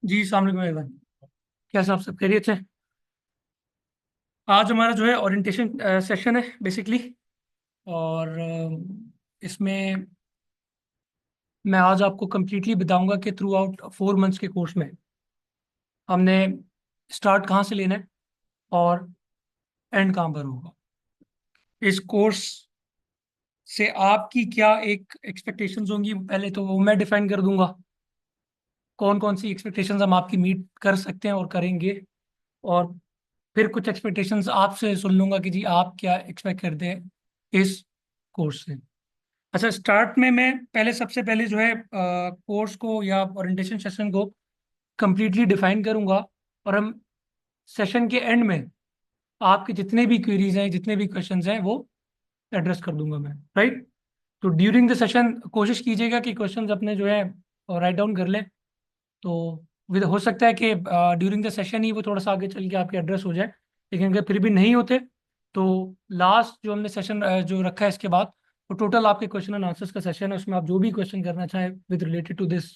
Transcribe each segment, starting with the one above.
जी अस्सलाम वालेकुम एवरीवन। कैसे आप सब खैरियत से? आज हमारा जो है ओरिएंटेशन सेशन है बेसिकली। और इसमें मैं आज आपको कंप्लीटली बताऊंगा कि थ्रू आउट 4 मंथ्स के कोर्स में हमने स्टार्ट कहाँ से लेना है और एंड कहाँ पर होगा। इस कोर्स से आपकी क्या एक एक्सपेक्टेशंस होंगी, पहले तो वो मैं डिफाइन कर दूंगा। कौन कौन सी एक्सपेक्टेशंस हम आपकी मीट कर सकते हैं और करेंगे। और फिर कुछ एक्सपेक्टेशंस आपसे सुन लूंगा कि जी आप क्या एक्सपेक्ट करते हैं इस कोर्स से। अच्छा, स्टार्ट में मैं पहले सबसे पहले जो है कोर्स को या ओरिएंटेशन सेशन को कंप्लीटली डिफाइन करूंगा। और हम सेशन के एंड में आपके जितने भी क्वेरीज हैं, जितने भी क्वेश्चंस हैं, वो एड्रेस कर दूंगा मैं। राइट। तो ड्यूरिंग द सेशन कोशिश कीजिएगा कि क्वेश्चंस अपने जो है राइट डाउन कर लें। तो विद हो सकता है कि ड्यूरिंग द सेशन ही वो थोड़ा सा आगे चल के आपके एड्रेस हो जाए। लेकिन अगर फिर भी नहीं होते तो लास्ट जो हमने सेशन जो रखा है इसके बाद, वो टोटल आपके क्वेश्चन एंड आंसर्स का सेशन है। उसमें आप जो भी क्वेश्चन करना चाहें with related to this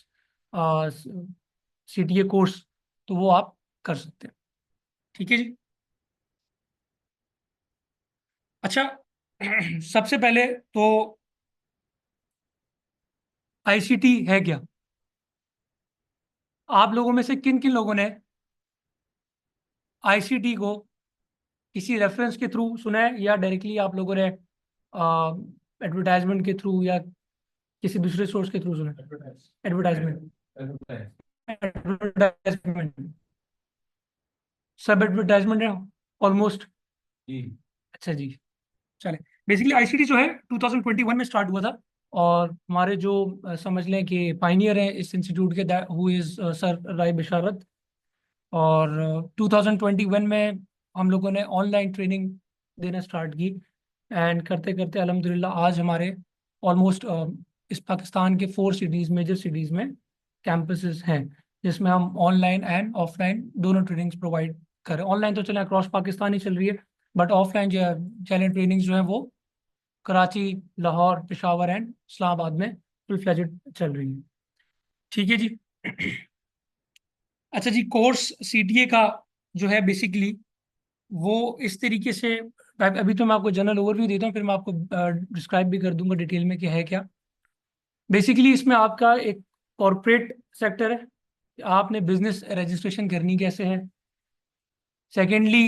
CTA course, तो वो आप कर सकते हैं। ठीक है जी। अच्छा, सबसे पहले तो आईसीटी है क्या? आप लोगों में से किन किन लोगों ने आईसीटी को किसी रेफरेंस के थ्रू सुना है, या डायरेक्टली आप लोगों ने एडवर्टाइजमेंट के थ्रू या किसी दूसरे सोर्स के थ्रू सुना है? एडवर्टाइजमेंट। एडवर्टाइजमेंट। सब एडवर्टाइजमेंट है ऑलमोस्ट। जी। अच्छा जी। चले, बेसिकली आईसीटी जो है 2021 में स्टार्ट हुआ था। और हमारे जो समझ लें कि पाइनियर हैं इस इंस्टीट्यूट के, हु इज सर राय बिशारत। और 2021 में हम लोगों ने ऑनलाइन ट्रेनिंग देना स्टार्ट की। एंड करते करते अल्हम्दुलिल्लाह आज हमारे ऑलमोस्ट इस पाकिस्तान के 4 सिटीज़, मेजर सिटीज़ में कैंपसेस हैं, जिसमें हम ऑनलाइन एंड ऑफलाइन दोनों ट्रेनिंग्स प्रोवाइड करें। ऑनलाइन तो चले अक्रॉस पाकिस्तान ही चल रही है, बट ऑफलाइन जो चैलेंज ट्रेनिंग्स जो है वो कराची, लाहौर, पेशावर एंड इस्लामाबाद में फुल फ्लेजेड चल रही है। ठीक है जी। अच्छा जी, कोर्स सीटीए का जो है बेसिकली वो इस तरीके से, अभी तो मैं आपको जनरल ओवरव्यू देता हूँ, फिर मैं आपको डिस्क्राइब भी कर दूंगा डिटेल में कि है क्या। बेसिकली इसमें आपका एक कॉरपोरेट सेक्टर है, आपने बिजनेस रजिस्ट्रेशन करनी कैसे है। सेकेंडली,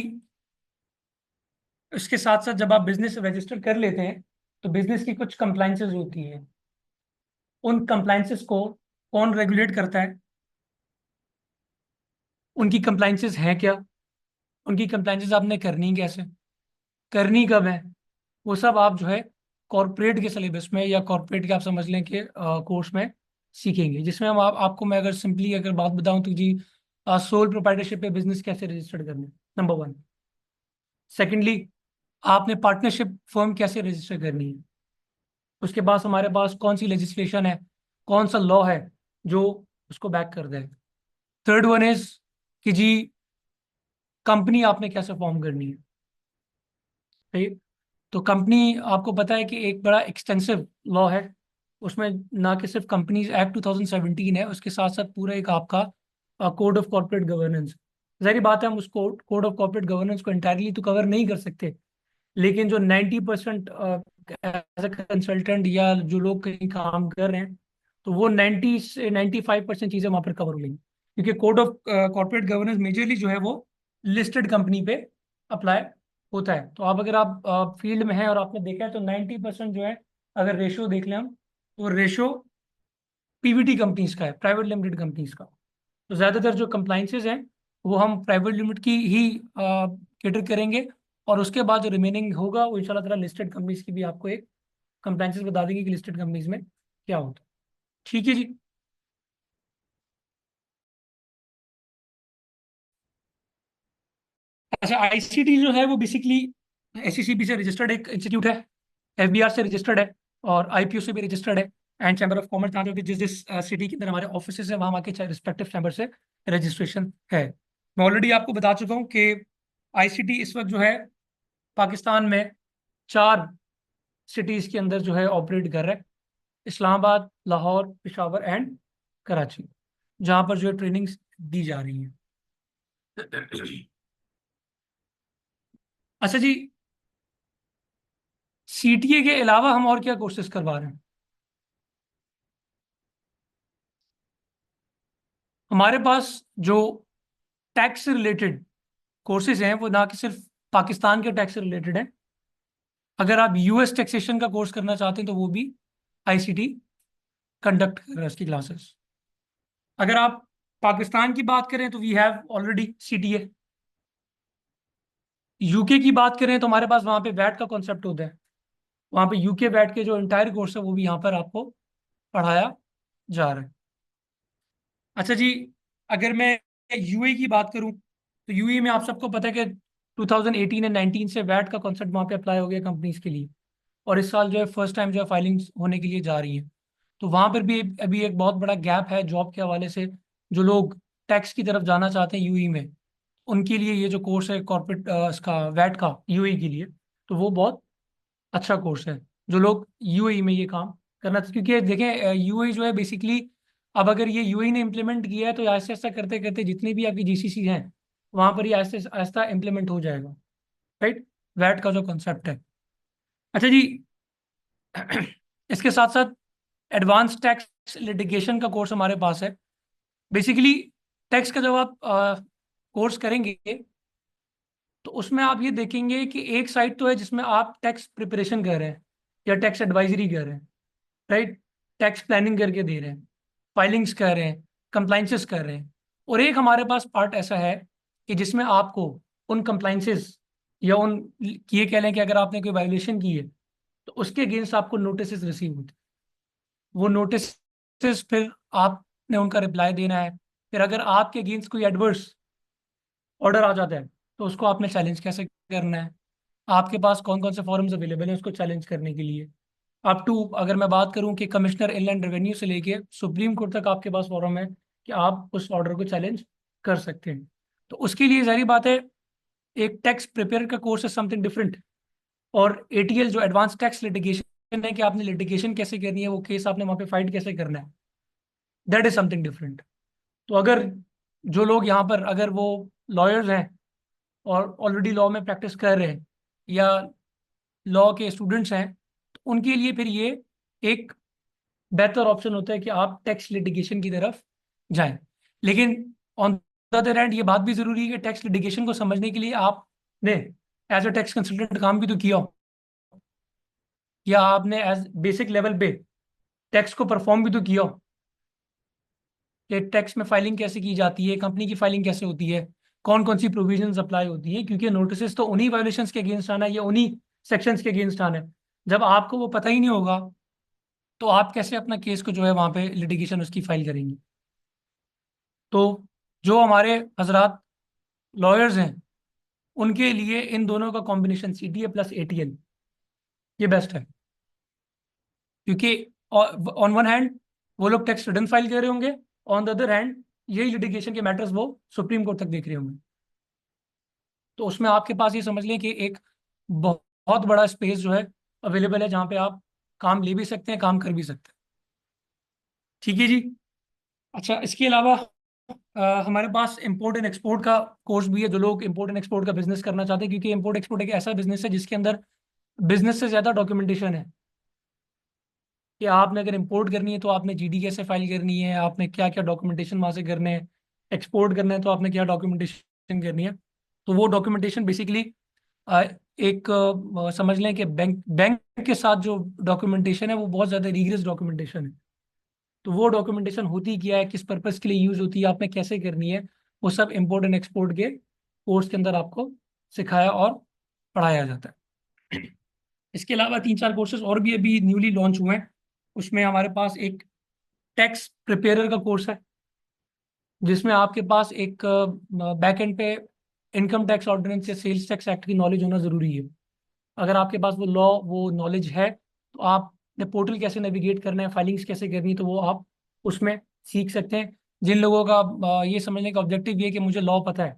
इसके साथ साथ जब आप बिजनेस रजिस्टर कर लेते हैं तो बिजनेस की कुछ कंप्लाइंसेस होती हैं। उन कंप्लाइंसेस को कौन रेगुलेट करता है, उनकी कंप्लाइंसेस हैं क्या, उनकी कंप्लाइंसेस आपने करनी कैसे, करनी कब है, वो सब आप जो है कॉरपोरेट के सिलेबस में या कॉरपोरेट के आप समझ लें कि कोर्स में सीखेंगे। जिसमें हम आपको मैं अगर सिंपली अगर बात बताऊं तो जी, सोल प्रोप्राइटरशिप पे बिजनेस कैसे रजिस्टर्ड करना है, नंबर 1। सेकेंडली, आपने पार्टनरशिप फर्म कैसे रजिस्टर करनी है। उसके बाद हमारे पास कौन सी लेजिस्लेशन है, कौन सा लॉ है जो उसको बैक कर दे। थर्ड वन इज कि जी कंपनी आपने कैसे फॉर्म करनी है। ठीक। तो कंपनी, आपको पता है कि एक बड़ा एक्सटेंसिव लॉ है। उसमें ना कि सिर्फ कंपनीज एक्ट 2017 है, उसके साथ साथ पूरा एक आपका कोड ऑफ कॉर्पोरेट गवर्नेंस। जाहिर बात है हम उस कोड ऑफ कॉर्पोरेट गवर्नेंस को इंटायरली तो कवर नहीं कर सकते, लेकिन जो 90% एज अ कंसल्टेंट या जो लोग कहीं काम कर रहे हैं, तो वो 90 से 95% चीज़ें वहाँ पर कवर हो गई। क्योंकि code of corporate governance majorly जो है वो लिस्टेड कंपनी पे अप्लाई होता है। तो आप अगर आप फील्ड में हैं और आपने देखा है तो 90% जो है, अगर रेशो देख लें हम, तो रेशो पीवीटी कंपनीज का है, प्राइवेट लिमिटेड कंपनीज का। तो ज़्यादातर जो कंप्लाइंसेज हैं वो हम प्राइवेट लिमिट की ही कैटर करेंगे। और उसके बाद जो रिमेनिंग होगा वो इंशाल्लाह ताला लिस्टेड कंपनीज की भी आपको एक कंप्लाइंसेस बता देंगे कि लिस्टेड कंपनीज में क्या होता है। ठीक है जी। अच्छा, आईसीटी जो है वो बेसिकली एससीसीबी से रजिस्टर्ड एक इंस्टीट्यूट है, एफबीआर से रजिस्टर्ड है, और आईपीओ से भी रजिस्टर्ड है, एंड चैम्बर ऑफ कॉमर्स, जहाँ जो कि जिस जिस सिटी के अंदर हमारे ऑफिस है वहाँ के रिस्पेक्टिव चैम्बर से रजिस्ट्रेशन है। मैं ऑलरेडी आपको बता चुका हूँ कि आईसीटी इस वक्त जो है पाकिस्तान में 4 सिटीज़ के अंदर जो है ऑपरेट कर रहा है। इस्लामाबाद, लाहौर, पेशावर एंड कराची, जहाँ पर जो है ट्रेनिंग्स दी जा रही हैं। अच्छा जी, सीटीए के अलावा हम और क्या कोर्सेज करवा रहे हैं? हमारे पास जो टैक्स से रिलेटेड कोर्सेज हैं वो ना कि सिर्फ पाकिस्तान के टैक्स से रिलेटेड है। अगर आप यूएस टैक्सेशन का कोर्स करना चाहते हैं तो वो भी आईसीटी कंडक्ट कर रहा है उसकी क्लासेस। अगर आप पाकिस्तान की बात करें तो we have already CTA. UK की बात करें तो हमारे पास वहाँ पे वैट का कॉन्सेप्ट होता है। वहाँ पे यूके वैट के जो इंटायर कोर्स है वो भी यहाँ पर आपको पढ़ाया जा रहा है। अच्छा जी, अगर मैं यूए की बात करूं तो यूए में आप सबको पता है कि 2018 एंड 19 से वैट का कॉन्सेप्ट वहाँ पे अप्लाई हो गया कंपनीज के लिए। और इस साल जो है फर्स्ट टाइम जो है फाइलिंग्स होने के लिए जा रही है। तो वहाँ पर भी अभी एक बहुत बड़ा गैप है जॉब के हवाले से। जो लोग टैक्स की तरफ जाना चाहते हैं यूएई में, उनके लिए ये जो कोर्स है कॉर्पोरेट इसका वैट का यूएई के लिए, तो वो बहुत अच्छा कोर्स है। जो लोग यूएई में ये काम करना, क्योंकि देखें यूएई जो है बेसिकली, अब अगर ये यूएई ने इम्प्लीमेंट किया है तो आहिस्ता आहिस्ता करते करते जितनी भी आपकी जीसीसी हैं वहाँ पर ये आहिस्ता आहिस्ता इम्प्लीमेंट हो जाएगा। राइट, वैट का जो कॉन्सेप्ट है। अच्छा जी, इसके साथ साथ एडवांस टैक्स लिटिगेशन का कोर्स हमारे पास है। बेसिकली टैक्स का जब आप कोर्स करेंगे तो उसमें आप ये देखेंगे कि एक साइड तो है जिसमें आप टैक्स प्रिपरेशन कर रहे हैं या टैक्स एडवाइजरी कर रहे हैं। राइट, टैक्स प्लानिंग करके दे रहे हैं, फाइलिंग्स कर रहे हैं, कंप्लाइंसेस कर रहे हैं। और एक हमारे पास पार्ट ऐसा है कि जिसमें आपको उन कंप्लाइंसेस या उन, ये कह लें कि अगर आपने कोई वायोलेशन की है तो उसके अगेंस्ट आपको नोटिस रिसीव होते हैं। वो नोटिस फिर आपने उनका रिप्लाई देना है। फिर अगर आपके अगेंस्ट कोई एडवर्स ऑर्डर आ जाता है तो उसको आपने चैलेंज कैसे करना है। आपके पास कौन कौन से फॉर्म्स अवेलेबल हैं उसको चैलेंज करने के लिए। अप टू, अगर मैं बात करूं कि कमिश्नर इनलैंड रेवेन्यू से लेके सुप्रीम कोर्ट तक आपके पास फॉरम है कि आप उस ऑर्डर को चैलेंज कर सकते हैं। तो उसके लिए जारी बात है, एक टैक्स प्रिपेयर का कोर्स है समथिंग डिफरेंट। और एटीएल जो एडवांस टैक्स लिटिगेशन है कि आपने लिटिगेशन कैसे करनी है, वो केस आपने वहाँ पे फाइट कैसे करना है, दैट इज समथिंग डिफरेंट। तो अगर जो लोग यहाँ पर, अगर वो लॉयर्स हैं और ऑलरेडी लॉ में प्रैक्टिस कर रहे हैं या लॉ के स्टूडेंट्स हैं, तो उनके लिए फिर ये एक बेहतर ऑप्शन होता है कि आप टैक्स लिटिगेशन की तरफ जाएं। लेकिन ऑन द अदर हैंड ये बात भी जरूरी है कि टैक्स लिटिगेशन को समझने के लिए आपने एज अ टैक्स कंसल्टेंट काम भी तो किया हो, या आपने एज बेसिक लेवल पे टैक्स को परफॉर्म भी तो किया हो कि टैक्स में फाइलिंग कैसे की जाती है, कंपनी की फाइलिंग कैसे होती है, कौन कौन सी प्रोविजंस अप्लाई होती है। क्योंकि नोटिस तो उन्हीं वायोलेशंस के अगेंस्ट आना है या उन्हीं सेक्शंस के अगेंस्ट आना है। जब आपको वो पता ही नहीं होगा तो आप कैसे अपना केस को जो है वहाँ पे लिटिगेशन उसकी फाइल करेंगे। तो जो हमारे हजरात लॉयर्स हैं उनके लिए इन दोनों का कॉम्बिनेशन सीटीए प्लस एटीएल ये बेस्ट है। क्योंकि ऑन वन हैंड वो लोग टैक्स रिटर्न फाइल कर रहे होंगे, ऑन द अदर हैंड यही लिटिगेशन के मैटर्स वो सुप्रीम कोर्ट तक देख रहे होंगे। तो उसमें आपके पास ये समझ लें कि एक बहुत बड़ा स्पेस जो है अवेलेबल है जहाँ पे आप काम ले भी सकते हैं, काम कर भी सकते हैं। ठीक है जी। अच्छा, इसके अलावा हमारे पास इंपोर्ट एंड एक्सपोर्ट का कोर्स भी है। जो लोग इंपोर्ट एंड एक्सपोर्ट का बिजनेस करना चाहते हैं, क्योंकि इंपोर्ट एक्सपोर्ट एक ऐसा बिजनेस है जिसके अंदर बिजनेस से ज़्यादा डॉक्यूमेंटेशन है। कि आपने अगर इंपोर्ट करनी है तो आपने जीडी कैसे फाइल करनी है, आपने क्या क्या डॉक्यूमेंटेशन वहाँ से करने हैं, एक्सपोर्ट करना है तो आपने क्या डॉक्यूमेंटेशन करनी है। तो वो डॉक्यूमेंटेशन बेसिकली एक समझ लें कि बैंक बैंक के साथ जो डॉक्यूमेंटेशन है वो बहुत ज़्यादा रीग्रेस डॉक्यूमेंटेशन है। तो वो डॉक्यूमेंटेशन होती क्या है, किस पर्पज़ के लिए यूज़ होती है, आपने कैसे करनी है, वो सब इंपोर्ट एंड एक्सपोर्ट के कोर्स के अंदर आपको सिखाया और पढ़ाया जाता है। इसके अलावा तीन चार कोर्सेज और भी अभी न्यूली लॉन्च हुए हैं। उसमें हमारे पास एक टैक्स प्रिपेयरर का कोर्स है जिसमें आपके पास एक बैक एंड पे इनकम टैक्स ऑर्डिनेंस या सेल्स टैक्स एक्ट की नॉलेज होना ज़रूरी है। अगर आपके पास वो लॉ, वो नॉलेज है तो आपने पोर्टल कैसे नेविगेट करना है, फाइलिंग्स कैसे करनी है, तो वो आप उसमें सीख सकते हैं। जिन लोगों का ये समझने का ऑब्जेक्टिव ये है कि मुझे लॉ पता है,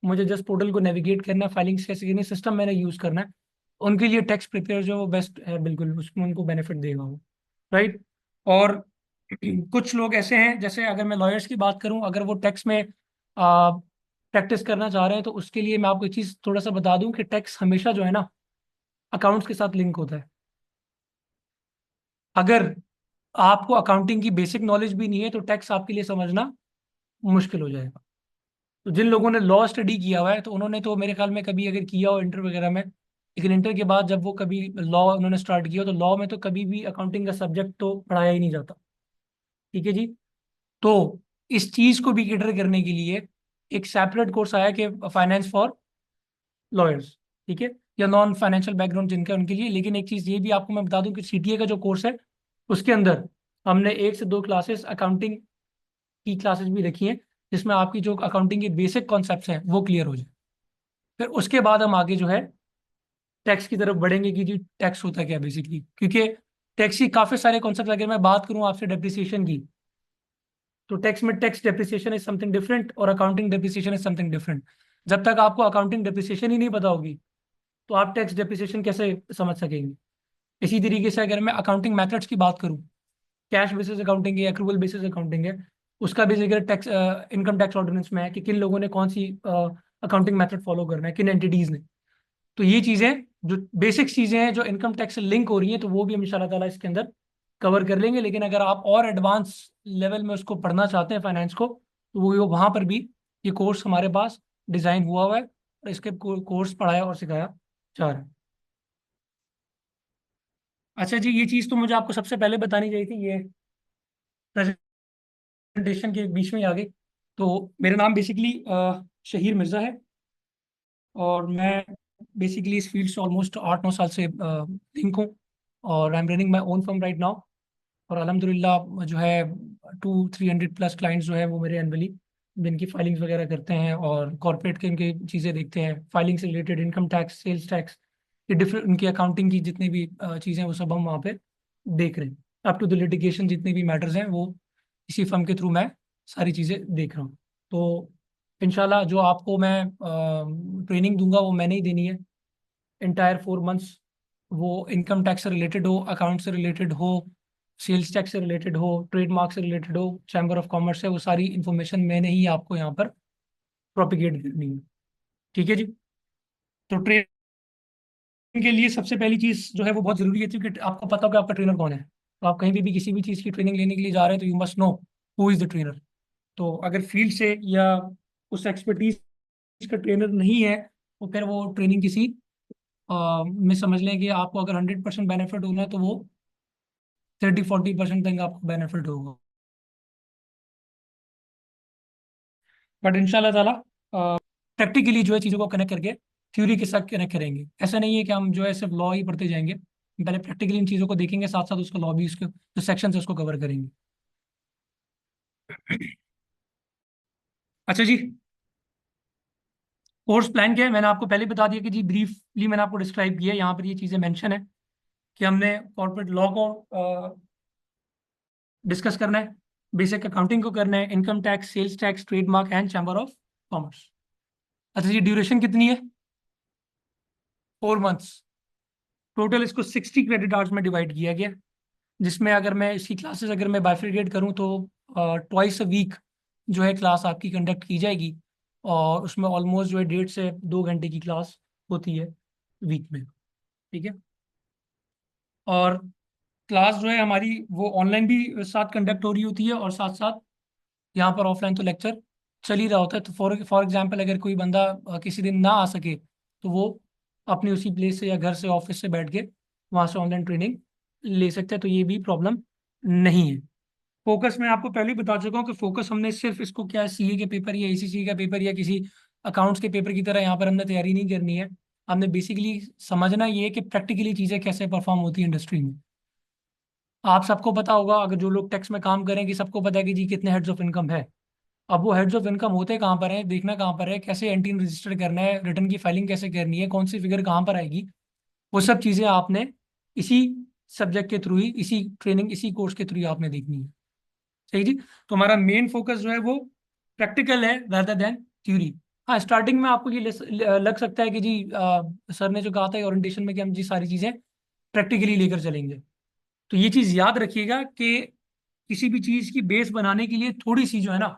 मुझे जस्ट पोर्टल को नेविगेट करना है, फाइलिंग्स कैसे करनी है, सिस्टम मैंने यूज़ करना है, उनके लिए टैक्स प्रिपेयर जो है वो बेस्ट है, बिल्कुल उसमें उनको बेनिफिट देगा वो। राइट। और कुछ लोग ऐसे हैं, जैसे अगर मैं लॉयर्स की बात करूं, अगर वो टैक्स में प्रैक्टिस करना चाह रहे हैं, तो उसके लिए मैं आपको एक चीज़ थोड़ा सा बता दूं कि टैक्स हमेशा जो है ना अकाउंट्स के साथ लिंक होता है। अगर आपको अकाउंटिंग की बेसिक नॉलेज भी नहीं है तो टैक्स आपके लिए समझना मुश्किल हो जाएगा। तो जिन लोगों ने लॉ स्टडी किया हुआ है तो उन्होंने तो मेरे ख्याल में कभी अगर किया हो इंटर वगैरह में, लेकिन इंटर के बाद जब वो कभी लॉ उन्होंने स्टार्ट किया तो लॉ में तो कभी भी अकाउंटिंग का सब्जेक्ट तो पढ़ाया ही नहीं जाता। ठीक है जी। तो इस चीज को भी कैटर करने के लिए एक सेपरेट कोर्स आया कि फाइनेंस फॉर लॉयर्स। ठीक है, या नॉन फाइनेंशियल बैकग्राउंड जिनका उनके लिए। लेकिन एक चीज ये भी आपको मैं बता दूं कि सीटीए का जो कोर्स है उसके अंदर हमने 1 से 2 क्लासेस अकाउंटिंग की क्लासेस भी रखी हैं, जिसमें आपकी जो अकाउंटिंग के बेसिक कॉन्सेप्ट्स हैं वो क्लियर हो जाए। फिर उसके बाद हम आगे जो है टैक्स की तरफ बढ़ेंगे कि जी टैक्स होता क्या बेसिकली, क्योंकि टैक्स की काफी सारे कॉन्सेप्ट, अगर मैं बात करूं आपसे डेप्रिसिएशन की, तो टैक्स में tax depreciation is something different और accounting depreciation is something different. जब तक आपको अकाउंटिंग डेप्रिसिएशन ही नहीं पता होगी तो आप टैक्स डेप्रिसिएशन कैसे समझ सकेंगे। इसी तरीके से अगर मैं अकाउंटिंग मेथड्स की बात करूं, कैश बेसिस अकाउंटिंग है, एक्रूवल बेसिस अकाउंटिंग है, उसका भी जिक्र टैक्स इनकम टैक्स ऑर्डिनेंस में है कि किन लोगों ने कौन सी अकाउंटिंग मेथड फॉलो करना है, किन एंटिटीज ने। तो ये चीज़ें जो बेसिक चीज़ें हैं जो इनकम टैक्स से लिंक हो रही हैं, तो वो भी हम इंशाल्लाह ताला इसके अंदर कवर कर लेंगे। लेकिन अगर आप और एडवांस लेवल में उसको पढ़ना चाहते हैं फाइनेंस को, तो वो वहाँ पर भी ये कोर्स हमारे पास डिज़ाइन हुआ है और इसके कोर्स पढ़ाया और सिखाया जा रहा है। अच्छा जी, ये चीज़ तो मुझे आपको सबसे पहले बतानी चाहिए थी, ये प्रेजेंटेशन के बीच में ही आ गई। तो मेरा नाम बेसिकली शहीर मिर्ज़ा है और मैं बेसिकली इस फील्ड से ऑलमोस्ट 8-9 साल से लिंक हूँ। और I am running my own firm right now. और अल्हम्दुलिल्लाह जो है 200-300+ क्लाइंट्स जो है वो मेरे एनुअली जिनकी फाइलिंग्स वगैरह करते हैं और कॉर्पोरेट के इनके चीज़ें देखते हैं, फाइलिंग से related income tax, sales tax, ये डिफरेंट उनकी अकाउंटिंग की जितनी भी चीज़ें वो सब हम वहाँ पे देख रहे हैं। अप टू द लिटिगेशन जितने भी मैटर्स हैं वो इसी फर्म के थ्रू मैं सारी चीज़ें देख रहा हूँ। तो इंशाल्लाह जो आपको मैं ट्रेनिंग दूंगा वो मैंने ही देनी है, इंटायर 4 मंथ्स। वो इनकम टैक्स से रिलेटेड हो, अकाउंट से रिलेटेड हो, सेल्स टैक्स से रिलेटेड हो, ट्रेडमार्क से रिलेटेड हो, चैम्बर ऑफ कॉमर्स से, वो सारी इन्फॉर्मेशन मैंने ही आपको यहाँ पर प्रोपिगेट करनी है। ठीक है जी। तो ट्रेनिंग के लिए सबसे पहली चीज़ जो है वो बहुत ज़रूरी है क्योंकि आपको पता होगा आपका ट्रेनर कौन है। तो आप कहीं भी किसी भी चीज़ की ट्रेनिंग लेने के लिए जा रहे हैं तो you must know who is the trainer. तो अगर फील्ड से या उस एक्सपर्टीज का ट्रेनर नहीं है तो फिर वो ट्रेनिंग किसी में समझ लें कि आपको अगर 100% बेनिफिट होना है तो वो 30-40% तक आपको बेनिफिट होगा। बट इंशाल्लाह ताला प्रैक्टिकली जो है चीज़ों को कनेक्ट करके थ्योरी के साथ कनेक्ट करेंगे। ऐसा नहीं है कि हम जो है सिर्फ लॉ ही पढ़ते जाएंगे, पहले प्रैक्टिकली इन चीज़ों को देखेंगे, साथ साथ उसका लॉ भी, उसके जो सेक्शन है उसको कवर करेंगे। अच्छा जी, कोर्स प्लान क्या है मैंने आपको पहले बता दिया कि जी ब्रीफली मैंने आपको डिस्क्राइब किया है। यहाँ पर ये चीज़ें मेंशन है कि हमने कॉर्पोरेट लॉ को डिस्कस करना है, बेसिक अकाउंटिंग को करना है, income tax, sales tax, trademark and chamber of commerce. अच्छा जी, ड्यूरेशन कितनी है? 4 मंथ्स। टोटल इसको 60 क्रेडिट आवर्स में डिवाइड किया गया, जिसमें अगर मैं इसकी क्लासेस अगर मैं बाइफरकेट करूँ तो ट्वाइस अ वीक जो है क्लास आपकी कंडक्ट की जाएगी। और उसमें ऑलमोस्ट जो है 1.5 से 2 घंटे की क्लास होती है वीक में। ठीक है। और क्लास जो है हमारी वो ऑनलाइन भी साथ कंडक्ट हो रही होती है और साथ साथ यहाँ पर ऑफलाइन तो लेक्चर चल ही रहा होता है। तो फॉर एग्जांपल अगर कोई बंदा किसी दिन ना आ सके तो वो अपनी उसी प्लेस से या घर से ऑफिस से बैठ के वहाँ से ऑनलाइन ट्रेनिंग ले सकते हैं। तो ये भी प्रॉब्लम नहीं है। फोकस मैं आपको पहले ही बता चुका हूँ कि फोकस हमने सिर्फ इसको क्या सीए के पेपर या एसीसी का पेपर या किसी अकाउंट्स के पेपर की तरह यहाँ पर हमने तैयारी नहीं करनी है। हमने बेसिकली समझना ये है कि प्रैक्टिकली चीज़ें कैसे परफॉर्म होती है इंडस्ट्री में। आप सबको पता होगा, अगर जो लोग टैक्स में काम करेंगे सबको पता है कि जी कितने हेड्स ऑफ इनकम है। अब वो हेड्स ऑफ इनकम होते कहाँ पर है, देखना कहाँ पर है, कैसे एंटी रजिस्टर करना है, रिटर्न की फाइलिंग कैसे करनी है, कौन सी फिगर कहाँ पर आएगी, वो सब चीज़ें आपने इसी सब्जेक्ट के थ्रू ही, इसी ट्रेनिंग, इसी कोर्स के थ्रू ही आपने देखनी है। सही जी। तो हमारा मेन फोकस जो है वो प्रैक्टिकल है rather देन थ्योरी। हाँ, स्टार्टिंग में आपको ये लग सकता है कि जी सर ने जो कहा था ओरिएंटेशन में कि हम जी सारी चीज़ें प्रैक्टिकली लेकर चलेंगे। तो ये चीज़ याद रखिएगा कि किसी भी चीज़ की बेस बनाने के लिए थोड़ी सी जो है ना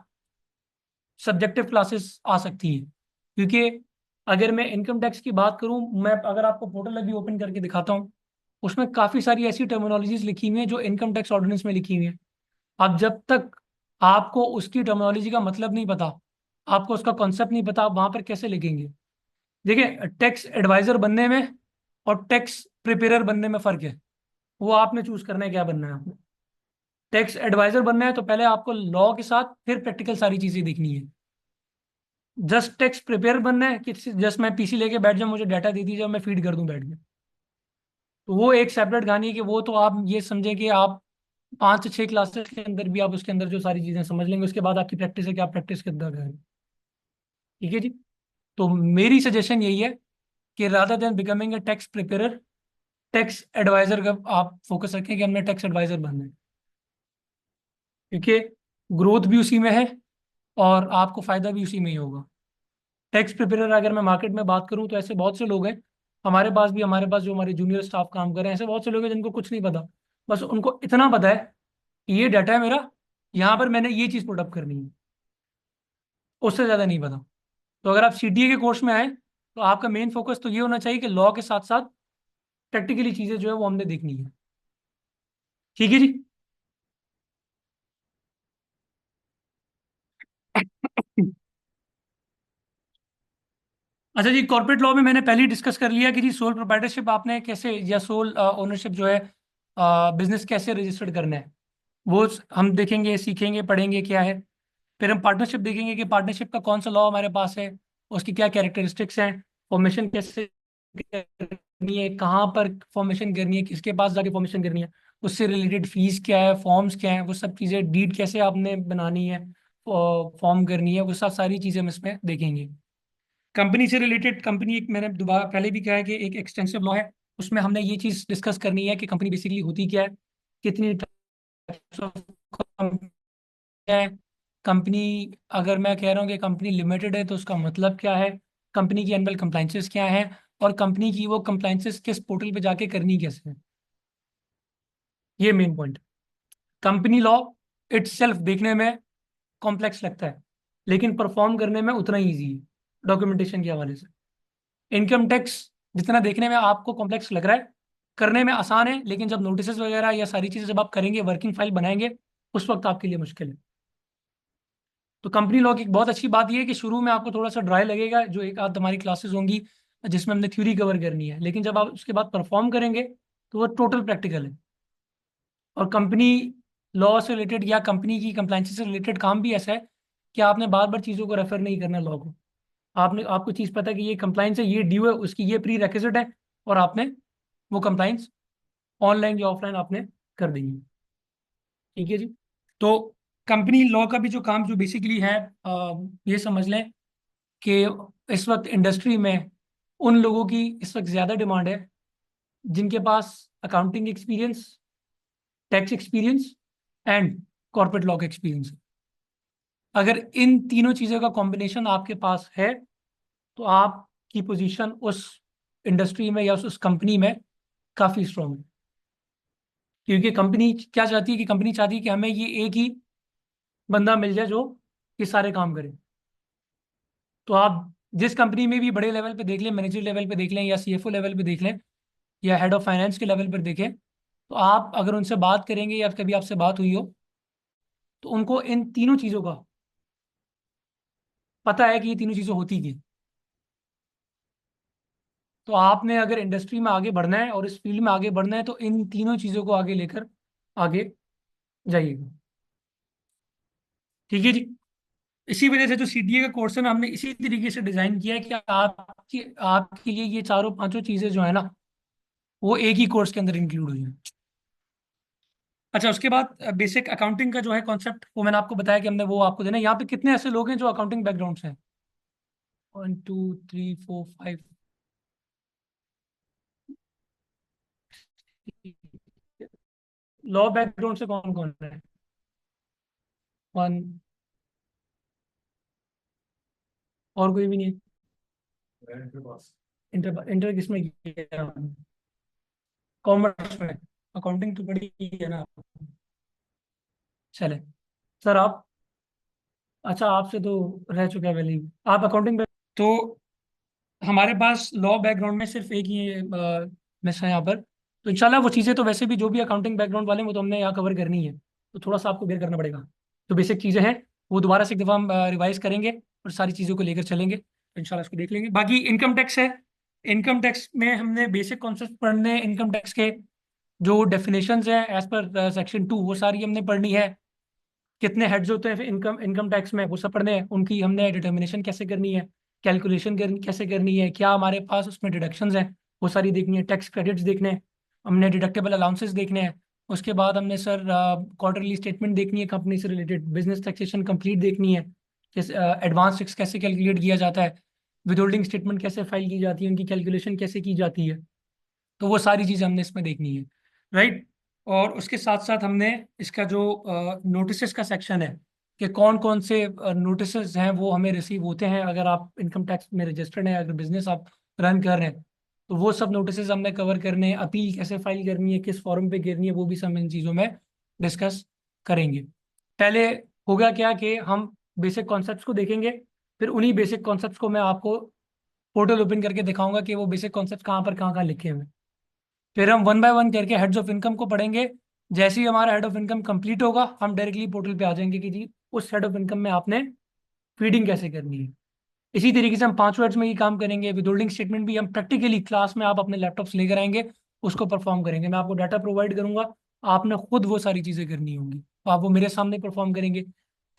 सब्जेक्टिव क्लासेस आ सकती हैं। क्योंकि अगर मैं इनकम टैक्स की बात करूं, मैं अगर आपको पोर्टल अभी ओपन करके दिखाता हूं, उसमें काफ़ी सारी ऐसी टर्मिनोलॉजीज लिखी हुई हैं जो इनकम टैक्स ऑर्डिनेंस में लिखी हुई हैं। अब जब तक आपको उसकी टर्मिनोलॉजी का मतलब नहीं पता, आपको उसका कॉन्सेप्ट नहीं पता, आप वहां पर कैसे लिखेंगे? देखिए, टैक्स एडवाइजर बनने में और टैक्स प्रिपेयर बनने में फ़र्क है। वो आपने चूज करना है क्या बनना है आपने। टैक्स एडवाइजर बनना है तो पहले आपको लॉ के साथ फिर प्रैक्टिकल सारी चीजें देखनी है। जस्ट टैक्स प्रिपेयर बनना है कि जस्ट मैं पीसी लेके बैठ जाऊं, मुझे डाटा दे दीजिए और मैं फीड कर दूं बैठ के, तो वो एक सेपरेट कहानी है। कि वो तो आप ये समझें कि आप 5 से 6 क्लासेस के अंदर भी आप उसके अंदर जो सारी चीजें समझ लेंगे, उसके बाद आपकी प्रैक्टिस है कि आप प्रैक्टिस के अंदर करें। ठीक है जी। तो मेरी सजेशन यही है कि rather than becoming a tax prepare, tax advisor का आप फोकस रखें कि हमने टैक्स एडवाइजर बनना है। क्योंकि ग्रोथ भी उसी में है और आपको फायदा भी उसी में ही होगा। टैक्स प्रिपेयर अगर मैं मार्केट में बात करूं तो ऐसे बहुत से लोग हैं, हमारे पास जो हमारे जूनियर स्टाफ काम कर रहे हैं, ऐसे बहुत से लोग हैं जिनको कुछ नहीं पता। बस उनको इतना पता है कि ये डाटा है मेरा, यहाँ पर मैंने ये चीज़ पुटअप करनी है, उससे ज़्यादा नहीं पता। तो अगर आप सीटीए के कोर्स में आए तो आपका मेन फोकस तो ये होना चाहिए कि लॉ के साथ साथ प्रैक्टिकली चीज़ें जो है वो हमने देखनी है। ठीक है जी। अच्छा जी, कॉर्पोरेट लॉ में मैंने पहले ही डिस्कस कर लिया कि जी सोल प्रोप्राइटरशिप आपने कैसे, या सोल ओनरशिप जो है बिजनेस कैसे रजिस्टर्ड करना है, वो हम देखेंगे, सीखेंगे, पढ़ेंगे क्या है। फिर हम पार्टनरशिप देखेंगे कि पार्टनरशिप का कौन सा लॉ हमारे पास है, उसकी क्या कैरेक्टरिस्टिक्स हैं, फॉर्मेशन कैसे करनी है, कहाँ पर फॉर्मेशन करनी है, किसके पास जाके फॉर्मेशन करनी है, उससे रिलेटेड फीस क्या है, फॉर्म्स क्या है, वो सब चीज़ें, डीड कैसे आपने बनानी है, फॉर्म करनी है, वो सब सारी चीज़ें हम इसमें देखेंगे। कंपनी से रिलेटेड, कंपनी एक मैंने दोबारा पहले भी कहा है कि एक एक्सटेंसिव लॉ है, उसमें हमने ये चीज़ डिस्कस करनी है कि कंपनी बेसिकली होती क्या है, कितनी टाइप्स ऑफ है कंपनी। अगर मैं कह रहा हूँ कि कंपनी लिमिटेड है तो उसका मतलब क्या है, कंपनी की एनुअल कंप्लाइंसेस क्या है, और कंपनी की वो कंप्लाइंसेस किस पोर्टल पे जाके करनी कैसे है। ये main point. Company law itself देखने में कॉम्प्लेक्स लगता है, लेकिन परफॉर्म करने में उतना ही ईजी है डॉक्यूमेंटेशन के हवाले से। इनकम टैक्स जितना देखने में आपको कॉम्प्लेक्स लग रहा है, करने में आसान है, लेकिन जब नोटिस वगैरह या सारी चीज़ें जब आप करेंगे, वर्किंग फाइल बनाएंगे, उस वक्त आपके लिए मुश्किल है। तो कंपनी लॉ की एक बहुत अच्छी बात यह है कि शुरू में आपको थोड़ा सा ड्राई लगेगा, जो एक आध हमारी क्लासेस होंगी जिसमें हमने थ्योरी कवर करनी है, लेकिन जब आप उसके बाद परफॉर्म करेंगे तो वो टोटल प्रैक्टिकल है। और कंपनी लॉ से रिलेटेड या कंपनी की कंप्लाइंस से रिलेटेड काम भी ऐसा है कि आपने बार बार चीज़ों को रेफर नहीं करना लॉ को। आपने, आपको चीज़ पता है कि ये कंप्लाइंस है, ये ड्यू है, उसकी ये प्री रेक्विजिट है, और आपने वो कंप्लाइंस ऑनलाइन या ऑफलाइन आपने कर देंगे। ठीक है जी। तो कंपनी लॉ का भी जो काम जो बेसिकली है, ये समझ लें कि इस वक्त इंडस्ट्री में उन लोगों की इस वक्त ज़्यादा डिमांड है जिनके पास accounting experience, tax experience and corporate law का एक्सपीरियंस है। अगर इन तीनों चीज़ों का कॉम्बिनेशन आपके पास है तो आपकी पोजीशन उस इंडस्ट्री में या उस कंपनी में काफ़ी स्ट्रांग है। क्योंकि कंपनी क्या चाहती है, कि कंपनी चाहती है कि हमें ये एक ही बंदा मिल जाए जो ये सारे काम करे। तो आप जिस कंपनी में भी बड़े लेवल पे देख लें, मैनेजर लेवल पे देख लें, या सीएफओ लेवल पे देख लें, या हेड ऑफ फाइनेंस के लेवल पर देखें, तो आप अगर उनसे बात करेंगे या कभी आपसे बात हुई हो, तो उनको इन तीनों चीज़ों का पता है कि ये तीनों चीज़ें होती की। तो आपने अगर इंडस्ट्री में आगे बढ़ना है और इस फील्ड में आगे बढ़ना है तो इन तीनों चीज़ों को आगे लेकर आगे जाइएगा। ठीक है जी। इसी वजह से जो सीडीए का कोर्स है ना, हमने इसी तरीके से डिजाइन किया है कि आपकी आपके लिए ये चारों पांचों चीजें जो है ना, वो एक ही कोर्स के अंदर इंक्लूड हुई हैं। अच्छा, उसके बाद बेसिक अकाउंटिंग का जो है कॉन्सेप्ट, वो मैंने आपको बताया कि हमने वो आपको देना है। यहाँ पे कितने ऐसे लोग हैं जो अकाउंटिंग बैकग्राउंड से हैं? 1 2 3 4 5। लॉ बैकग्राउंड से कौन कौन है? वन। और कोई भी नहीं है? इंटर इंटर किसमें किया? कॉमर्स में। अकाउंटिंग तो बड़ी है ना। चले सर, आप अच्छा, आपसे तो रह चुका है वैल्यू, आप अकाउंटिंग। तो हमारे पास लॉ बैकग्राउंड में सिर्फ एक ही मिस है यहाँ पर। तो इंशाल्लाह वो चीज़ें तो वैसे भी जो भी अकाउंटिंग बैकग्राउंड वाले हैं वो तो हमने यहाँ कवर करनी है। तो थोड़ा सा आपको बेयर करना पड़ेगा। तो बेसिक चीज़ें हैं वो दोबारा से एक दफ़ा हम रिवाइज करेंगे और सारी चीज़ों को लेकर चलेंगे, तो इंशाल्लाह उसको देख लेंगे। बाकी इनकम टैक्स है। इनकम टैक्स में हमने बेसिक कॉन्सेप्ट पढ़ने, इनकम टैक्स के जो डेफिनेशंस हैं एज पर सेक्शन 2 वो सारी हमने पढ़नी है। कितने हेड्स होते हैं इनकम इनकम टैक्स में वो सब पढ़ने हैं, उनकी हमने डिटर्मिनेशन कैसे करनी है, कैलकुलेशन कैसे करनी है, क्या हमारे पास उसमें डिडक्शंस हैं वो सारी देखनी है, टैक्स क्रेडिट्स देखने हैं, हमने डिडक्टेबल अलाउंसेस देखने हैं। उसके बाद हमने सर क्वार्टरली स्टेटमेंट देखनी है कंपनी से रिलेटेड, बिजनेस टैक्सेशन कंप्लीट देखनी है, जैसे एडवांस टैक्स कैसे कैलकुलेट किया जाता है, विदहोल्डिंग स्टेटमेंट कैसे फाइल की जाती है, उनकी कैलकुलेशन कैसे की जाती है। तो वो सारी चीज़ें हमने इसमें देखनी है, राइट। और उसके साथ साथ हमने इसका जो नोटिस का सेक्शन है कि कौन कौन से नोटिस हैं वो हमें रिसीव होते हैं अगर आप इनकम टैक्स में रजिस्टर्ड हैं, अगर बिजनेस आप रन कर रहे हैं, तो वो सब नोटिस हमने कवर करने हैं। अपील कैसे फाइल करनी है, किस फॉर्म पे करनी है, वो भी सब इन चीज़ों में डिस्कस करेंगे। पहले होगा क्या कि हम बेसिक कॉन्सेप्ट्स को देखेंगे, फिर उन्हीं बेसिक कॉन्सेप्ट्स को मैं आपको पोर्टल ओपन करके दिखाऊंगा कि वो बेसिक कॉन्सेप्ट कहाँ पर कहाँ लिखे हुए हैं। फिर हम वन बाय वन करके हेड्स ऑफ इनकम को पढ़ेंगे। जैसे ही हमारा हेड ऑफ इनकम कंप्लीट होगा हम डायरेक्टली पोर्टल पे आ जाएंगे कि जी उस हेड ऑफ इनकम में आपने फीडिंग कैसे करनी है। इसी तरीके से हम 5 वर्ड्स में ही काम करेंगे। विदहोल्डिंग स्टेटमेंट भी हम प्रैक्टिकली क्लास में आप अपने लैपटॉप से लेकर आएंगे, उसको परफॉर्म करेंगे। मैं आपको डाटा प्रोवाइड करूंगा, आपने खुद वो सारी चीज़ें करनी होंगी, तो आप वो मेरे सामने परफॉर्म करेंगे।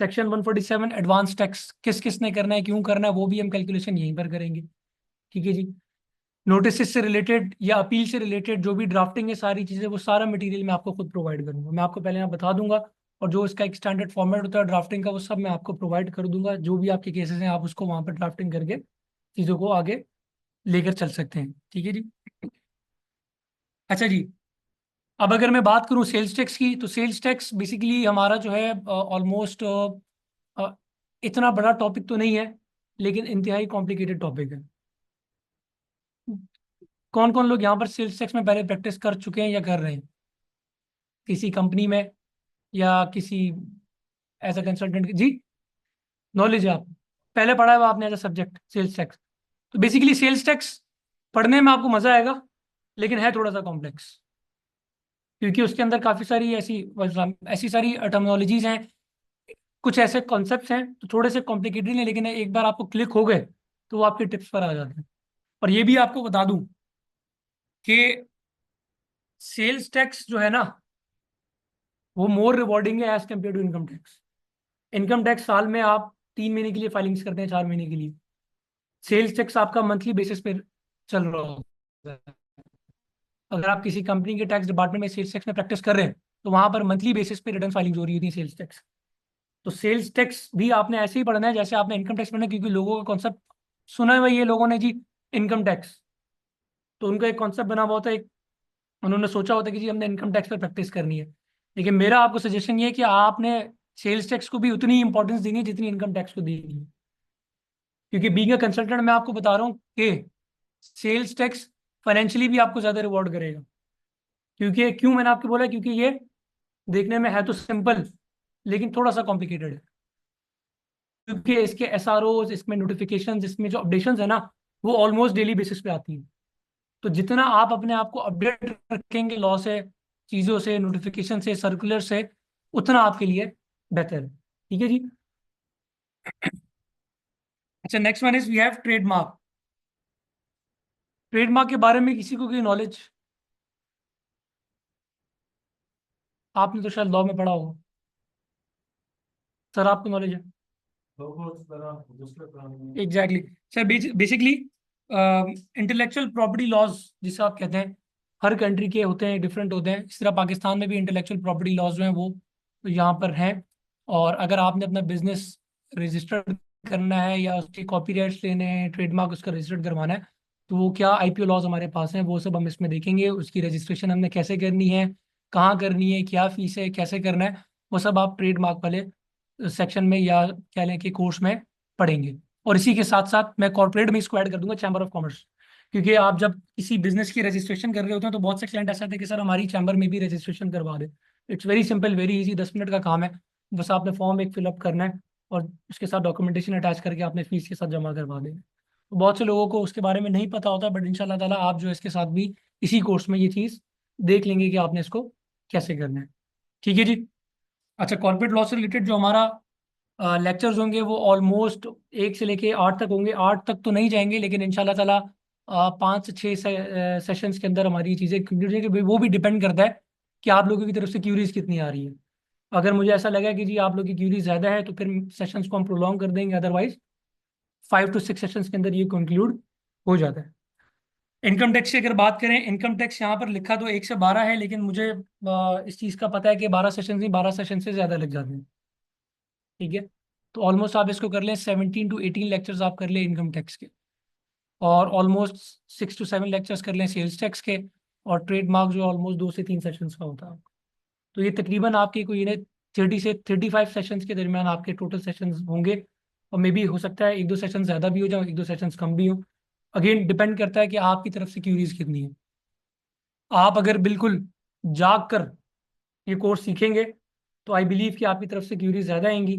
सेक्शन 147 एडवांस टैक्स किस किस ने करना है, क्यों करना है, वो भी हम कैलकुलेशन यहीं पर करेंगे। ठीक है जी। नोटिस से रिलेटेड या अपील से रिलेटेड जो भी ड्राफ्टिंग है सारी चीज़ें, वो सारा मटेरियल मैं आपको खुद प्रोवाइड करूंगा। मैं आपको पहले यहाँ बता दूंगा, और जो इसका एक स्टैंडर्ड फॉर्मेट होता है ड्राफ्टिंग का वो सब मैं आपको प्रोवाइड कर दूंगा। जो भी आपके केसेस हैं आप उसको वहाँ पर ड्राफ्टिंग करके चीज़ों को आगे लेकर चल सकते हैं। ठीक है जी। अच्छा जी, अब अगर मैं बात करूँ सेल्स टैक्स की, तो सेल्स टैक्स बेसिकली हमारा जो है ऑलमोस्ट इतना बड़ा टॉपिक तो नहीं है, लेकिन इंतहाई कॉम्प्लिकेटेड टॉपिक है। कौन कौन लोग यहाँ पर सेल्स टैक्स में पहले प्रैक्टिस कर चुके हैं या कर रहे हैं, किसी कंपनी में या किसी एज अ कंसल्टेंट जी? नॉलेज है आप, पहले पढ़ा है वो आपने as a subject sales tax. तो बेसिकली सेल्स टैक्स पढ़ने में आपको मजा आएगा, लेकिन है थोड़ा सा कॉम्प्लेक्स, क्योंकि उसके अंदर काफ़ी सारी ऐसी ऐसी सारी टर्मिनोलॉजीज हैं, कुछ ऐसे कॉन्सेप्ट्स हैं तो थोड़े से कॉम्प्लिकेटेड हैं, लेकिन एक बार आपको क्लिक हो गए तो वो आपके टिप्स पर आ जाते हैं। और ये भी आपको बता दूं कि सेल्स टैक्स जो है ना वो मोर रिवॉर्डिंग है as compare to income tax. Income tax साल में आप 3 महीने के लिए फाइलिंग्स करते हैं, 4 महीने के लिए। सेल्स टैक्स आपका मंथली बेसिस पे चल रहा होता है। अगर आप किसी कंपनी के टैक्स डिपार्टमेंट में सेल्स टैक्स में प्रैक्टिस कर रहे हैं तो वहां पर मंथली बेसिस पे रिटर्न फाइलिंग हो रही होती है सेल्स टैक्स। तो सेल्स टैक्स भी आपने ऐसे ही पढ़ना है जैसे आपने इनकम टैक्स पढ़ना है, क्योंकि लोगों का कॉन्सेप्ट सुना है वही है लोगों ने जी, इनकम टैक्स। तो उनका एक कॉन्सेप्ट बना हुआ होता है, उन्होंने सोचा होता है कि जी हमने इनकम टैक्स पर प्रैक्टिस करनी है। लेकिन मेरा आपको सजेशन ये है कि आपने सेल्स टैक्स को भी उतनी इंपॉर्टेंस देनी है जितनी इनकम टैक्स को देनी है। क्योंकि बीइंग अ कंसल्टेंट मैं आपको बता रहा हूँ कि सेल्स टैक्स फाइनेंशियली भी आपको ज़्यादा रिवॉर्ड करेगा। क्योंकि क्यों मैंने आपको बोला, क्योंकि ये देखने में है तो सिंपल, लेकिन थोड़ा सा कॉम्प्लिकेटेड है। क्योंकि इसके एसआरओज, इसमें नोटिफिकेशंस, इसमें जो अपडेशंस है ना वो ऑलमोस्ट डेली बेसिस पे आती हैं। तो जितना आप अपने आप को अपडेट रखेंगे लॉ से, चीज़ों से, नोटिफिकेशन से, सर्कुलर से, उतना आपके लिए बेहतर है। ठीक है जी। अच्छा, next one is we have trademark. Trademark के बारे में किसी को कोई नॉलेज? आपने तो शायद लॉ में पढ़ा होगा, सर आपको नॉलेज है? Exactly sir, basically intellectual property laws जिसे आप कहते हैं, हर कंट्री के होते हैं, डिफरेंट होते हैं। इस तरह पाकिस्तान में भी इंटेलेक्चुअल प्रॉपर्टी लॉज जो हैं वो यहाँ पर हैं। और अगर आपने अपना बिजनेस रजिस्टर्ड करना है या उसके कॉपीराइट्स लेने हैं, ट्रेडमार्क उसका रजिस्टर्ड करवाना है, तो वो क्या आईपीओ लॉज हमारे पास हैं, वो सब हम इसमें देखेंगे। उसकी रजिस्ट्रेशन हमने कैसे करनी है, कहाँ करनी है, क्या फीस है, कैसे करना है, वो सब आप ट्रेडमार्क वाले सेक्शन में या कह लें कि कोर्स में पढ़ेंगे। और इसी के साथ साथ मैं कॉर्पोरेट में इसको ऐड कर दूंगा, चैम्बर ऑफ कॉमर्स। क्योंकि आप जब किसी बिजनेस की रजिस्ट्रेशन कर रहे होते हैं तो बहुत से क्लाइंट ऐसा थे कि सर हमारी चैम्बर में भी रजिस्ट्रेशन करवा दे। It's very simple, very easy, 10 minute का काम है। बस आपने फॉर्म एक फिलअप करना है और उसके साथ डॉक्यूमेंटेशन अटैच करके आपने फीस के साथ जमा करवा देना। तो बहुत से लोगों को उसके बारे में नहीं पता होता, बट इंशाल्लाह ताला आप जो है इसके साथ भी इसी कोर्स में ये चीज़ देख लेंगे कि आपने इसको कैसे करना है। ठीक है जी। अच्छा, कॉर्पोरेट लॉ से रिलेटेड जो हमारा लेक्चर्स होंगे वो ऑलमोस्ट 1 से लेके 8 तक होंगे। 8 तक तो नहीं जाएंगे, लेकिन इंशाल्लाह ताला 5 से 6 सेशंस के अंदर हमारी ये चीज़ें कंप्लीट हो जाएगी। वो भी डिपेंड करता है कि आप लोगों की तरफ से क्यूरीज कितनी आ रही है। अगर मुझे ऐसा लगा कि जी आप लोग की क्यूरीज ज़्यादा है तो फिर सेशंस को हम प्रोलॉन्ग कर देंगे, अदरवाइज 5 to 6 सेशंस के अंदर ये कंक्लूड हो जाता है। इनकम टैक्स की अगर बात करें, इनकम टैक्स यहाँ पर लिखा तो 1 से 12 है, लेकिन मुझे इस चीज़ का पता है कि 12 सेशन नहीं, 12 सेशन से ज़्यादा लग जाते हैं। ठीक है, तो ऑलमोस्ट आप इसको कर लें 17 to 18 लेक्चर्स आप कर लें इनकम टैक्स के, और ऑलमोस्ट 6 to 7 लेक्चर्स कर लें सेल्स टैक्स के, और ट्रेडमार्क जो ऑलमोस्ट 2 से 3 सेशंस का होता है। तो ये तकरीबन आपके कोई ने 30 से 35 सेशंस के दरमियान आपके टोटल सेशंस होंगे। और मे बी हो सकता है 1-2 सेशन ज़्यादा भी हो जाए, 1-2 सेशंस कम भी हो। अगेन डिपेंड करता है कि आपकी तरफ से क्यूरीज कितनी है। आप अगर बिल्कुल जाग कर ये कोर्स सीखेंगे तो आई बिलीव कि आपकी तरफ से क्यूरीज ज़्यादा आएंगी।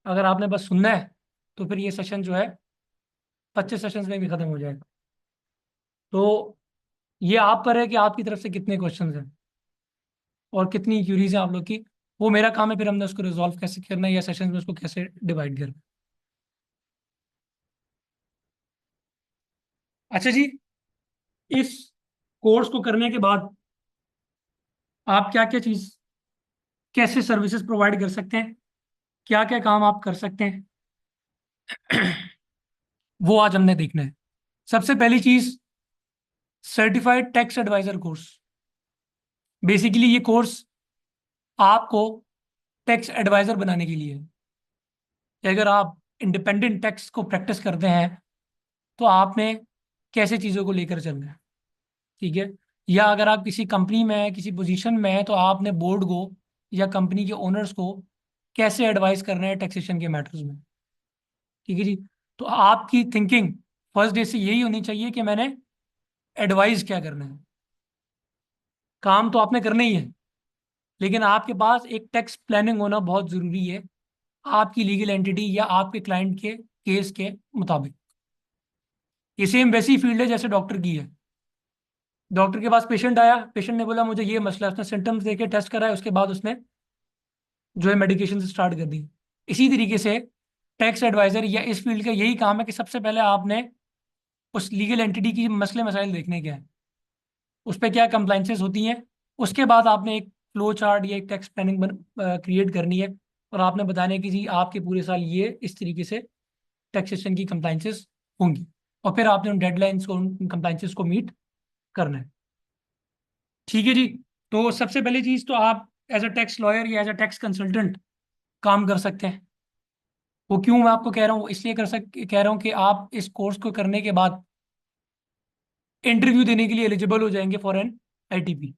अगर आपने बस सुनना है तो फिर ये सेशन जो है 25 सेशंस में भी ख़त्म हो जाएगा। तो ये आप पर है कि आपकी तरफ से कितने क्वेश्चंस हैं और कितनी क्यूरीज हैं आप लोग की। वो मेरा काम है, फिर हमने उसको रिजॉल्व कैसे करना है या सेशन में उसको कैसे डिवाइड करना है। अच्छा जी, इस कोर्स को करने के बाद आप क्या क्या चीज़, कैसे सर्विसेज प्रोवाइड कर सकते हैं, क्या क्या काम आप कर सकते हैं, वो आज हमने देखना है। सबसे पहली चीज़, certified tax advisor course. Basically ये कोर्स आपको टैक्स एडवाइजर बनाने के लिए है कि अगर आप इंडिपेंडेंट टैक्स को प्रैक्टिस करते हैं तो आपने कैसे चीज़ों को लेकर चलना है। ठीक है, या अगर आप किसी कंपनी में हैं, किसी पोजीशन में है, तो आपने बोर्ड को या कंपनी के ओनर्स को कैसे एडवाइस करना है टैक्सेशन के मैटर्स में। ठीक है जी। तो आपकी थिंकिंग फर्स्ट डे से यही होनी चाहिए कि मैंने एडवाइस क्या करना है। काम तो आपने करना ही है, लेकिन आपके पास एक टैक्स प्लानिंग होना बहुत ज़रूरी है आपकी लीगल एंटिटी या आपके क्लाइंट के केस के मुताबिक। ये सेम वैसी फील्ड है जैसे डॉक्टर की है। डॉक्टर के पास पेशेंट आया, पेशेंट ने बोला मुझे ये मसला है, उसने सिम्टम्स देके टेस्ट कराया, उसके बाद उसने जो है मेडिकेशन स्टार्ट कर दी। इसी तरीके से टैक्स एडवाइजर या इस फील्ड का यही काम है कि सबसे पहले आपने उस लीगल एंटिटी की मसले मसाइल देखने के हैं, उस पर क्या कंप्लाइंसेस होती हैं। उसके बाद आपने एक फ्लो चार्ट या एक टैक्स प्लानिंग क्रिएट करनी है, और आपने बताना है कि जी आपके पूरे साल ये इस तरीके से टैक्सेशन की कंप्लाइंसेस होंगी, और फिर आपने उन डेडलाइंस को, उन कंप्लाइंसेस को मीट करना है। ठीक है जी। तो सबसे पहली चीज़ तो आप एज अ टैक्स लॉयर या एज अ टैक्स कंसल्टेंट काम कर सकते हैं। वो क्यों मैं आपको कह रहा हूँ, इसलिए कह रहा हूँ कि आप इस कोर्स को करने के बाद इंटरव्यू देने के लिए एलिजिबल हो जाएंगे फॉर एन आईटीपी।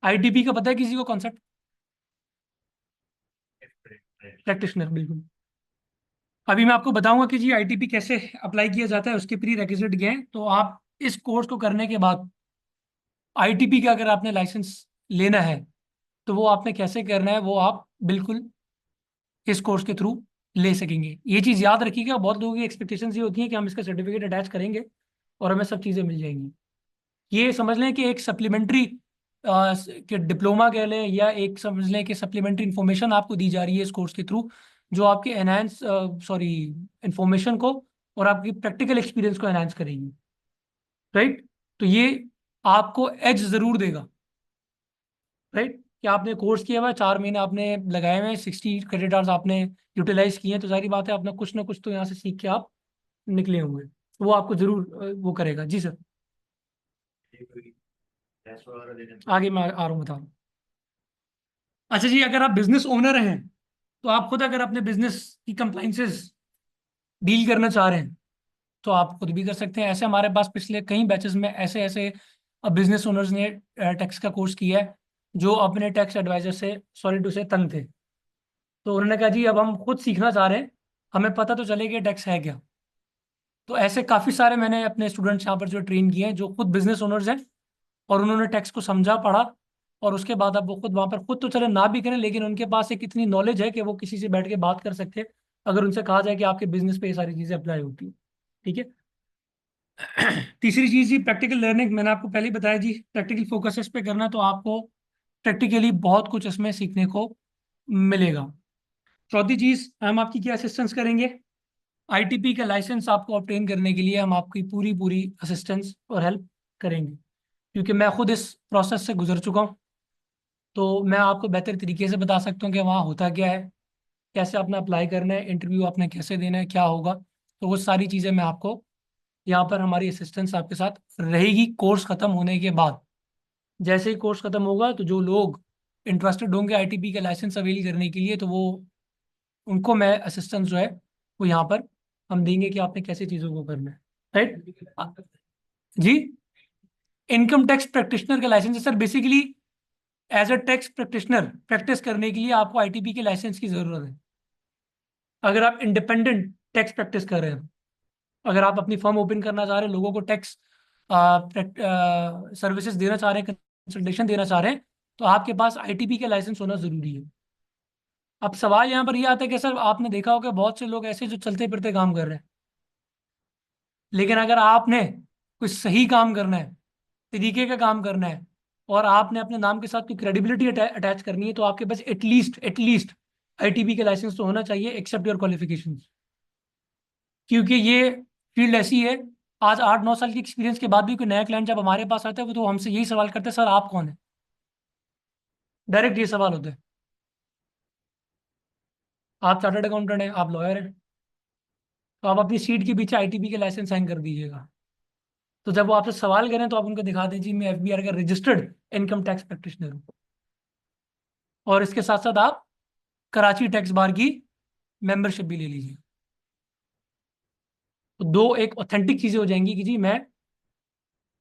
आईटीपी का पता है किसी को कॉन्सेप्ट? प्रैक्टिशनर, बिल्कुल। अभी मैं आपको बताऊंगा कि जी आईटीपी कैसे अप्लाई किया जाता है, उसके प्री रेक्विजिट क्या है। तो आप इस कोर्स को करने के बाद आईटीपी का अगर आपने लाइसेंस लेना है तो वो आपने कैसे करना है, वो आप बिल्कुल इस कोर्स के थ्रू ले सकेंगे। ये चीज़ याद रखिएगा, बहुत लोगों की एक्सपेक्टेशंस ये होती है कि हम इसका सर्टिफिकेट अटैच करेंगे और हमें सब चीज़ें मिल जाएंगी। ये समझ लें कि एक सप्लीमेंट्री कि डिप्लोमा कह लें, या एक समझ लें कि सप्लीमेंट्री इंफॉर्मेशन आपको दी जा रही है इस कोर्स के थ्रू, जो आपके एनहांस सॉरी इंफॉर्मेशन को और आपकी प्रैक्टिकल एक्सपीरियंस को एनहांस करेगी। राइट, तो ये आपको एज ज़रूर देगा। राइट, कि आपने कोर्स किया हुआ है, 4 महीने आपने लगाए हुए हैं, 60 क्रेडिट आवर्स आपने यूटिलाइज किए हैं, तो सारी बात है अपना कुछ ना कुछ तो यहाँ से सीख के आप निकले होंगे। तो वो आपको जरूर वो करेगा। जी सर, आगे मैं आ रहा हूँ, बता रहा हूँ। अच्छा जी, अगर आप बिजनेस ओनर हैं तो आप खुद अगर अपने बिजनेस की कंप्लाइंसेस डील करना चाह रहे हैं तो आप खुद भी कर सकते हैं। ऐसे हमारे पास पिछले कई बैचेस में ऐसे ऐसे बिजनेस ओनर्स ने टैक्स का कोर्स किया है जो अपने टैक्स एडवाइजर से, सॉरी टू से, तंग थे। तो उन्होंने कहा जी अब हम खुद सीखना चाह रहे हैं, हमें पता तो चले कि टैक्स है क्या। तो ऐसे काफ़ी सारे मैंने अपने स्टूडेंट्स यहाँ पर जो ट्रेन किए हैं जो खुद बिजनेस ओनर्स हैं, और उन्होंने टैक्स को समझा, पढ़ा, और उसके बाद अब वो खुद वहाँ पर खुद तो चले ना भी करें, लेकिन उनके पास एक इतनी नॉलेज है कि वो किसी से बैठ के बात कर सकते हैं अगर उनसे कहा जाए कि आपके बिजनेस पे ये सारी चीज़ें अप्लाई होती है। ठीक है। तीसरी चीज़ जी प्रैक्टिकल लर्निंग, मैंने आपको पहले ही बताया जी, प्रैक्टिकल फोकस इस पे करना, तो आपको प्रैक्टिकली बहुत कुछ इसमें सीखने को मिलेगा। चौथी चीज़, हम आपकी क्या असिस्टेंस करेंगे? आईटीपी का लाइसेंस आपको ऑब्टेन करने के लिए हम आपकी पूरी पूरी असिस्टेंस और हेल्प करेंगे, क्योंकि मैं खुद इस प्रोसेस से गुजर चुका हूँ। तो मैं आपको बेहतर तरीके से बता सकता हूँ कि वहाँ होता क्या है, कैसे आपने अप्लाई करना है, इंटरव्यू आपने कैसे देना है, क्या होगा। तो वो सारी चीज़ें मैं आपको यहाँ पर, हमारी असिस्टेंस आपके साथ रहेगी कोर्स ख़त्म होने के बाद। जैसे ही कोर्स ख़त्म होगा तो जो लोग इंटरेस्टेड होंगे आईटीपी का लाइसेंस अवेल करने के लिए, तो वो उनको मैं असिस्टेंस जो है वो यहाँ पर हम देंगे कि आपने कैसे चीज़ों को करना है। राइट जी। इनकम टैक्स प्रैक्टिशनर का लाइसेंस है सर। Basically as a tax practitioner practice करने के लिए आपको आईटीपी के लाइसेंस की ज़रूरत है। अगर आप इंडिपेंडेंट टैक्स प्रैक्टिस कर रहे हैं, अगर आप अपनी फर्म ओपन करना चाह रहे हैं, लोगों को टैक्स सर्विसेज देना चाह रहे हैं, कंसल्टेशन देना चाह रहे हैं, तो आपके पास आईटीपी का लाइसेंस होना ज़रूरी है। अब सवाल यहाँ पर यह आता है कि सर आपने देखा होगा बहुत से लोग ऐसे जो चलते फिरते काम कर रहे हैं, लेकिन अगर आपने कोई सही काम करना है, तरीके का काम करना है, और आपने अपने नाम के साथ कोई क्रेडिबिलिटी अटैच करनी है, तो आपके पास एटलीस्ट आईटीबी का लाइसेंस तो होना चाहिए, एक्सेप्ट योर क्वालिफिकेशंस। क्योंकि ये फील्ड ऐसी है, आज 8-9 साल की एक्सपीरियंस के बाद भी कोई नया क्लाइंट जब हमारे पास आता है, वो तो हमसे यही सवाल करते हैं, सर आप कौन है? डायरेक्ट ये सवाल होता है। आप चार्टर्ड अकाउंटेंट हैं, आप लॉयर हैं, तो आप अपनी सीट के पीछे आईटीबी के लाइसेंस साइन कर दीजिएगा। तो जब वो आपसे सवाल करें तो आप उनको दिखा दीजिए मैं एफबीआर का रजिस्टर्ड इनकम टैक्स प्रैक्टिशनर हूँ, और इसके साथ साथ आप कराची टैक्स बार की मेंबरशिप भी ले लीजिए। तो दो एक ऑथेंटिक चीजें हो जाएंगी कि जी मैं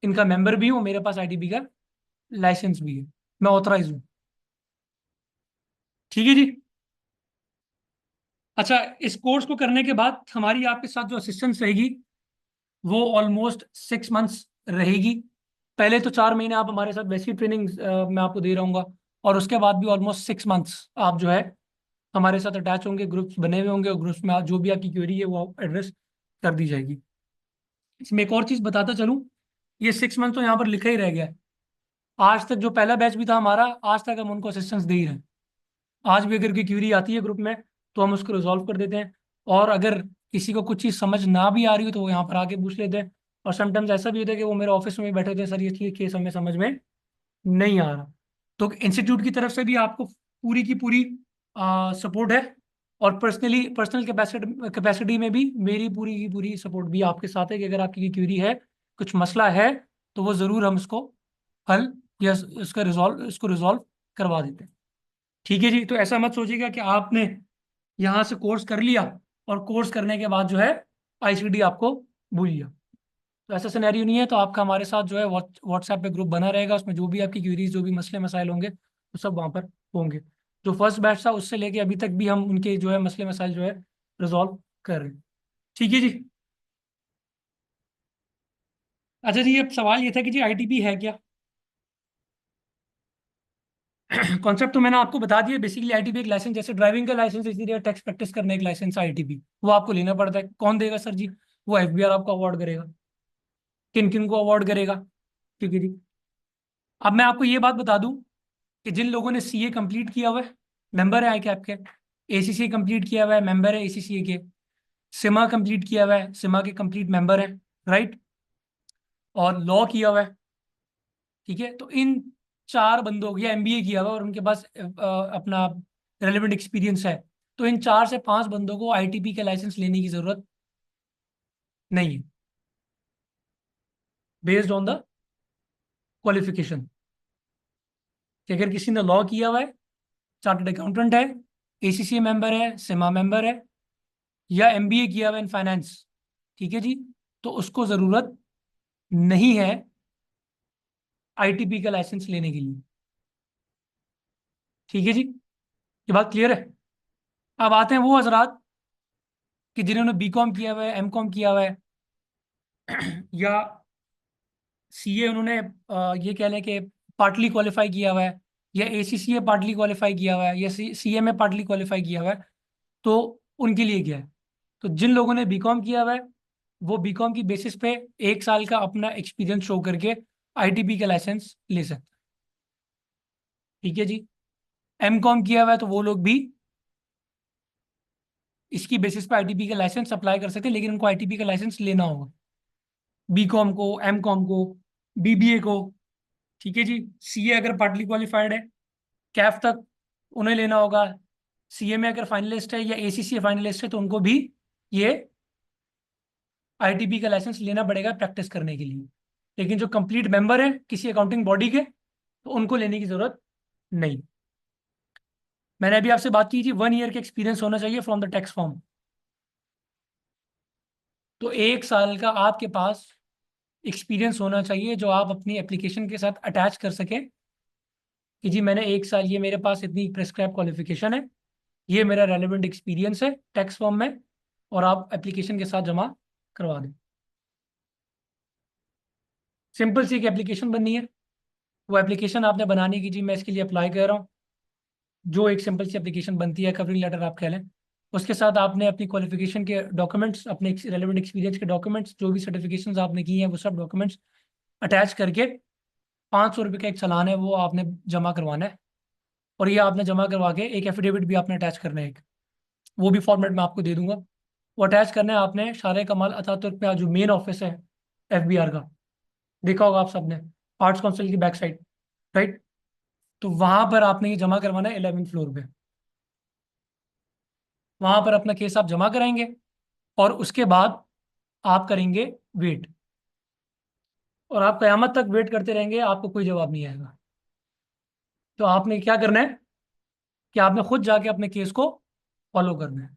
इनका मेंबर भी हूँ, मेरे पास आईटीबी का लाइसेंस भी है, मैं ऑथराइज हूँ। ठीक है जी। अच्छा, इस कोर्स को करने के बाद हमारी आपके साथ जो असिस्टेंस रहेगी वो ऑलमोस्ट 6 मंथ्स रहेगी। पहले तो 4 महीने आप हमारे साथ वैसी ट्रेनिंग मैं आपको दे रहूँगा, और उसके बाद भी ऑलमोस्ट 6 मंथ्स आप जो है हमारे साथ अटैच होंगे, ग्रुप्स बने हुए होंगे, और ग्रुप्स में जो भी आपकी क्वेरी है वो एड्रेस कर दी जाएगी। इसमें एक और चीज़ बताता चलूँ, ये 6 मंथ तो यहाँ पर लिखा ही रह गया है। आज तक जो पहला बैच भी था हमारा, आज तक हम उनको असिस्टेंस दे ही रहे हैं। आज भी अगर कोई क्यूरी आती है ग्रुप में तो हम उसको रिजॉल्व कर देते हैं, और अगर किसी को कुछ चीज़ समझ ना भी आ रही हो तो वो यहाँ पर आके पूछ लेते हैं। और समटाइम्स ऐसा भी होता है कि वो मेरे ऑफिस में भी बैठे होते हैं, सर ये केस हमें समझ में नहीं आ रहा। तो इंस्टीट्यूट की तरफ से भी आपको पूरी की पूरी सपोर्ट है, और पर्सनल कैपेसिटी में भी मेरी पूरी की पूरी सपोर्ट भी आपके साथ है कि अगर आपकी क्यूरी है, कुछ मसला है, तो वो ज़रूर हम इसको हल या इसको रिजॉल्व करवा देते हैं। ठीक है जी। तो ऐसा मत सोचिएगा कि आपने यहाँ से कोर्स कर लिया और कोर्स करने के बाद जो है आईसीडी आपको भूल गया। तो ऐसा सिनेरियो नहीं है। तो आपका हमारे साथ जो है व्हाट्सएप पे ग्रुप बना रहेगा, उसमें जो भी आपकी क्यूरीज, जो भी मसले मसाइल होंगे वो सब वहाँ पर होंगे। जो फर्स्ट बैच था उससे लेके अभी तक भी हम उनके जो है मसले मसाइल जो है रिजॉल्व कर रहे हैं। ठीक है जी। अच्छा जी, अब सवाल ये था कि जी आईटीपी है क्या? कॉन्सेप्ट तो मैंने आपको बता दिया। बेसिकली आईटीपी एक लाइसेंस, जैसे ड्राइविंग का लाइसेंस, इसी तरह टैक्स प्रैक्टिस करने एक लाइसेंस आईटीपी वो आपको लेना पड़ता है। कौन देगा सर जी? वो एफबीआर आपको अवार्ड करेगा। किन किन को अवार्ड करेगा? ठीक है जी। अब मैं आपको ये बात बता दूं कि जिन लोगों ने सीए कंप्लीट किया हुआ है, मेंबर है आई कैप के, एसीसी कंप्लीट किया हुआ है, मेंबर है एसीसी के, सिमा कंप्लीट किया हुआ है, सिमा के कंप्लीट मेंबर है, राइट, और लॉ किया हुआ है, ठीक है, तो इन 4 बंदों को, या एमबीए किया हुआ है और उनके पास अपना रेलिवेंट एक्सपीरियंस है, तो इन 4 से 5 बंदों को आईटीपी का लाइसेंस लेने की जरूरत नहीं है, बेस्ड ऑन द क्वालिफिकेशन। कि अगर किसी ने लॉ किया हुआ है, चार्टर्ड अकाउंटेंट है, एसीसी मेंबर है, सिमा मेंबर है, या एमबीए किया हुआ इन फाइनेंस, ठीक है जी, तो उसको जरूरत नहीं है आईटीपी का लाइसेंस लेने के लिए। ठीक है जी, ये बात क्लियर है। अब आते हैं वो हजरात कि जिन्होंने बीकॉम किया हुआ है, एमकॉम किया हुआ है, या सीए उन्होंने ये कह लें कि पार्टली क्वालिफाई किया हुआ है, या ACCA पार्टली क्वालिफाई किया हुआ है या CMA पार्टली क्वालिफाई किया हुआ है, तो उनके लिए क्या है। तो जिन लोगों ने बीकॉम किया हुआ है वो बीकॉम की बेसिस पे 1 साल का अपना एक्सपीरियंस शो करके ITP का लाइसेंस ले सकते हैं। ठीक है जी। MCOM किया हुआ है तो वो लोग भी इसकी बेसिस पे ITP का लाइसेंस अप्लाई कर सकते हैं, लेकिन उनको ITP का लाइसेंस लेना होगा, बीकॉम को, MCOM को, BBA को। ठीक है जी। CA अगर पार्टली क्वालिफाइड है, कैफ तक उन्हें लेना होगा। CMA अगर फाइनलिस्ट है या ACCA फाइनलिस्ट है तो उनको भी ये ITP का लाइसेंस लेना पड़ेगा प्रैक्टिस करने के लिए। लेकिन जो कंप्लीट मेंबर है किसी अकाउंटिंग बॉडी के, तो उनको लेने की जरूरत नहीं। मैंने अभी आपसे बात की थी 1 ईयर का एक्सपीरियंस होना चाहिए फ्रॉम द टैक्स फॉर्म। तो 1 साल का आपके पास एक्सपीरियंस होना चाहिए जो आप अपनी एप्लीकेशन के साथ अटैच कर सकें कि जी मैंने 1 साल, ये मेरे पास इतनी प्रेस्क्राइब क्वालिफिकेशन है, ये मेरा रेलिवेंट एक्सपीरियंस है टैक्स फॉर्म में, और आप एप्लीकेशन के साथ जमा करवा दें। सिंपल सी एक एप्लीकेशन बननी है। वो एप्लीकेशन आपने बनानी की, जी मैं इसके लिए अप्लाई कर रहा हूँ, जो एक सिंपल सी एप्लीकेशन बनती है, कवरिंग लेटर आप कह लें। उसके साथ आपने अपनी क्वालिफिकेशन के डॉक्यूमेंट्स, अपने रेलिवेंट एक्सपीरियंस के डॉक्यूमेंट्स, जो भी सर्टिफिकेशन आपने की हैं वो सब डॉक्यूमेंट्स अटैच करके 500 रुपये का एक चालान है वो आपने जमा करवाना है। और ये आपने जमा करवा के एक एफिडेविट भी आपने अटैच करना है एक, वो भी फॉर्मेट में आपको दे दूंगा। वो अटैच करना है आपने शारे कमाल अतातुर्क पे, जो मेन ऑफिस है FBR का, देखा होगा आप सबने, आर्ट्स काउंसिल की बैक साइड, राइट। तो वहां पर आपने ये जमा करवाना है 11वीं फ्लोर पे। वहां पर अपना केस आप जमा कराएंगे और उसके बाद आप करेंगे वेट, और आप कयामत तक वेट करते रहेंगे, आपको कोई जवाब नहीं आएगा। तो आपने क्या करना है कि आपने खुद जाके अपने केस को फॉलो करना है।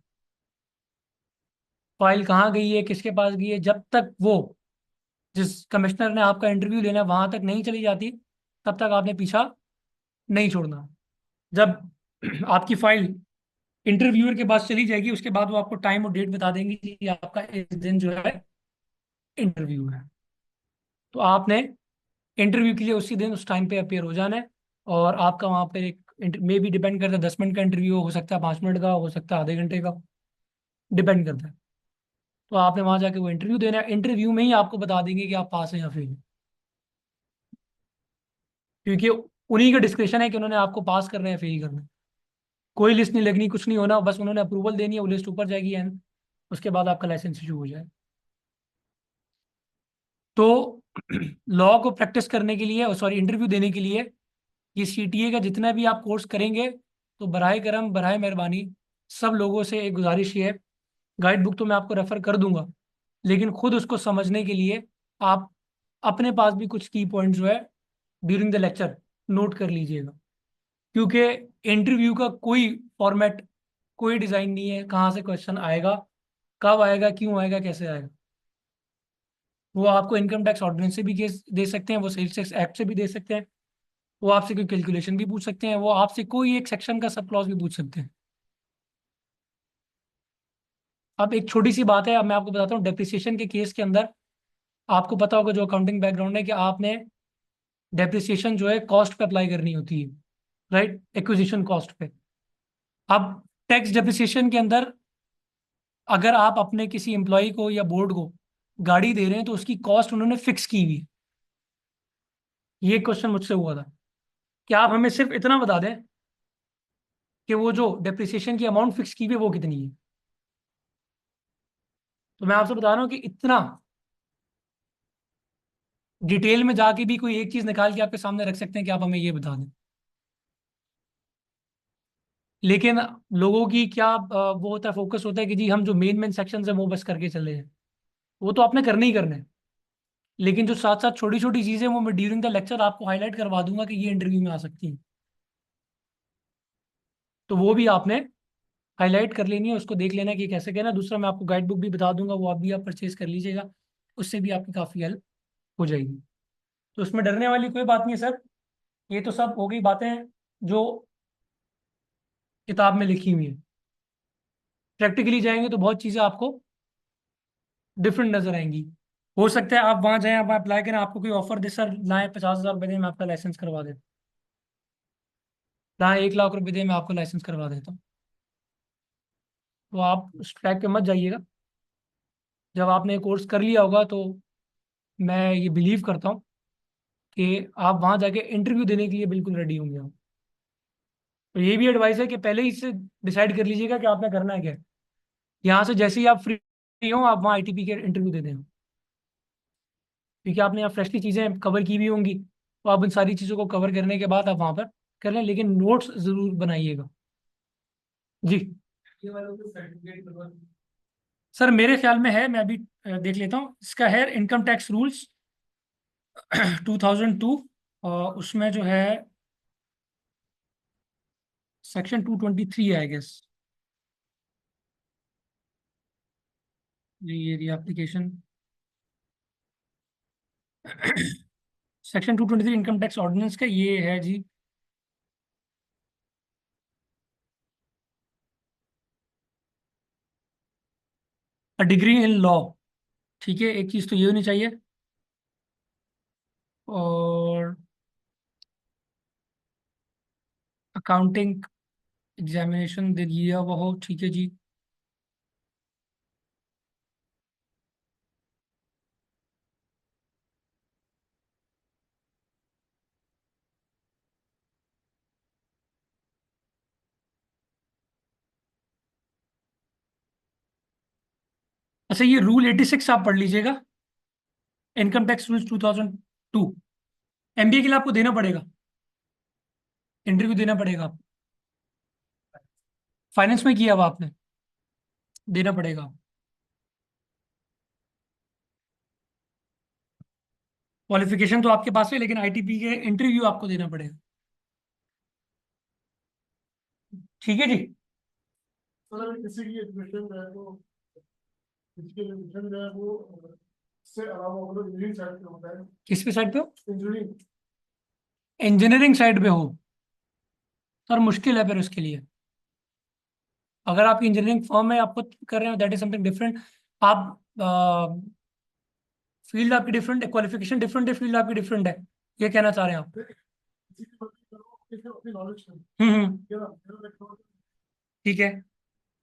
फाइल कहाँ गई है, किसके पास गई है, जब तक वो जिस कमिश्नर ने आपका इंटरव्यू लेना है वहां तक नहीं चली जाती, तब तक आपने पीछा नहीं छोड़ना। जब आपकी फाइल इंटरव्यूअर के पास चली जाएगी उसके बाद वो आपको टाइम और डेट बता देंगे कि आपका इस दिन जो है इंटरव्यू है। तो आपने इंटरव्यू के लिए उसी दिन उस टाइम पे अपेयर हो जाना है। और आपका वहाँ पर एक मे भी डिपेंड करता है, 10 मिनट का इंटरव्यू हो सकता है, 5 मिनट का हो सकता है, आधे घंटे का, डिपेंड करता है। तो आपने वहाँ जाके वो इंटरव्यू देना है। इंटरव्यू में ही आपको बता देंगे कि आप पास हैं या फेल, क्योंकि उन्हीं का डिस्क्रिप्शन है कि उन्होंने आपको पास करना है फेल करना है। कोई लिस्ट नहीं लगनी, कुछ नहीं होना, बस उन्होंने अप्रूवल देनी है, वो लिस्ट ऊपर जाएगी एंड उसके बाद आपका लाइसेंस इशू हो जाए। तो लॉ को प्रैक्टिस करने के लिए, सॉरी इंटरव्यू देने के लिए, ये CTA का जितना भी आप कोर्स करेंगे, तो बराए करम बराए मेहरबानी सब लोगों से एक गुजारिश ये है, गाइड बुक तो मैं आपको रेफर कर दूंगा, लेकिन खुद उसको समझने के लिए आप अपने पास भी कुछ की पॉइंट जो है ड्यूरिंग द लेक्चर नोट कर लीजिएगा। क्योंकि इंटरव्यू का कोई फॉर्मेट, कोई डिज़ाइन नहीं है, कहाँ से क्वेश्चन आएगा, कब आएगा, क्यों आएगा, कैसे आएगा। वो आपको इनकम टैक्स ऑर्डिनेंस से भी केस दे सकते हैं, वो सेल्स टैक्स एक्ट से भी दे सकते हैं, वो आपसे कोई कैलकुलेशन भी पूछ सकते हैं, वो आपसे कोई एक सेक्शन का सब क्लॉज भी पूछ सकते हैं। अब एक छोटी सी बात है, अब मैं आपको बताता हूँ डेप्रिसिएशन के केस के अंदर, आपको पता होगा जो अकाउंटिंग बैकग्राउंड है कि आपने डेप्रिसिएशन जो है कॉस्ट पे अप्लाई करनी होती है, राइट, एक्विजिशन कॉस्ट पे। अब टैक्स डेप्रिसिएशन के अंदर अगर आप अपने किसी एम्प्लॉय को या बोर्ड को गाड़ी दे रहे हैं तो उसकी कॉस्ट उन्होंने फिक्स की हुई है। ये क्वेश्चन मुझसे हुआ था कि आप हमें सिर्फ इतना बता दें कि वो जो डेप्रिसिएशन की अमाउंट फिक्स की हुई है वो कितनी है। तो मैं आपसे बता रहा हूँ कि इतना डिटेल में जाके भी कोई एक चीज निकाल के आपके सामने रख सकते हैं कि आप हमें ये बता दें। लेकिन लोगों की क्या वो होता है, फोकस होता है कि जी हम जो मेन मेन सेक्शन है वो बस करके चले हैं। वो तो आपने करने ही करने हैं, लेकिन जो साथ साथ छोटी छोटी चीजें वो मैं ड्यूरिंग द लेक्चर आपको हाईलाइट करवा दूंगा कि ये इंटरव्यू में आ सकती हैं। तो वो भी आपने हाईलाइट कर लेनी है, उसको देख लेना कि कैसे कहना। दूसरा मैं आपको गाइड बुक भी बता दूंगा, वो आप परचेज कर लीजिएगा, उससे भी आपकी काफ़ी हेल्प हो जाएगी। तो उसमें डरने वाली कोई बात नहीं है सर। ये तो सब हो गई बातें जो किताब में लिखी हुई हैं। प्रैक्टिकली जाएंगे तो बहुत चीज़ें आपको डिफरेंट नजर आएंगी। हो सकता है आप वहाँ जाएं, आप अप्लाई करें, आपको कोई ऑफर दे, सर लाएं 50,000 रुपये दें, मैं आपका लाइसेंस करवा दें। ना 1 लाख रुपए दे मैं आपको लाइसेंस करवा देता हूँ। तो आप उस ट्रैक पे मत जाइएगा। जब आपने कोर्स कर लिया होगा तो मैं ये बिलीव करता हूँ कि आप वहाँ जाके इंटरव्यू देने के लिए बिल्कुल रेडी होंगे आप। तो ये भी एडवाइस है कि पहले ही से डिसाइड कर लीजिएगा कि आपने करना है क्या। यहाँ से जैसे ही आप फ्री हो आप वहाँ आईटीपी के इंटरव्यू दे दें, क्योंकि आपने यहाँ फ्रेशली चीज़ें कवर की भी होंगी, तो आप उन सारी चीज़ों को कवर करने के बाद आप वहाँ पर कर लें, लेकिन नोट्स ज़रूर बनाइएगा जी। ये वाला तो सर्टिफिकेट सर मेरे ख्याल में है, मैं अभी देख लेता हूँ। इसका है इनकम टैक्स रूल्स 2002, और उसमें जो है सेक्शन 223 है आई गेस। ये application section 223 income tax ordinance का ये है जी। डिग्री इन लॉ, ठीक है, एक चीज़ तो ये होनी चाहिए। और अकाउंटिंग एग्जामिनेशन दे दिया हुआ हो, ठीक है जी। अच्छा, ये रूल 86 आप पढ़ लीजिएगा, इनकम टैक्स रूल्स 2002। एमबीए के लिए आपको देना पड़ेगा, इंटरव्यू देना पड़ेगा आप। फाइनेंस में किया हुआ आपने, देना पड़ेगा। क्वालिफिकेशन तो आपके पास है, लेकिन आईटीपी के इंटरव्यू आपको देना पड़ेगा, ठीक है जी। मतलब किसी की एजुकेशन जो है वो किसी की एजुकेशन जो है वो इससे अलावा मतलब इंजीनियरिंग साइड पे होता है। किस पे साइड पे हो? इंजीनियरिंग। इंजीनियरिंग साइड पे हो? सर मुश्किल है फिर उसके लिए। अगर आपकी इंजीनियरिंग फर्म में आप खुद कर रहे हो दैट इज समथिंग डिफरेंट। आप फील्ड आपकी डिफरेंट है, क्वालिफिकेशन डिफरेंट है, फील्ड आपकी डिफरेंट है, ये कहना चाह रहे हैं आप? किसी की मदद करो किसी अपनी नॉलेज से। हम्म। क्या ना मेरा देखो ठीक है।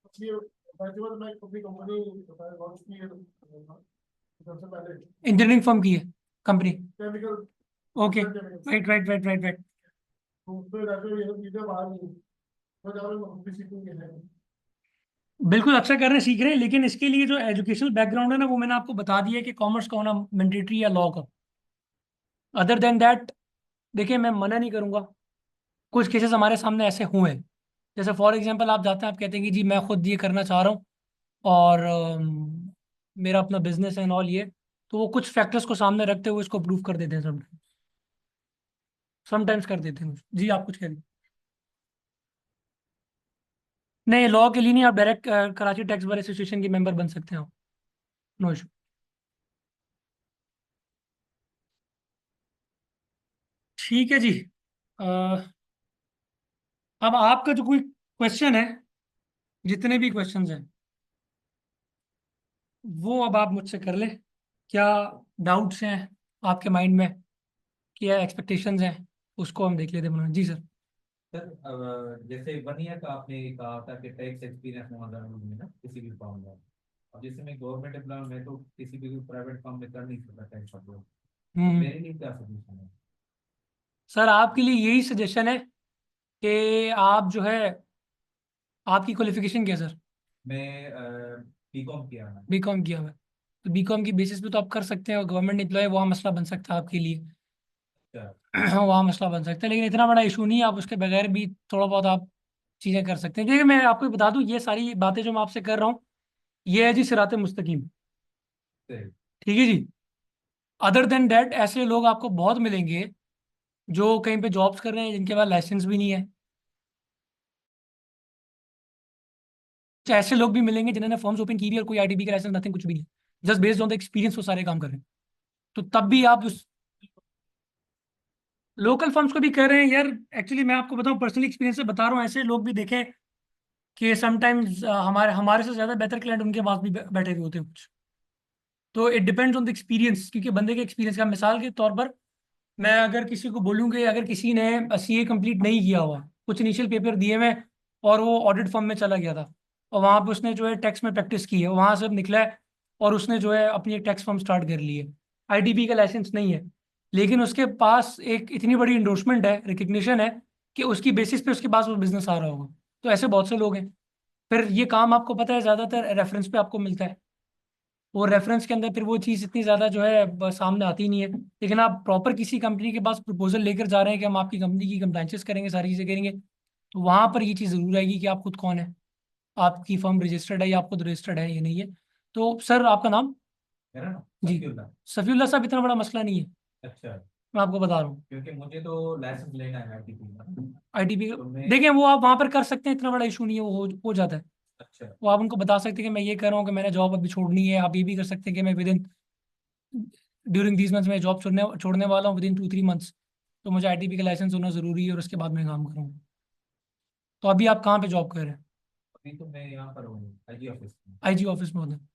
इसलिए बैचलर में अपनी कंपनी लॉन्च की है सबसे पहले इंजीनियरिंग फर्म की है company? Chemical okay, chemical. Right right right right right. तो उसमें जाकर ये सब चीजें बाहर नहीं तो ज्यादा हम भी सीखेंगे है। बिल्कुल अच्छा कर रहे हैं, सीख रहे हैं, लेकिन इसके लिए जो एजुकेशनल बैकग्राउंड है ना, वो मैंने आपको बता दिया है कि कॉमर्स का होना मैंडेटरी या लॉ का। अदर देन दैट, देखिए मैं मना नहीं करूंगा, कुछ केसेस हमारे सामने ऐसे हुए हैं। जैसे फॉर एग्जांपल आप जाते हैं, आप कहते हैं कि जी मैं खुद ये करना चाह रहा हूँ, और मेरा अपना बिजनेस है एंड ऑल ये, तो वो कुछ फैक्टर्स को सामने रखते हुए इसको प्रूव कर देते हैं समटाइम्स। समटाइम्स कर देते हैं जी। आप कुछ कह रही? नहीं, लॉ के लिए नहीं, आप direct Karachi tax bar association के मेंबर बन सकते हो, नो इशू। ठीक है जी। अ, अब आपका जो कोई क्वेश्चन है, जितने भी क्वेश्चंस हैं वो अब आप मुझसे कर ले। क्या डाउट्स हैं आपके माइंड में, क्या एक्सपेक्टेशंस हैं, उसको हम देख लेते हैं जी सर। सर जैसे 1 ईयर का आपने कहा था कि टैक्स एक्सपीरियंस होना जरूरी है ना किसी भी फॉर्म में। अब जैसे मैं गवर्नमेंट एम्प्लॉय मैं तो किसी भी प्राइवेट फॉर्म में कर नहीं सकता टैक्स अपलोड। तो हम्म। मेरे लिए क्या सोल्यूशन है? सर आपके लिए यही सजेशन है कि आप जो है, आपकी क्वालिफिकेशन क्या है सर? मैं बीकॉम किया है। बीकॉम किया हुआ है, तो बीकॉम की बेसिस पे तो आप कर सकते हैं, और गवर्नमेंट एम्प्लॉय वहाँ मसला बन सकता है आपके लिए। अच्छा। वहाँ मसला बन सकता है, लेकिन इतना बड़ा इशू नहीं है, आप उसके बगैर भी थोड़ा बहुत आप चीज़ें कर सकते हैं। देखिए मैं आपको बता दूं, ये सारी बातें जो मैं आपसे कर रहा हूँ, ये है जी सिराते मुस्तकीम, सही। ठीक है जी। अदर देन डैट ऐसे लोग आपको बहुत मिलेंगे जो कहीं पे जॉब्स कर रहे हैं, जिनके पास लाइसेंस भी नहीं है। तो ऐसे लोग भी मिलेंगे जिन्होंने फॉर्म्स ओपन की भी और कोई आईटीबी का लाइसेंस नथिंग, कुछ भी नहीं, just based on the experience वो सारे काम कर रहे हैं। तो तब भी आप उस लोकल फर्म्स को भी कर रहे हैं यार। एक्चुअली मैं आपको बताऊं, पर्सनली एक्सपीरियंस से बता रहा हूँ, ऐसे लोग भी देखे कि समटाइम्स हमारे हमारे से ज़्यादा बेहतर क्लाइंट उनके पास भी बैठे हुए होते हैं कुछ। तो it depends on the experience, क्योंकि बंदे के एक्सपीरियंस का, मिसाल के तौर पर मैं अगर किसी को बोलूँ कि अगर किसी ने सीए कंप्लीट नहीं किया हुआ कुछ इनिशियल पेपर दिए मैं, और वो ऑडिट फर्म में चला गया था, और वहाँ पे उसने जो है टैक्स में प्रैक्टिस की है, वहाँ से अब निकला है, और उसने जो है अपनी एक टैक्स फर्म स्टार्ट कर ली है। आईटीपी का लाइसेंस नहीं है, लेकिन उसके पास एक इतनी बड़ी इंडोर्समेंट है, रिकग्निशन है, कि उसकी बेसिस पे उसके पास वो बिजनेस आ रहा होगा। तो ऐसे बहुत से लोग हैं। फिर ये काम आपको पता है ज़्यादातर रेफरेंस पे आपको मिलता है, वो रेफरेंस के अंदर फिर वो चीज़ इतनी ज़्यादा जो है सामने आती नहीं है। लेकिन आप प्रॉपर किसी कंपनी के पास प्रपोजल लेकर जा रहे हैं कि हम आपकी कंपनी की कंप्लाइंसेस करेंगे, सारी चीज़ें करेंगे, तो वहाँ पर ये चीज़ ज़रूर आएगी कि आप खुद कौन है, आपकी फर्म रजिस्टर्ड है या आप खुद रजिस्टर्ड है या नहीं है। तो सर आपका नाम? मेरा ना जी, सफीउल्लाह। सफीउल्लाह साहब, इतना बड़ा मसला नहीं है, अच्छा, मैं आपको बता रहा हूँ। क्योंकि मुझे तो लाइसेंस लेना है आईटीपी का। आईटीपी तो मैं देखें, वो आप वहाँ पर कर सकते हैं, इतना बड़ा इशू नहीं है, वो हो जाता है। अच्छा वो आप उनको बता सकते हैं कि मैं ये कर रहा हूँ, कि मैंने जॉब अभी छोड़नी है। आप ये भी कर सकते हैं कि मैं with in during these months में जॉब छोड़ने छोड़ने वाला हूँ, विद इन 2-3 मंथ्स, तो मुझे आईटीपी का लाइसेंस होना ज़रूरी है, और उसके बाद मैं काम करूँगा। तो अभी आप कहाँ पे जॉब कर रहे हैं? अभी तो मैं यहाँ पर हूँ आईजी ऑफिस में। आईजी ऑफिस में होते हैं,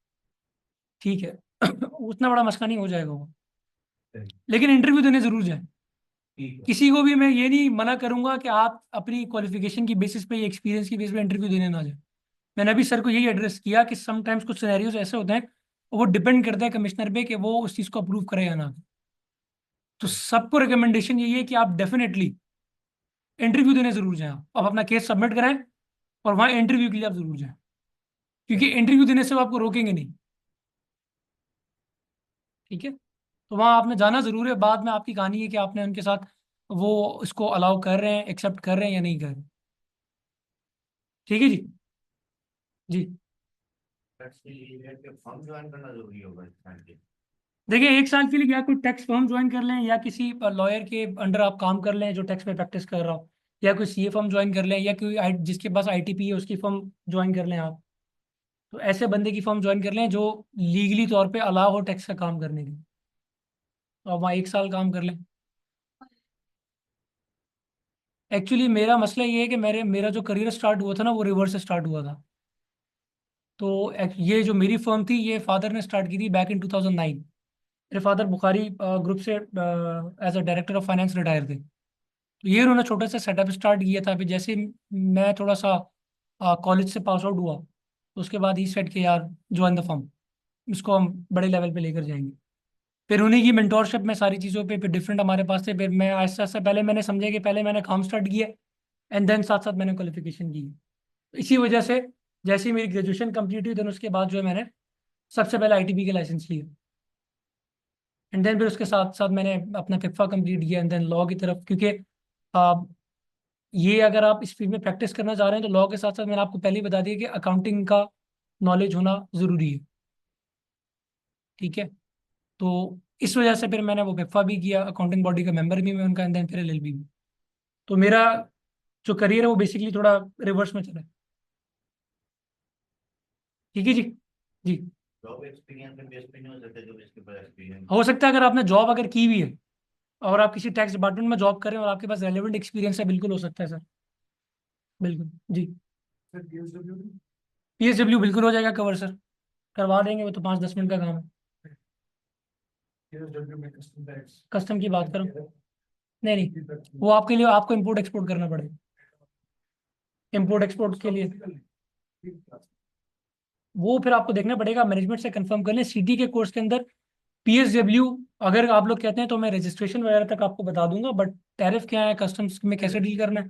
ठीक है। उतना बड़ा मसला नहीं, हो जाएगा वो, सही, लेकिन इंटरव्यू देने ज़रूर जाए। ठीक है। किसी को भी मैं ये नहीं मना करूंगा कि आप अपनी क्वालिफिकेशन की बेसिस पे या एक्सपीरियंस की बेसिस पे इंटरव्यू देने ना जाए। मैंने अभी सर को यही एड्रेस किया कि समटाइम्स कुछ सिनेरियोज ऐसे होते हैं, वो डिपेंड करता है कमिश्नर पे कि वो उस चीज़ को अप्रूव करे या ना। तो सही, सबको रिकमेंडेशन यही है कि आप डेफिनेटली इंटरव्यू देने जरूर जाएं, आप अपना केस सबमिट कराएं, और वहाँ इंटरव्यू के लिए आप जरूर जाएं, क्योंकि सही, इंटरव्यू देने से वो आपको रोकेंगे नहीं। ठीक है, तो वहाँ आपने जाना जरूर है, बाद में आपकी कहानी है कि आपने उनके साथ वो इसको अलाउ कर रहे हैं, एक्सेप्ट कर रहे हैं या नहीं कर रहे। ठीक है जी। जी, टैक्स के लिए कि फर्म ज्वाइन करना जरूरी होगा इस टाइम पे। देखिए, 1 साल के लिए या कोई टैक्स फर्म ज्वाइन कर लें, या किसी लॉयर के अंडर आप काम कर लें जो टैक्स में प्रैक्टिस कर रहा हो, या कोई सीए फर्म ज्वाइन कर लें, या कोई जिसके पास आईटीपी है उसकी फर्म ज्वाइन कर लें आप। तो ऐसे बंदे की फर्म ज्वाइन कर लें जो लीगली तौर पे अलाउ हो टैक्स का काम करने के लिए, तो आप वहाँ 1 साल काम कर लें। एक्चुअली मेरा मसला ये है कि मेरा जो करियर स्टार्ट हुआ था ना, वो रिवर्स से स्टार्ट हुआ था। तो ये जो मेरी फर्म थी, ये फादर ने स्टार्ट की थी बैक इन 2009। मेरे फादर बुखारी ग्रुप से as a director of finance retire थे। तो ये उन्होंने छोटा सा सेटअप स्टार्ट किया था। फिर जैसे ही मैं थोड़ा सा कॉलेज से पास आउट हुआ, तो उसके बाद ही सेट के यार ज्वाइन द फर्म, इसको हम बड़े लेवल पे लेकर जाएंगे। फिर उन्हीं की मेंटोरशिप में सारी चीज़ों पे फिर डिफरेंट हमारे पास थे। फिर मैं आहिस्ता आहिस्ता, पहले मैंने समझा कि पहले मैंने काम स्टार्ट किया, एंड देन साथ साथ मैंने क्वालिफिकेशन की। तो इसी वजह से जैसे ही मेरी ग्रेजुएशन कंप्लीट हुई, देन उसके बाद जो है मैंने सबसे पहले आईटीबी का लाइसेंस लिया, एंड देन फिर उसके साथ साथ मैंने अपना फिफा कंप्लीट किया, एंड देन लॉ की तरफ, क्योंकि आ, ये अगर आप इस फील्ड में प्रैक्टिस करना चाह रहे हैं तो लॉ के साथ साथ मैंने आपको पहले ही बता दिया कि अकाउंटिंग का नॉलेज होना ज़रूरी है। ठीक है, तो इस वजह से फिर मैंने वो फिफा भी किया, अकाउंटिंग बॉडी का मेंबर भी मैं उनका, एंड देन फिर एलएलबी भी। तो मेरा जो करियर है वो बेसिकली थोड़ा रिवर्स में चला है। ठीक है जी। जी, जॉब एक्सपीरियंस में बेस पे नहीं हो सकता जो इसके पास एक्सपीरियंस। हो सकता है अगर आपने जॉब अगर की हुई है और आप किसी टैक्स डिपार्टमेंट में जॉब करें और आपके पास रेलेवेंट एक्सपीरियंस है, बिल्कुल हो सकता है सर, बिल्कुल जी। फिर पीएसडब्ल्यू पीएसडब्ल्यू बिल्कुल हो जाएगा कवर सर, करवा देंगे, वो तो 5-10 मिनट का काम है। पीएसडब्ल्यू में कस्टम टैक्स कस्टम की बात करो, नहीं नहीं, वो आपके लिए आपको इम्पोर्ट एक्सपोर्ट करना पड़ेगा। इम्पोर्ट एक्सपोर्ट के लिए वो फिर आपको देखना पड़ेगा, मैनेजमेंट से कंफर्म कर लें सीटी के कोर्स के अंदर। पीएसडब्ल्यू अगर आप लोग कहते हैं तो मैं रजिस्ट्रेशन वगैरह तक आपको बता दूंगा, बट टैरिफ क्या है, कस्टम्स में कैसे डील करना है,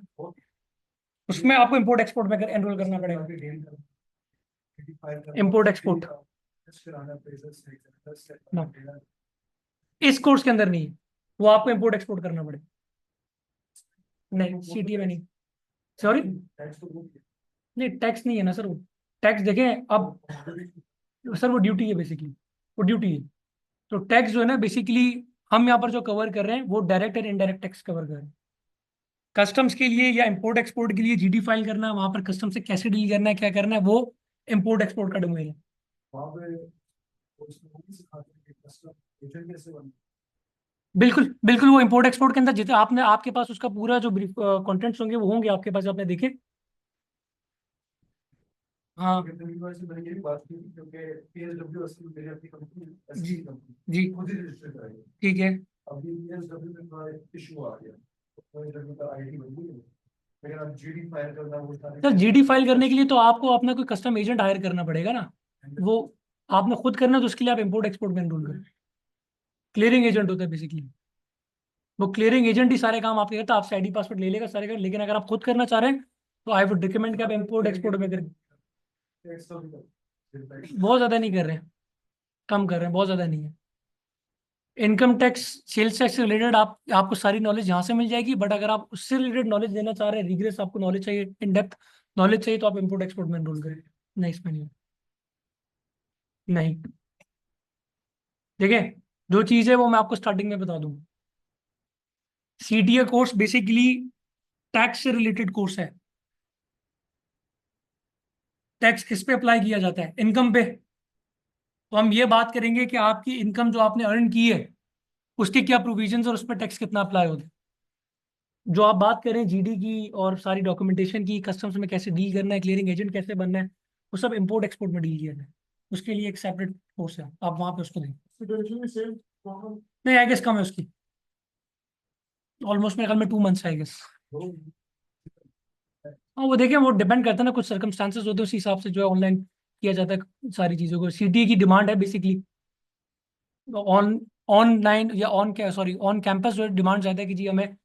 उसमें आपको इम्पोर्ट एक्सपोर्ट में एनरोल करना पड़ेगा। इम्पोर्ट एक्सपोर्ट ना, इस कोर्स के अंदर नहीं है, वो आपको इम्पोर्ट एक्सपोर्ट करना पड़ेगा। नहीं, सीटीए में नहीं, सॉरी, नहीं टैक्स नहीं है ना सर, वो टैक्स देखें अब सर, वो ड्यूटी है बेसिकली, वो ड्यूटी है। तो टैक्स जो है ना बेसिकली, हम यहाँ पर जो कवर कर रहे हैं वो direct and indirect tax cover कर रहे हैं। कस्टम्स के लिए या इंपोर्ट एक्सपोर्ट के लिए जीडी फाइल करना है, वहां पर कस्टम से कैसे डील करना है, क्या करना है, वो इंपोर्ट एक्सपोर्ट का डोमेन है। वहाँ पे उसमें वो भी सिखाते हैं कि कस्टम एजेंट कैसे बनना बिल्कुल बिल्कुल, वो इंपोर्ट एक्सपोर्ट के अंदर जितना आपने, आपके पास उसका पूरा जो कंटेंट्स होंगे वो होंगे आपके पास, आपने देखे। हाँ है। तरीके से मैंने ये भी बात की क्योंकि पीएसडब्ल्यू असल में मेरी अपनी कंपनी है, जी, एसएससी कंपनी, जी, खुद ही रजिस्टर कराई। ठीक है, अभी पीएसडब्ल्यू में थोड़ा इशू आ गया, पीएसडब्ल्यू का आईडी बन गई है, लेकिन अब जीडी फाइल करना वो सारे सर जीडी फाइल करने के लिए तो आपको अपना कोई कस्टम एजेंट हायर करना पड़ेगा ना, वो आपने खुद करना है, तो उसके लिए आप इम्पोर्ट एक्सपोर्ट में एनरोल करें। क्लियरिंग एजेंट होता है बेसिकली, वो क्लियरिंग एजेंट ही सारे काम आपके करता है, आपसे आईडी पासवर्ड ले लेगा सारे कर, लेकिन अगर आप खुद करना चाह रहे हैं तो आई वुड रिकमेंड कि आप इम्पोर्ट एक्सपोर्ट में करें। बहुत ज़्यादा नहीं कर रहे हैं, कम कर रहे हैं, बहुत ज़्यादा नहीं है। इनकम टैक्स, सेल्स टैक्स से रिलेटेड आपको सारी नॉलेज यहाँ से मिल जाएगी, बट अगर आप उससे रिलेटेड नॉलेज लेना चाह रहे हैं, रिग्रेस आपको नॉलेज चाहिए, इन डेप्थ नॉलेज चाहिए, तो आप इम्पोर्ट एक्सपोर्ट में एनरोल करें। नहीं, इसमें नहीं, नहीं। देखिए, जो चीज़ है वो मैं आपको स्टार्टिंग में बता दूँ। सीटीए कोर्स बेसिकली टैक्स से रिलेटेड कोर्स है। टैक्स किस पे अप्लाई किया जाता है? इनकम पे। तो हम ये बात करेंगे कि आपकी इनकम जो आपने अर्न की है उसके क्या प्रोविजंस और उस पर टैक्स कितना अप्लाई होता है। जो आप बात करें जीडी की और सारी डॉक्यूमेंटेशन की, कस्टम्स में कैसे डील करना है, क्लियरिंग एजेंट कैसे बनना है, वो सब इम्पोर्ट एक्सपोर्ट में डील किया जाए। उसके लिए एक सेपरेट कोर्स है, आप वहाँ पे उसको दें। Same problem. नहीं, आई गेस कम है उसकी, ऑलमोस्ट मेरे ख्याल में 2 मंथ्स आई गेस। हाँ, वो देखिए, वो डिपेंड करता है ना, कुछ सर्कमस्टांसेस होते हैं, उसी हिसाब से जो है ऑनलाइन किया जाता है सारी चीज़ों को। सीटी की डिमांड है बेसिकली, ऑन ऑनलाइन या ऑन कैंपस जो डिमांड ज़्यादा है कि जी हमें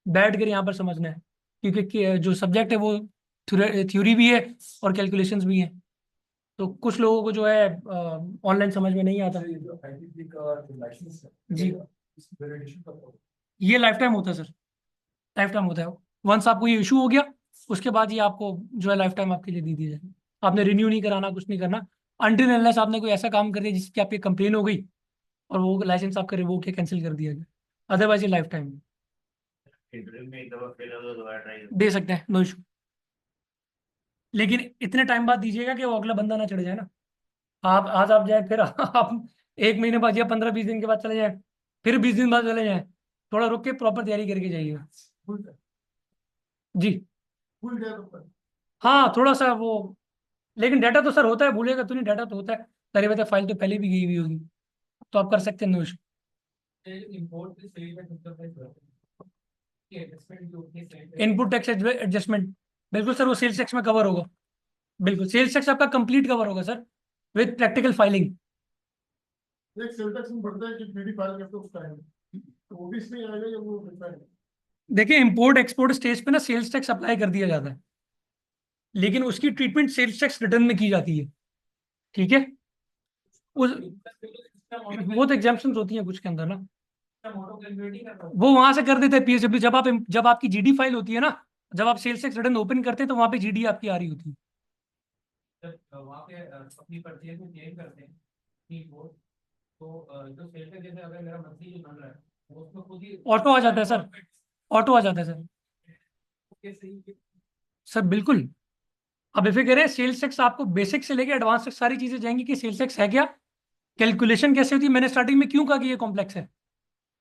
बैठ कर यहाँ पर समझना है, क्योंकि जो सब्जेक्ट है वो थ्योरी भी है और कैलकुलेशंस भी हैं, तो कुछ लोगों को जो है ऑनलाइन समझ में नहीं आता। आईटीपी का जो लाइसेंस है जी, इस वेरिएशन का प्रॉब्लम। ये लाइफ टाइम होता है सर, लाइफ टाइम होता है। वंस आपको ये इशू हो गया, उसके बाद ये आपको जो है लाइफ टाइम आपके लिए दे दी जाएगी। आपने रिन्यू नहीं कराना, कुछ नहीं करना, अनटिल अनलेस आपने कोई ऐसा काम कर दिया जिसकी आपकी कंप्लेन हो गई और वो लाइसेंस आपका रिवोक या कैंसिल कर दिया गया, अदरवाइज ये लाइफ टाइम इंटरव्यू में एक दफा फेल हो गया दोबारा ट्राई दे सकते हैं, नो इशू। लेकिन इतने टाइम बाद दीजिएगा कि वो अगला बंदा ना चढ़ जाए ना। आप आज आप जाए, फिर आप 1 महीने बाद या 15-20 दिन के बाद चले जाए, फिर 20 दिन बाद चले जाए, थोड़ा रुक के प्रॉपर तैयारी करके जाइएगा। भूल जाए, जी, भूल जाए तो हाँ थोड़ा सा वो, लेकिन डाटा तो सर होता है, भूलेगा तो नहीं, डाटा तो होता है, सारी बातें फाइल तो पहले भी गई हुई होगी, तो आप कर सकते हैं, no issue. Input tax adjustment, बिल्कुल सर, वो सेल्स टैक्स में कवर होगा, बिल्कुल सेल्स टैक्स आपका कंप्लीट कवर होगा सर, विद प्रैक्टिकल फाइलिंग। एक सेल टैक्स में बढ़ता है कि जीडी फाइल करते हैं उस टाइम तो वो भी इसमें आएगा या वो डिफरेंट है? देखिए, इंपोर्ट एक्सपोर्ट स्टेज पे ना सेल्स टैक्स अप्लाई कर दिया जाता है, लेकिन उसकी ट्रीटमेंट सेल्स टैक्स रिटर्न में की जाती है, ठीक है। उस वो तो एग्जाम्पशंस होती हैं कुछ के अंदर ना, वो वहां से कर देते हैं पीएसडब्ल्यू। जब आपकी जीडी फाइल होती है ना, जब आप सेल्स टैक्स रिटर्न ओपन करते हैं तो वहां पे जीडी आपकी आ रही होती है। वहाँ पे अपनी परचेज को क्लेम करते हैं, ठीक वो, तो जो सेल पे जैसे अगर मेरा मंथली जो बन रहा है वो उसमें खुद ही ऑटो आ जाता है सर, ऑटो आ जाता है सर, सर बिल्कुल। अब इफे कह रहे हैं सेल्स टैक्स आपको बेसिक से लेके एडवांस तक सारी चीजें जाएंगी कि सेल्स टैक्स है क्या, कैलकुलेशन कैसे होती है। मैंने स्टार्टिंग में क्यों कहा कि ये कॉम्प्लेक्स है,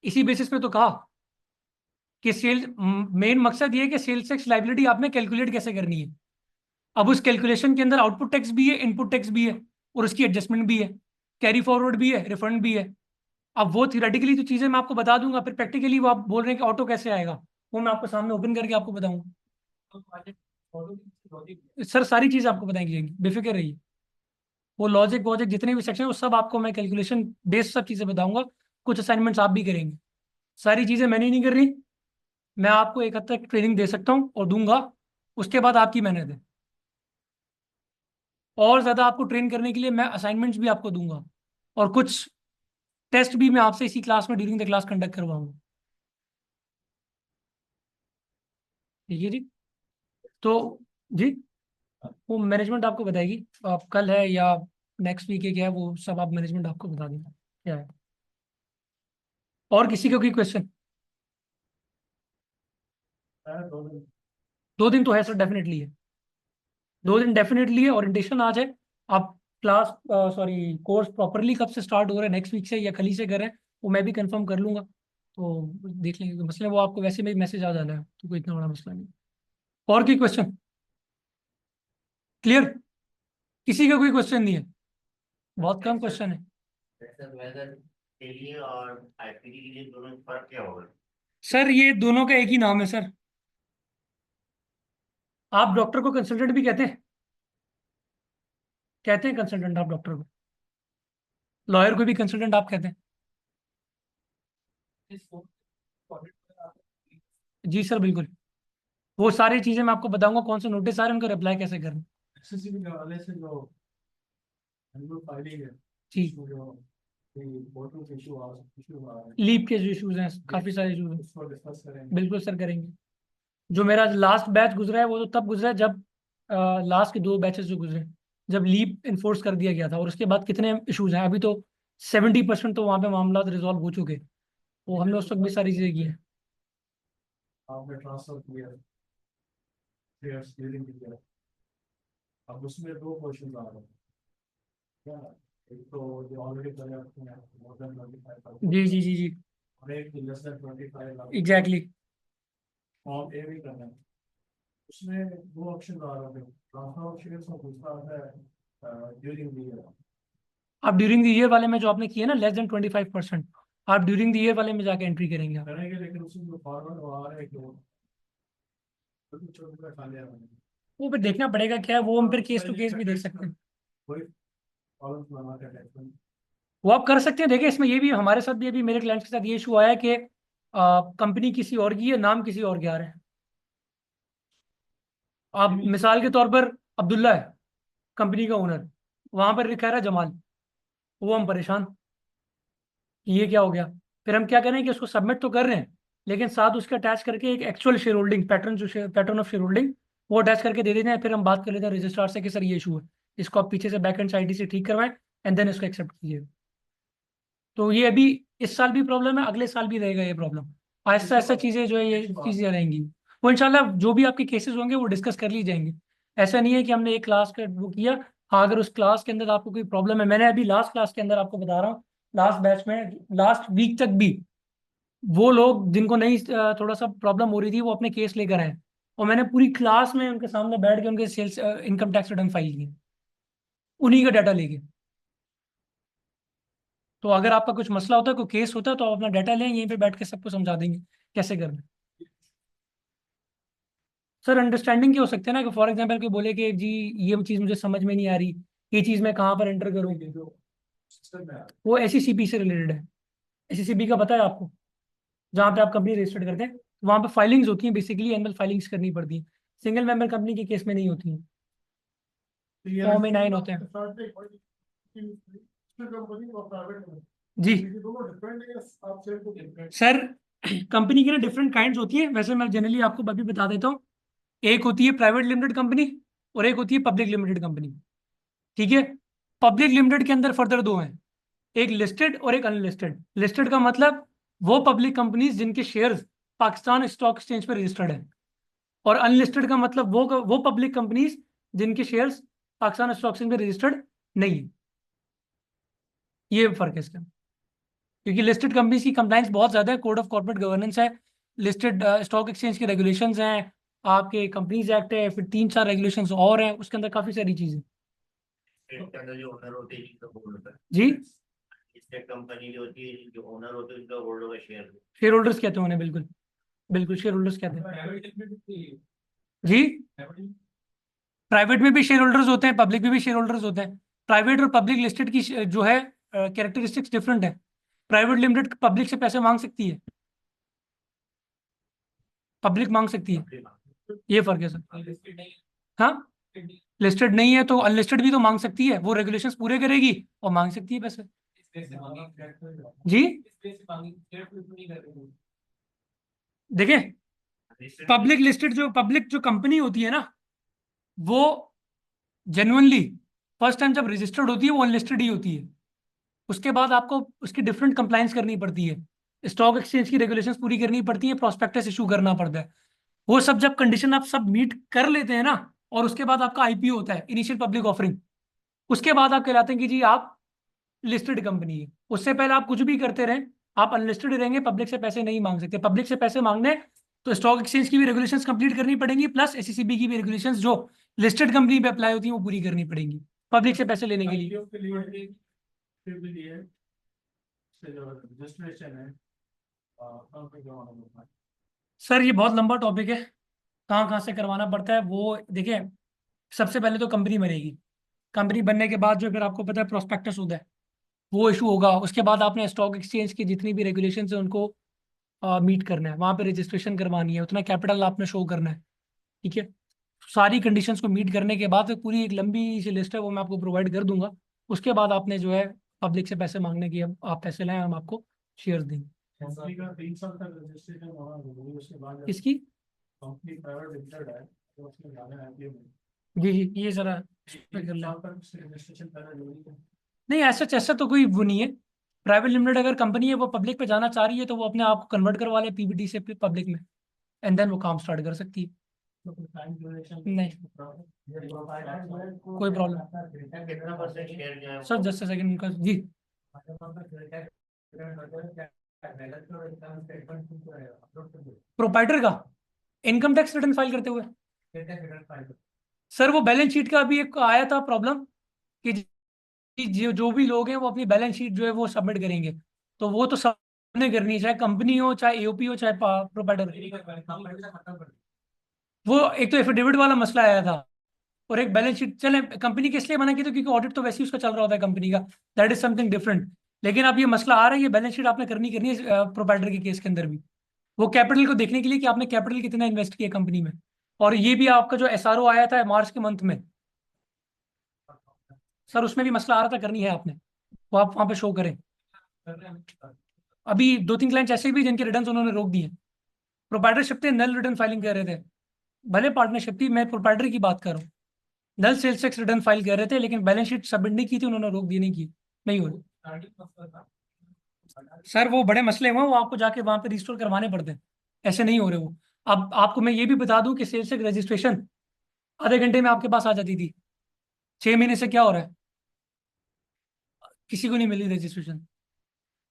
इसी बेसिस पे तो कहा कि सेल्स, मेन मकसद ये है कि सेल्स टैक्स लाइबिलिटी आपने कैलकुलेट कैसे करनी है। अब उस कैलकुलेशन के अंदर आउटपुट टैक्स भी है, इनपुट टैक्स भी है, और उसकी एडजस्टमेंट भी है, कैरी फॉरवर्ड भी है, रिफंड भी है। अब वो थियोरेटिकली जो चीज़ें मैं आपको बता दूंगा, फिर प्रैक्टिकली वो आप बोल रहे हैं कि ऑटो कैसे आएगा, वो मैं आपको सामने ओपन करके आपको बताऊंगा। सर सारी चीज़ आपको बताएंगी जाएंगी, बेफिक्र रहिए। वो लॉजिक वॉजिक जितने भी सेक्शन है वो सब आपको मैं कैलकुलेशन बेस्ड सब चीज़ें बताऊंगा। कुछ असाइनमेंट्स आप भी करेंगे, सारी चीज़ें मैंने नहीं कर रही, मैं आपको एक हद तक ट्रेनिंग दे सकता हूँ और दूंगा, उसके बाद आपकी मेहनत है। और ज़्यादा आपको ट्रेन करने के लिए मैं असाइनमेंट्स भी आपको दूंगा, और कुछ टेस्ट भी मैं आपसे इसी क्लास में ड्यूरिंग द क्लास कंडक्ट करवाऊंगा, ठीक है जी। तो जी, वो मैनेजमेंट आपको बताएगी, आप कल है या नेक्स्ट वीक है क्या है, वो सब आप मैनेजमेंट आपको बता देगा क्या है। और किसी का कोई क्वेश्चन? है 2 दिन। 2 दिन तो है सर, डेफिनेटली है, 2 दिन डेफिनेटली है। ओरिएंटेशन आज है, आप क्लास सॉरी कोर्स प्रॉपरली कब से स्टार्ट हो रहा है, नेक्स्ट वीक से या कल ही से कर रहे हैं, वो मैं भी कंफर्म कर लूंगा, तो देख लेंगे। मसला वो आपको वैसे में मैसेज आ जाना है, तो कोई इतना बड़ा मसला नहीं। और कोई क्वेश्चन? क्लियर? किसी का कोई क्वेश्चन नहीं है? बहुत कम क्वेश्चन है सर। वेदर के लिए और आईपीडी के लिए दोनों में फर्क क्या होगा? सर, ये दोनों का एक ही नाम है सर, आप डॉक्टर को कंसल्टेंट भी कहते हैं कंसल्टेंट आप डॉक्टर को, लॉयर को भी कंसल्टेंट आप कहते हैं? जी सर बिल्कुल, वो सारी चीजें मैं आपको बताऊंगा, कौन से नोटिस आ रहे हैं उनको रिप्लाई कैसे करना। एसएससी के हवाले से जो एनुअल फाइलिंग है, जी, उसमें जो बोर्ड इशू आ रहा है, लीव के जो इशूज हैं, काफी सारे इशूज हैं। उसको डिस्कस करेंगे। बिल्कुल सर करेंगे। जो मेरा लास्ट बैच गुजरा है वो तो तब गुजरा है जब लास्ट के 2 बैचेस जो गुजरे, जब लीव इन्फोर्स कर दिया गया था, और उसके बाद कितने इशूज हैं अभी तो 70% तो वहाँ पे मामला रिजॉल्व हो चुके हैं। वो हमने उस वक्त भी सारी चीज़ें की हैं। आपने ट्रांसफर किया, फिर स्केलिंग किया, अब उसमें 2 क्वेश्चन आ रहे हैं क्या, एक तो जो ऑलरेडी पहले आपने मोर देन 25,000 जी जी जी जी, और एक less than 25 lakh exactly. Form A भी करना है। उसमें 2 ऑप्शन आ रहे हैं, ट्रांसफर ऑफ शेयर्स और दूसरा आता है ड्यूरिंग द ईयर। आप ड्यूरिंग द ईयर वाले में जो आपने किया ना लेस देन 25%, आप ड्यूरिंग द ईयर वाले में जाके एंट्री करेंगे आप। करेंगे, लेकिन उसमें जो फॉर्मेट वो आ रहा है कि वो छोटे खा लिया मैंने, वो फिर देखना पड़ेगा क्या है, वो हम फिर केस टू केस भी देख सकते हैं। कोई प्रॉब्लम बना के टेक्स्ट वो आप कर सकते हैं। देखिए इसमें ये भी हमारे साथ भी अभी मेरे क्लाइंट्स के साथ ये इशू आया है कि कंपनी किसी और की है, नाम किसी और के आ रहे हैं। आप मिसाल के तौर पर अब्दुल्ला है कंपनी का ओनर, वहां पर लिखा रहा जमाल, वो हम परेशान कि ये क्या हो गया। फिर हम क्या करें कि उसको सबमिट तो कर रहे हैं, लेकिन साथ उसके अटैच करके एक एक्चुअल शेयर होल्डिंग पैटर्न, जो पैटर्न ऑफ शेयर होल्डिंग, वो अटैच करके दे देते हैं। फिर हम बात कर लेते हैं रजिस्ट्रार से कि सर ये इशू है, इसको आप पीछे से बैक एंड साइड से ठीक करवाएं एंड देन इसको एक्सेप्ट कीजिए। तो ये अभी इस साल भी प्रॉब्लम है, अगले साल भी रहेगा ये प्रॉब्लम। आहिस्ता आहिस्ता चीज़ें जो है ये चीज़ें रहेंगी। वो इंशाल्लाह जो भी आपके केसेस होंगे वो डिस्कस कर ली जाएंगे। ऐसा नहीं है कि हमने एक क्लास का वो किया। हाँ, अगर उस क्लास के अंदर आपको कोई प्रॉब्लम है, मैंने अभी लास्ट क्लास के अंदर आपको बता रहा हूँ, लास्ट बैच में लास्ट वीक तक भी वो लोग जिनको नहीं थोड़ा सा प्रॉब्लम हो रही थी वो अपने केस लेकर आए, और मैंने पूरी क्लास में उनके सामने बैठ के उनके sales income tax return file किए उन्हीं का डाटा लेके। तो अगर आपका कुछ मसला होता है, कोई केस होता है, तो आप अपना डाटा लें, यहीं पे बैठ के सबको समझा देंगे कैसे करना है। सर अंडरस्टैंडिंग क्या हो सकते हैं ना, कि फॉर एग्जांपल कोई बोले कि जी ये चीज़ मुझे समझ में नहीं आ रही, ये चीज़ मैं कहाँ पर एंटर करूँ। वो एसईसीपी से रिलेटेड है। एसईसीपी का पता है आपको, जहाँ पे आप कंपनी रजिस्टर्ड करते हैं वहाँ पे फाइलिंग्स होती हैं, बेसिकली एनुअल फाइलिंग्स करनी पड़ती है। सिंगल मेंबर कंपनी के केस में नहीं होती हैं, फॉर्म में 9 होते हैं। कंपनी और प्राइवेट जी दोनों डिफरेंट है, आप शेयर को डिफरेंट सर, कंपनी की ना डिफरेंट काइंड्स होती है। वैसे मैं जनरली आपको अभी बता देता हूँ, एक होती है प्राइवेट लिमिटेड कंपनी और एक होती है पब्लिक लिमिटेड कंपनी। ठीक है, पब्लिक लिमिटेड के अंदर फर्दर 2 हैं, एक लिस्टेड और एक अनलिस्टेड। लिस्टेड का मतलब वो पब्लिक कंपनीज जिनके शेयर्स पाकिस्तान स्टॉक एक्सचेंज पर रजिस्टर्ड है, और अनलिस्टेड का मतलब वो पब्लिक कंपनीज जिनके शेयर्स पाकिस्तान स्टॉक एक्सचेंज पर रजिस्टर्ड नहीं है। ये फर्क है इसका, क्योंकि लिस्टेड कंपनीज की कंप्लाइंस बहुत ज़्यादा है, कोड ऑफ कॉर्पोरेट गवर्नेंस है, लिस्टेड स्टॉक एक्सचेंज के रेगुलेशंस हैं, आपके कंपनीज एक्ट है, फिर 3-4 रेगुलेशंस और हैं, उसके अंदर काफ़ी सारी चीज़ें। इसके अंदर जो ओनर होते हैं जिसका बोर्ड होता है, जी, इसमें कंपनी जो होती है, जो ओनर होते हैं उनका बोर्ड होगा शेयर। शेयर होल्डर्स कहते हैं उन्हें, बिल्कुल बिल्कुल शेयर होल्डर्स कहते हैं। जी, प्राइवेट में भी शेयर होल्डर्स होते हैं, पब्लिक में भी शेयर होल्डर्स होते हैं। प्राइवेट और पब्लिक लिस्टेड की जो है कैरेक्टरिस्टिक्स डिफरेंट है। प्राइवेट लिमिटेड पब्लिक से पैसे मांग सकती है, पब्लिक मांग सकती है, ये फर्क है सर। हाँ, लिस्टेड नहीं है तो अनलिस्टेड भी तो मांग सकती है, वो रेगुलेशंस पूरे करेगी और मांग सकती है पैसे। जी देखिए, पब्लिक जो कंपनी होती है ना, वो जेन्युइनली फर्स्ट टाइम जब रजिस्टर्ड होती है वो अनलिस्टेड ही होती है। उसके बाद आपको उसकी डिफरेंट कंप्लाइंस करनी पड़ती है, स्टॉक एक्सचेंज की रेगुलेशंस पूरी करनी पड़ती है, प्रोस्पेक्टस इशू करना पड़ता है। वो सब जब कंडीशन आप सब मीट कर लेते हैं ना, और उसके बाद आपका आईपीओ होता है, इनिशियल पब्लिक ऑफरिंग, उसके बाद आप कहलाते हैं कि जी आप लिस्टेड कंपनी है। उससे पहले आप कुछ भी करते रहें, आप अनलिस्टेड रहेंगे, पब्लिक से पैसे नहीं मांग सकते। पब्लिक से पैसे मांगने हैं, तो स्टॉक एक्सचेंज की भी रेगुलेशंस कंप्लीट करनी पड़ेंगी, प्लस एसईसीबी की भी रेगुलेशंस जो लिस्टेड कंपनी पे अप्लाई होती है वो पूरी करनी पड़ेंगी पब्लिक से पैसे लेने के लिए। IPO के लिए फिर भी लिए से जो रजिस्ट्रेशन है, कंपनी का होना होता है। सर ये बहुत लंबा टॉपिक है, कहाँ कहाँ से करवाना पड़ता है वो देखिए। सबसे पहले तो कंपनी बनेगी। कंपनी बनने के बाद जो फिर आपको पता है प्रोस्पेक्टस होता है, वो इशू होगा। उसके बाद आपने स्टॉक एक्सचेंज की जितनी भी रेगुलेशन है उनको मीट करना है, वहाँ पे रजिस्ट्रेशन करवानी है, उतना कैपिटल आपने शो करना है। ठीक है। सारी कंडीशंस को मीट करने के बाद फिर पूरी एक लंबी सी लिस्ट है, वो मैं आपको प्रोवाइड कर दूंगा। उसके बाद आपने जो है पब्लिक से पैसे मांगने की, अब आप पैसे लाएं, हम आपको शेयर देंगे। कंपनी का 3 साल तक रजिस्ट्रेशन होना जरूरी है, उसके बाद इसकी कंपनी प्राइवेट लिमिटेड है तो उसमें जाना है IPO में। जी जी, ये जरा कर 3 लें। साल तक रजिस्ट्रेशन करना जरूरी है। नहीं, ऐसा ऐसा तो कोई वो नहीं है। प्राइवेट लिमिटेड अगर कंपनी है वो पब्लिक पे जाना चाह रही है तो वो अपने आप को कन्वर्ट करवा ले पीबीटी से पब्लिक में, एंड देन वो काम स्टार्ट कर सकती है। तो कोई टाइम ड्यूरेशन नहीं, कोई प्रॉब्लम। कितना परसेंट शेयर जो है सर जस्ट सेकंड उनका जी। प्रोपाइटर का इनकम टैक्स रिटर्न फाइल करते हुए सर वो बैलेंस शीट का अभी एक आया था प्रॉब्लम कि जो भी लोग हैं वो अपनी बैलेंस शीट जो है वो सबमिट करेंगे, तो वो तो सबने करनी है, चाहे कंपनी हो, चाहे एओपी हो, चाहे प्रोपाइटर। वो एक तो एफिडेविट वाला मसला आया था, और एक बैलेंस शीट। चले कंपनी किस लिए मना की, तो क्योंकि ऑडिट तो वैसे ही उसका चल रहा होता है कंपनी का, दैट इज समथिंग डिफरेंट। लेकिन अब ये मसला आ रहा है, ये बैलेंस शीट आपने करनी करनी है प्रोपाइटर के केस के अंदर भी। वो कैपिटल को देखने के लिए कि आपने कैपिटल कितना इन्वेस्ट किया कंपनी में। और ये भी आपका जो एसआरओ आया था मार्च के मंथ में, सर उसमें भी मसला आ रहा था, करनी है आपने, वो आप वहां पे शो करें। अभी 2-3 क्लाइंट्स ऐसे भी जिनके रिटर्न उन्होंने रोक दिए। प्रोपाइटरशिप थे, नल रिटर्न फाइलिंग कर रहे थे, भले पार्टनरशिप थी, मैं प्रोपाइटर की बात कर रहा हूँ। नल सेल्स टैक्स रिटर्न फाइल कर रहे थे लेकिन बैलेंस शीट सबमिट नहीं की थी, उन्होंने रोक दी, नहीं की, नहीं हो रही। सर वो बड़े मसले हुए, वो आपको जाके वहां पे रिस्टोर करवाने पड़ते हैं, ऐसे नहीं हो रहे वो। अब आपको मैं ये भी बता दूं कि सेल्स टैक्स रजिस्ट्रेशन आधे घंटे में आपके पास आ जाती थी। 6 महीने से क्या हो रहा है, किसी को नहीं मिली रजिस्ट्रेशन,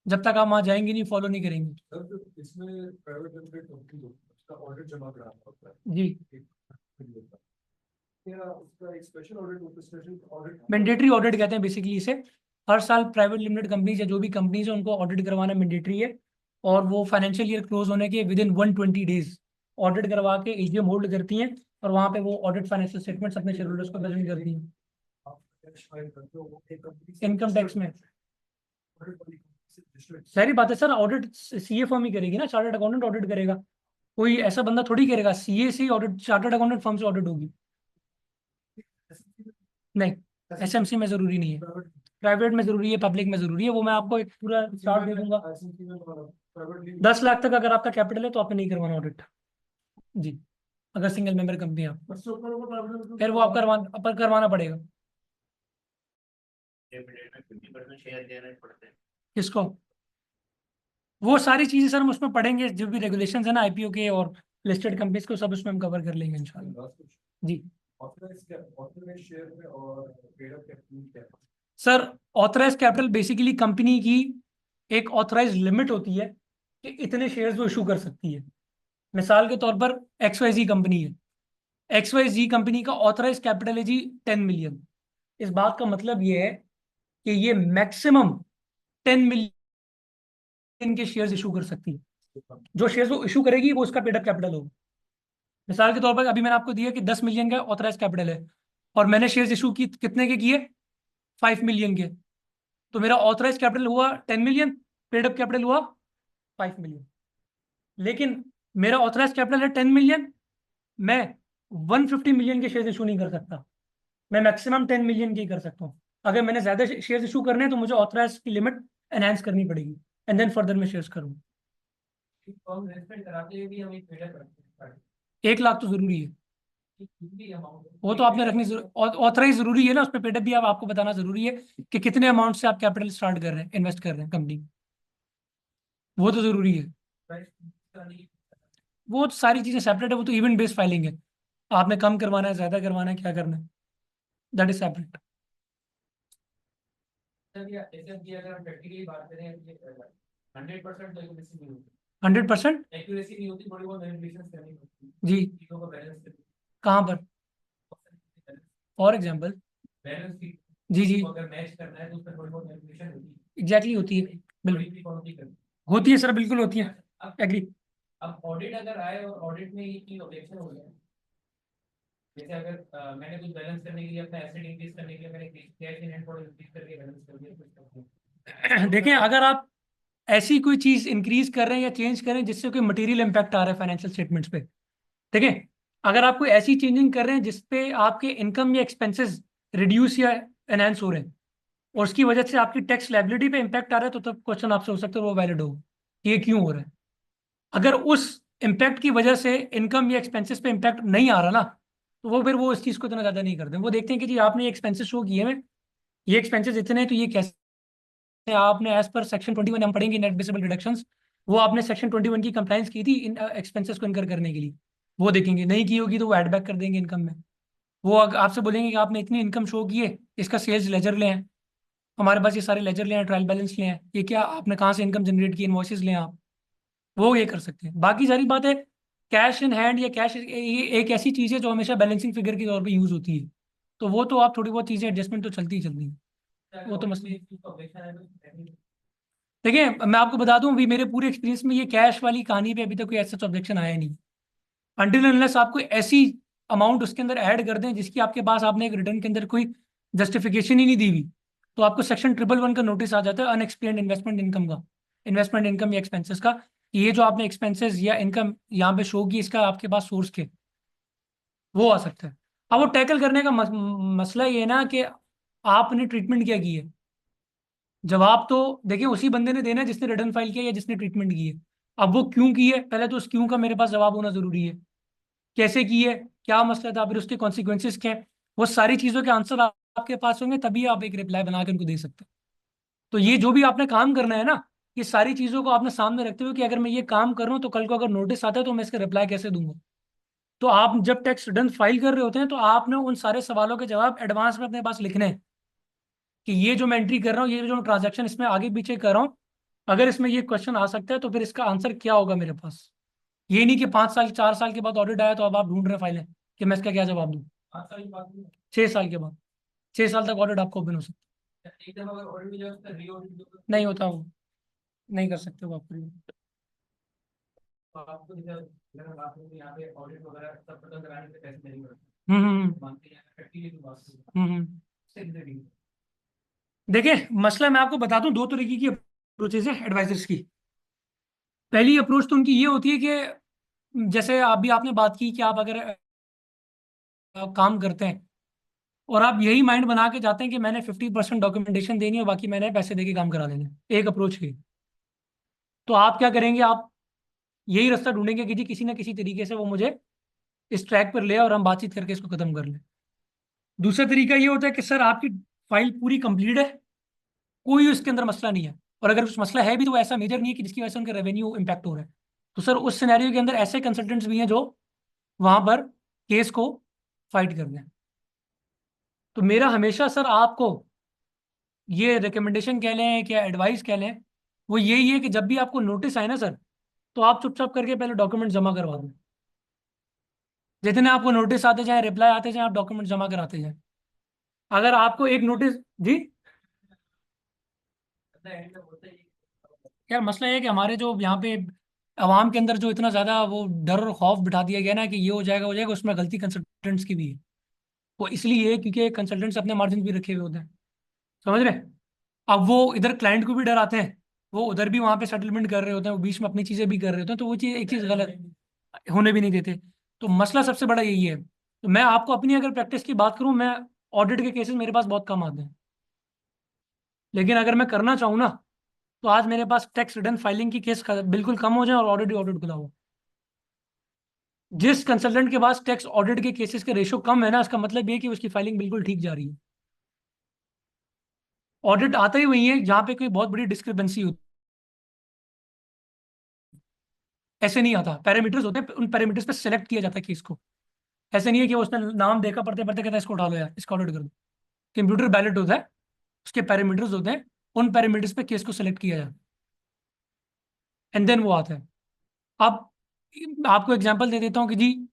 जब तक आप वहां जाएंगे नहीं, फॉलो नहीं करेंगे। सर तो इसमें प्राइवेट लिमिटेड कंपनी हो उसका ऑडिट जमा कराना होता है। जी, क्या उसका एक स्पेशल ऑडिट होता है, स्पेशल ऑडिट मैंडेटरी ऑडिट कहते हैं बेसिकली इसे। हर साल प्राइवेट लिमिटेड कंपनीज या जो भी कंपनीज है उनको ऑडिट करवाना मैंडेटरी है। और वो फाइनेंशियल ईयर क्लोज होने के विद इन 120 डेज ऑडिट करवा के एजीएम होल्ड करती हैं, और वहाँ पे वो ऑडिट फाइनेंशियल स्टेटमेंट्स अपने शेयर होल्डर्स को प्रेजेंट करती हैं इनकम टैक्स में। सारी बात है सर, ऑडिट सीए फर्म ही करेगी ना, चार्टर्ड अकाउंटेंट ऑडिट करेगा, कोई ऐसा बंदा थोड़ी करेगा। सीए से ऑडिट, चार्टर्ड अकाउंटेंट फर्म से ऑडिट होगी। नहीं, एसएमसी में जरूरी नहीं है, प्राइवेट में जरूरी है, पब्लिक में जरूरी है। वो मैं आपको एक पूरा चार्ट दे दूंगा। 10 लाख तक अगर आपका कैपिटल है तो आपने नहीं करवाना ऑडिट जी, अगर सिंगल मेंबर कंपनी है आप, फिर वो आप करवाना पड़ेगा। लिमिटेड में 50% शेयर देने पड़ते हैं। किसको? वो सारी चीजें सर हम उसमें पढ़ेंगे, जो भी रेगुलेशंस है ना आईपीओ के और लिस्टेड कंपनीज को, सब उसमें हम कवर कर लेंगे इंशाल्लाह जी। ऑथराइज्ड शेयर में और पेड अप कैपिटल क्या है? Sir authorise capital basically company की एक ऑथराइज लिमिट होती है कि इतने शेयर्स वो इशू कर सकती है। मिसाल के तौर पर XYZ कंपनी है, XYZ कंपनी का ऑथराइज कैपिटल है जी 10 मिलियन। इस बात का मतलब ये है कि ये मैक्सिमम 10 मिलियन के शेयर्स इशू कर सकती है। जो शेयर्स वो इशू करेगी वो उसका पेड अप कैपिटल होगा। मिसाल के तौर पर अभी मैंने आपको दिया कि 10 मिलियन का ऑथराइज कैपिटल है, और मैंने शेयर्स इशू की कितने के किए, 5 मिलियन के, तो मेरा ऑथराइज कैपिटल हुआ 10 मिलियन, पेड अप कैपिटल हुआ 5 मिलियन। लेकिन मेरा ऑथराइज कैपिटल है 10 मिलियन, मैं 150 मिलियन के शेयर्स इशू नहीं कर सकता, मैं मैक्सिमम 10 मिलियन के ही कर सकता हूँ। अगर मैंने ज्यादा शेयर्स इशू करने हैं तो मुझे ऑथराइज की लिमिट एनहांस करनी पड़ेगी, एंड देन फर्दर मैं शेयर्स करूँ। 1 लाख तो जरूरी है, वो तो आपने रखनी ऑथराइज जरूरी है ना, उस पर पेडअप भी आपको बताना जरूरी है कि कितने अमाउंट से आप कैपिटल स्टार्ट कर रहे हैं, इन्वेस्ट कर रहे हैं कंपनी, वो तो जरूरी है। वो तो सारी चीजें सेपरेट है, वो तो इवेंट बेस्ड फाइलिंग है, आपने कम करवाना है, ज्यादा करवाना है, क्या करना है, दैट इज सेपरेट। अगर हम प्रैक्टिकली बात करें 100% तो एक्यूरेसी नहीं होती, 100% एक्यूरेसी नहीं होती, थोड़ी बहुत मैनिपुलेशंस करनी पड़ती है जी। चीजों का बैलेंस कहाँ पर फॉर एग्जाम्पल? बैलेंस की जी जी, अगर मैच करना है तो उसमें थोड़ी बहुत मैनिपुलेशन होती है, एग्जैक्टली होती है, बिल्कुल थोड़ी कौन करनी होती है सर, बिल्कुल होती है, एग्री। अब ऑडिट अगर आए और ऑडिट में ये चीज ऑब्जेक्शन हो जाए जैसे अगर मैंने कुछ बैलेंस करने के लिए अपना एसेट इंक्रीज करने के लिए मैंने कैश इन हैंड थोड़ा इंक्रीज करके बैलेंस कर दिया देखें, अगर आप ऐसी कोई चीज इंक्रीज कर रहे हैं या चेंज कर रहे हैं जिससे कोई मटेरियल इंपैक्ट आ रहा है फाइनेंशियल स्टेटमेंट्स पे, ठीक है, अगर आप कोई ऐसी चेंजिंग कर रहे हैं जिसपे आपके इनकम या एक्सपेंसेस रिड्यूस या एनहांस हो रहे हैं और उसकी वजह से आपकी टैक्स लायबिलिटी पे इम्पैक्ट आ रहा है, तो तब क्वेश्चन आपसे हो सकता है वो वैलिड हो कि ये क्यों हो रहा है। अगर उस इम्पैक्ट की वजह से इनकम या एक्सपेंसेस पे इम्पैक्ट नहीं आ रहा ना, तो वो फिर वो इस चीज़ को इतना ज़्यादा नहीं करते। वो देखते हैं कि जी आपने ये एक्सपेंसेस शो किए हैं, ये एक्सपेंसेस इतने हैं, तो ये कैसे आपने एज पर सेक्शन 21 हम पढ़ेंगे नेट बेसिबल डिडक्शंस, वो आपने सेक्शन 21 की कंप्लाइंस की थी इन एक्सपेंसेस को इनकर करने के लिए, वो देखेंगे। नहीं की होगी तो वो ऐड बैक कर देंगे इनकम में। वो आपसे बोलेंगे कि आपने इतनी इनकम शो की है, इसका सेल्स लेजर ले हैं, हमारे पास ये सारे लेजर ले हैं, ट्रायल बैलेंस ले हैं, ये क्या आपने कहाँ से इनकम जनरेट की, इनवॉइसेस लें आप, वो ये कर सकते हैं। बाकी सारी बात है, कैश इन हैंड या कैश, ये एक ऐसी चीज़ है जो हमेशा बैलेंसिंग फिगर के तौर पे यूज़ होती है, तो वो तो आप थोड़ी बहुत चीज़ें एडजस्टमेंट तो चलती ही चलती है, वो तो मसले। देखिए, मैं आपको बता दूं, अभी मेरे पूरे एक्सपीरियंस में ये कैश वाली कहानी पे अभी तक कोई ऐसा ऑब्जेक्शन आया नहीं। अनटिल अनलेस आपको ऐसी अमाउंट उसके अंदर ऐड कर दें जिसकी आपके पास आपने एक रिटर्न के अंदर कोई जस्टिफिकेशन ही नहीं दी हुई, तो आपको सेक्शन 111 का नोटिस आ जाता है अनएक्सप्लेन्ड इन्वेस्टमेंट इनकम का, इन्वेस्टमेंट इनकम या एक्सपेंसेस का, कि ये जो आपने एक्सपेंसेस या इनकम यहाँ पे शो की, इसका आपके पास सोर्स के, वो आ सकता है। अब वो टैकल करने का मसला ये है ना कि आपने ट्रीटमेंट क्या की है। जवाब तो देखिए उसी बंदे ने देना है जिसने रिटर्न फाइल किया या जिसने ट्रीटमेंट की है। अब वो क्यों की है, पहले तो उस क्यों का मेरे पास जवाब होना जरूरी है। कैसे की है, क्या मसला था, फिर उसके कॉन्सिक्वेंसेस क्या है, वो सारी चीज़ों के आंसर आपके पास होंगे, तभी आप एक रिप्लाई बना के उनको दे सकते हैं। तो ये जो भी आपने काम करना है ना, ये सारी चीज़ों को आपने सामने रखते हुए कि अगर मैं ये काम कर रहा हूँ तो कल को अगर नोटिस आता है तो मैं इसका रिप्लाई कैसे दूंगा। तो आप जब टैक्स रिटर्न फाइल कर रहे होते हैं तो आपने उन सारे सवालों के जवाब एडवांस में अपने पास लिखने हैं कि ये जो मैं एंट्री कर रहा हूँ, ये जो ट्रांजैक्शन इसमें आगे पीछे कर रहा हूँ, अगर इसमें ये क्वेश्चन आ सकता है तो फिर इसका आंसर क्या होगा मेरे पास। ये नहीं कि 5 साल 4 साल के बाद ऑडिट आया तो अब आप ढूंढ रहे हैं फाइलें कि मैं इसका क्या जवाब दूँ। 6 साल के बाद, 6 साल तक ऑडिट आपको ओपन हो सकता है। नहीं होता वो, नहीं कर सकते वो आपको। हम्म हम्म हम्म। देखिए, मसला मैं आपको बता दूं, दो तरीके की अप्रोचेज है एडवाइजर्स की। पहली अप्रोच तो उनकी ये होती है कि जैसे अभी आपने बात की कि आप अगर काम करते हैं और आप यही माइंड बना के जाते हैं कि मैंने 50% डॉक्यूमेंटेशन देनी है और बाकी मैंने पैसे दे के काम करा देना है, एक अप्रोच है। तो आप क्या करेंगे, आप यही रास्ता ढूंढेंगे कि जी किसी ना किसी तरीके से वो मुझे इस ट्रैक पर ले और हम बातचीत करके इसको खत्म कर लें। दूसरा तरीका ये होता है कि सर आपकी फाइल पूरी कंप्लीट है, कोई उसके अंदर मसला नहीं है, और अगर कुछ मसला है भी तो वो ऐसा मेजर नहीं है कि जिसकी वजह से उनका रेवेन्यू इम्पैक्ट हो रहा है, तो सर उस सिनेरियो के अंदर ऐसे कंसल्टेंट्स भी हैं जो वहां पर केस को फाइट कर दें। तो मेरा हमेशा सर आपको ये रिकमेंडेशन कह लें क्या एडवाइस कह लें, वो यही है कि जब भी आपको नोटिस आए ना सर, तो आप चुपचाप करके पहले डॉक्यूमेंट जमा करवा दें। जितने आपको नोटिस आते जाए, रिप्लाई आते जाए, आप डॉक्यूमेंट जमा कराते जाए। अगर आपको एक नोटिस, जी यार मसला ये है कि हमारे जो यहाँ पे आवाम के अंदर जो इतना ज़्यादा वो डर और खौफ बिठा दिया गया ना कि ये हो जाएगा, उसमें गलती कंसल्टेंट्स की भी है। वो इसलिए है क्योंकि कंसल्टेंट्स अपने मार्जिन भी रखे हुए होते हैं, समझ रहे। अब वो इधर क्लाइंट को भी डराते हैं, वो उधर भी वहाँ पे सेटलमेंट कर रहे होते हैं, वो बीच में अपनी चीज़ें भी कर रहे होते हैं, तो वो चीज़ एक चीज़ गलत होने भी नहीं देते। तो मसला सबसे बड़ा यही है। तो मैं आपको अपनी अगर प्रैक्टिस की बात करूँ, मैं ऑडिट के केसेस मेरे पास बहुत कम आते हैं, लेकिन अगर मैं करना चाहूँ ना, तो आज मेरे पास टैक्स रिटर्न फाइलिंग की केस बिल्कुल कम हो जाए और ऑडिट ऑडिट खुला हो। जिस कंसल्टेंट के पास टैक्स ऑडिट के केसेस का रेशो कम है ना, इसका मतलब ये है कि उसकी फाइलिंग बिल्कुल ठीक जा रही है। ऑडिट आता ही वही है जहाँ पे कोई बहुत बड़ी डिस्क्रिपेंसी होती है, ऐसे नहीं आता। पैरामीटर्स होते हैं, उन पैरामीटर्स पे सेलेक्ट किया जाता है केस को। ऐसे नहीं है कि वो उसने नाम देखा पढ़ते पढ़ते कहता है इसको उठा लो यार, इसको ऑडिट कर दो। कंप्यूटर बैलेट होता है, उसके पैरामीटर्स होते हैं, उन पैरामीटर्स पे केस को सेलेक्ट किया जाता है, एंड देन वो आता है। अब आपको एग्जांपल दे देता हूँ कि जी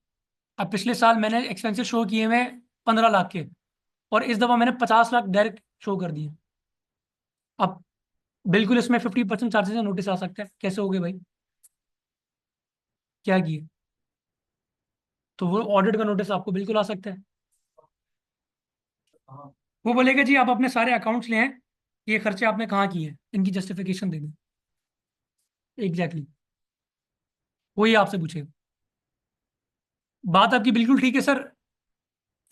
अब पिछले साल मैंने एक्सपेंसेस शो किए हुए 15 लाख के, और इस दफ़ा मैंने 50 लाख डायरेक्ट शो कर दिए। अब बिल्कुल इसमें 50% चार्जेस नोटिस आ सकते हैं, कैसे हो गए भाई, क्या किए। तो वो ऑडिट का नोटिस आपको बिल्कुल आ सकता है। वो बोलेगा जी आप अपने सारे अकाउंट्स ले आए, ये खर्चे आपने कहाँ किए हैं, इनकी जस्टिफिकेशन दे दें। एग्जैक्टली वही आपसे पूछेगा। बात आपकी बिल्कुल ठीक है सर।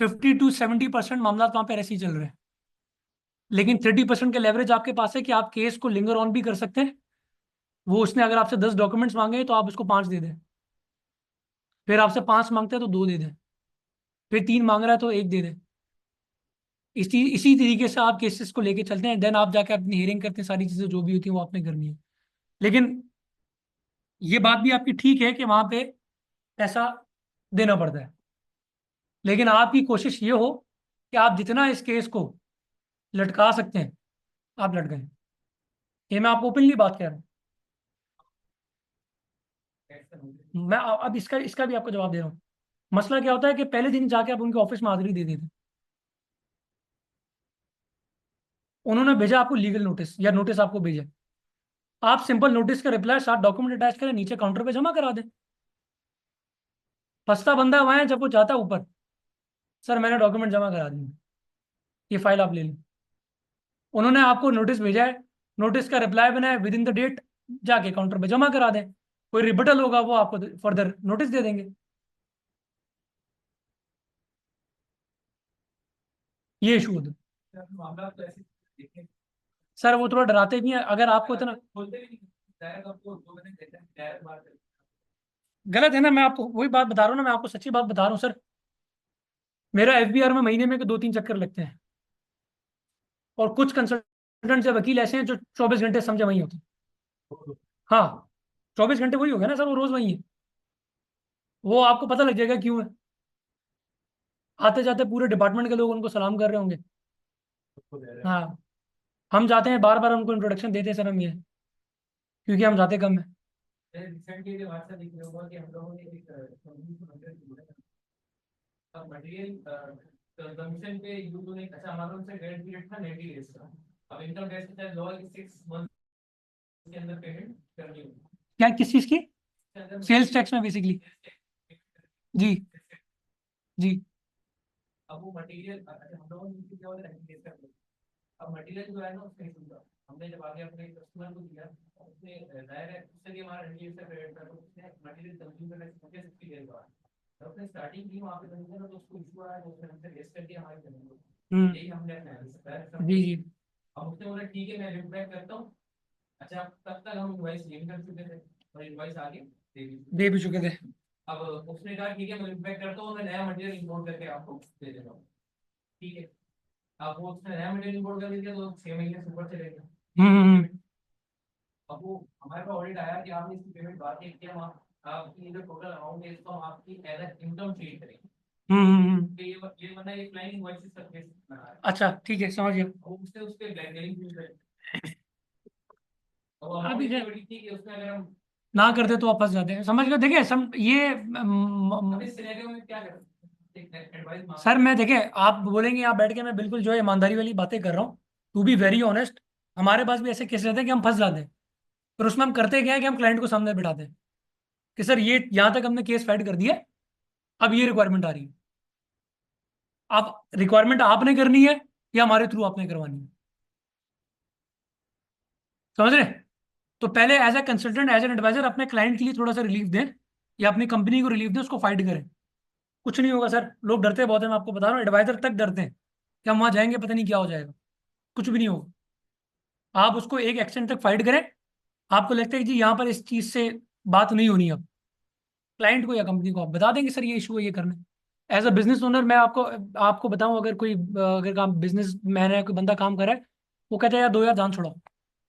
50 to 70% मामला वहां पर ऐसे ही चल रहे हैं, लेकिन 30% के लेवरेज आपके पास है कि आप केस को लिंगर ऑन भी कर सकते हैं। वो उसने अगर आपसे 10 डॉक्यूमेंट्स मांगे तो आप उसको 5 दे दें, फिर आपसे 5 मांगते हैं तो 2 दे दें, फिर 3 मांग रहा है तो 1 दे दें। इसी तरीके से आप केसेस को लेके चलते हैं, देन आप जाके अपनी हियरिंग करते हैं, सारी चीजें जो भी होती हैं वो आपने करनी है। लेकिन ये बात भी आपकी ठीक है कि वहां पे पैसा देना पड़ता है, लेकिन आपकी कोशिश ये हो कि आप जितना इस केस को लटका सकते हैं आप लटकाएं। ये मैं आपको ओपनली बात कह रहा हूँ। मैं अब इसका इसका भी आपको जवाब दे रहा हूँ। मसला क्या होता है कि पहले दिन जाके आप उनके ऑफिस में हाजिरी दे देते, उन्होंने भेजा आपको लीगल नोटिस या नोटिस आपको भेजा, आप सिंपल नोटिस का रिप्लाई 7 डॉक्यूमेंट अटैच करें, नीचे काउंटर पे जमा करा दें। फंसता बंदा वहां है जब वो जाता है ऊपर, सर मैंने डॉक्यूमेंट जमा करा दिए, ये फाइल आप ले लें। उन्होंने आपको नोटिस भेजा है, नोटिस का रिप्लाई बनाया विद इन द डेट, जाके काउंटर पे जमा करा दें। कोई रिबटल होगा वो आपको फर्दर नोटिस दे देंगे। ये इशू होता है। मामला तो ऐसे देखें, सर वो थोड़ा डराते भी हैं, अगर आपको इतना बोलते भी नहीं, डायरेक्ट आपको 2 महीने देते हैं, डायरेक्ट बात करते गलत है ना। मैं आपको वही बात बता रहा हूँ ना, मैं आपको सच्ची बात बता रहा हूँ सर। मेरा एफबीआर में महीने में 2-3 चक्कर लगते हैं, और कुछ कंसल्टेंट या वकील ऐसे हैं जो 24 घंटे समझे वही होते हैं। हाँ, 24 घंटे वही हो गया ना सर, वो रोज वही है। वो आपको पता लग जाएगा क्यों है। आते जाते पूरे डिपार्टमेंट के लोग उनको सलाम कर रहे होंगे। हाँ, हम जाते हैं बार बार उनको इंट्रोडक्शन देते हैं सर हम ये, क्योंकि हम जाते कम है। हैं। रिसेंटली जो बात दिख रहा होगा कि हम लोगों ने एक कंपनी को मटेरियल बोला था, अब मटेरियल कंजम्पशन पे यूज होने अच्छा हमारा उनसे ग्रेड पीरियड था 90 डेज का। अब इनकम टैक्स का लॉ है कि 6 मंथ के अंदर पेमेंट करनी होगी। क्या किस चीज़ की? सेल्स टैक्स में बेसिकली। जी जी। अब वो मटेरियल अच्छा हम लोगों ने क्या होता है 90 डेज का, अब मटेरियल जो है ना उसका इशू था, हमने जब आगे अपने कस्टमर को दिया उसने डायरेक्ट उससे भी हमारा एनडीएस से क्रेडिट था, तो उसने मटेरियल कंज्यूम करने से पहले 60 डेज बाद जब उसने स्टार्टिंग की वहां पे कंज्यूम करना तो उसको इशू आया, तो उसने हमसे रेस कर दिया हमारे कंज्यूमर। यही हमने अपना जी जी। अब उसने बोला ठीक है मैं रिप्लाई करता हूँ। अच्छा तब तक हम इनवॉइस लिंक कर चुके थे और इनवॉइस आगे दे भी चुके थे। अब उसने कहा ठीक है मैं रिप्लाई करता हूँ, मैं नया मटेरियल इंपोर्ट करके आपको दे देता हूँ। ठीक है, अब वो उसने नया मटेरियल इंपोर्ट कर दिया तो 6 महीने से ऊपर चले गए। अब वो हमारे पास ऑडिट आया कि आपने इसकी पेमेंट बात नहीं किया, वहाँ आपकी जो टोटल अमाउंट है इसको हम आपकी एज इनकम ट्रीट करेंगे। तो ये वरना ये क्लाइंट इनवॉइसेस का केस बना है। अच्छा ठीक है, समझ गया। अब उससे उस पे ब्लैकमेलिंग यूज है। अब अभी अमाउंट है, इतनी बड़ी थी कि उसमें अगर हम ना करते तो आप फंस जाते हैं, समझ गए। देखिए सम ये अब इस सिनेरियो में क्या करें, एक एडवाइस मांग सर मैं देखिए, आप बोलेंगे यहाँ बैठ के मैं बिल्कुल जो है ईमानदारी वाली बातें कर रहा हूँ, टू बी वेरी ऑनेस्ट। हमारे पास भी ऐसे केस रहते हैं कि हम फंस जाते हैं, पर उसमें हम करते क्या है कि हम क्लाइंट को सामने बिठाते हैं कि सर ये यहाँ तक हमने केस फाइट कर दिया, अब ये रिक्वायरमेंट आ रही है। आप रिक्वायरमेंट आपने करनी है या हमारे थ्रू आपने करवानी है, समझ रहे हैं? तो पहले as a consultant, as an advisor अपने क्लाइंट के लिए थोड़ा सा रिलीफ दें, या अपनी कंपनी को रिलीफ दें, उसको फाइट करें। कुछ नहीं होगा सर, लोग डरते बहुत हैं, मैं आपको बता रहा हूँ, एडवाइजर तक डरते हैं कि हम वहां जाएंगे पता नहीं क्या हो जाएगा। कुछ भी नहीं होगा। आप उसको एक एक्सटेंट तक फाइट करें। आपको लगता है कि जी यहाँ पर इस चीज से बात नहीं होनी, अब क्लाइंट को या कंपनी को आप बता देंगे सर ये इशू है, ये करना है। एज अ बिजनेस ओनर मैं आपको आपको बताऊं, अगर कोई अगर काम बिजनेस मैन है, कोई बंदा काम कर रहा है, वो कहता है यार 2 यार जान छोड़ो,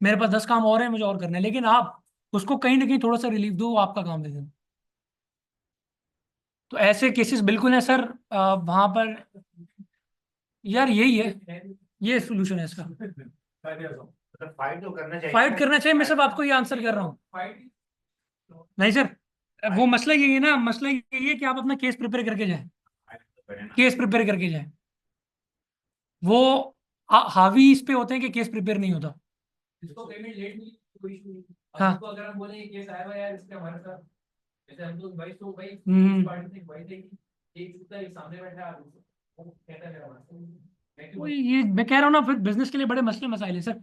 मेरे पास 10 काम और हैं, मुझे और करने हैं, लेकिन आप उसको कहीं ना कहीं थोड़ा सा रिलीफ दो, वो आपका काम है सर। तो ऐसे केसेस बिल्कुल है सर। वहां पर यार यही है, ये सोल्यूशन है इसका। फाइट तो करना चाहिए। फाइट करना चाहिए, मैं सब आपको ये आंसर कर रहा हूँ। फाइट नहीं सर, वो मसला यही है ना, मसला यही है कि आप अपना केस प्रिपेयर करके जाएं, केस प्रिपेयर करके जाएं। वो हावी इस पे होते हैं कि केस प्रिपेयर नहीं होता। इसको पेमेंट लेट मिली कोई इशू नहीं। हाँ। अब इसको अगर हम बोले केस आया हुआ है यार इसके हमारे साथ, जैसे हम तो भाई तो भाई हम्म। पार्टी से भाई थे एक जूता एक सामने बैठा है, वो कहता है मेरा मास्टर, मैं क्यों? ये मैं कह रहा हूँ ना, फिर बिजनेस के लिए बड़े मसले मसाइल है सर।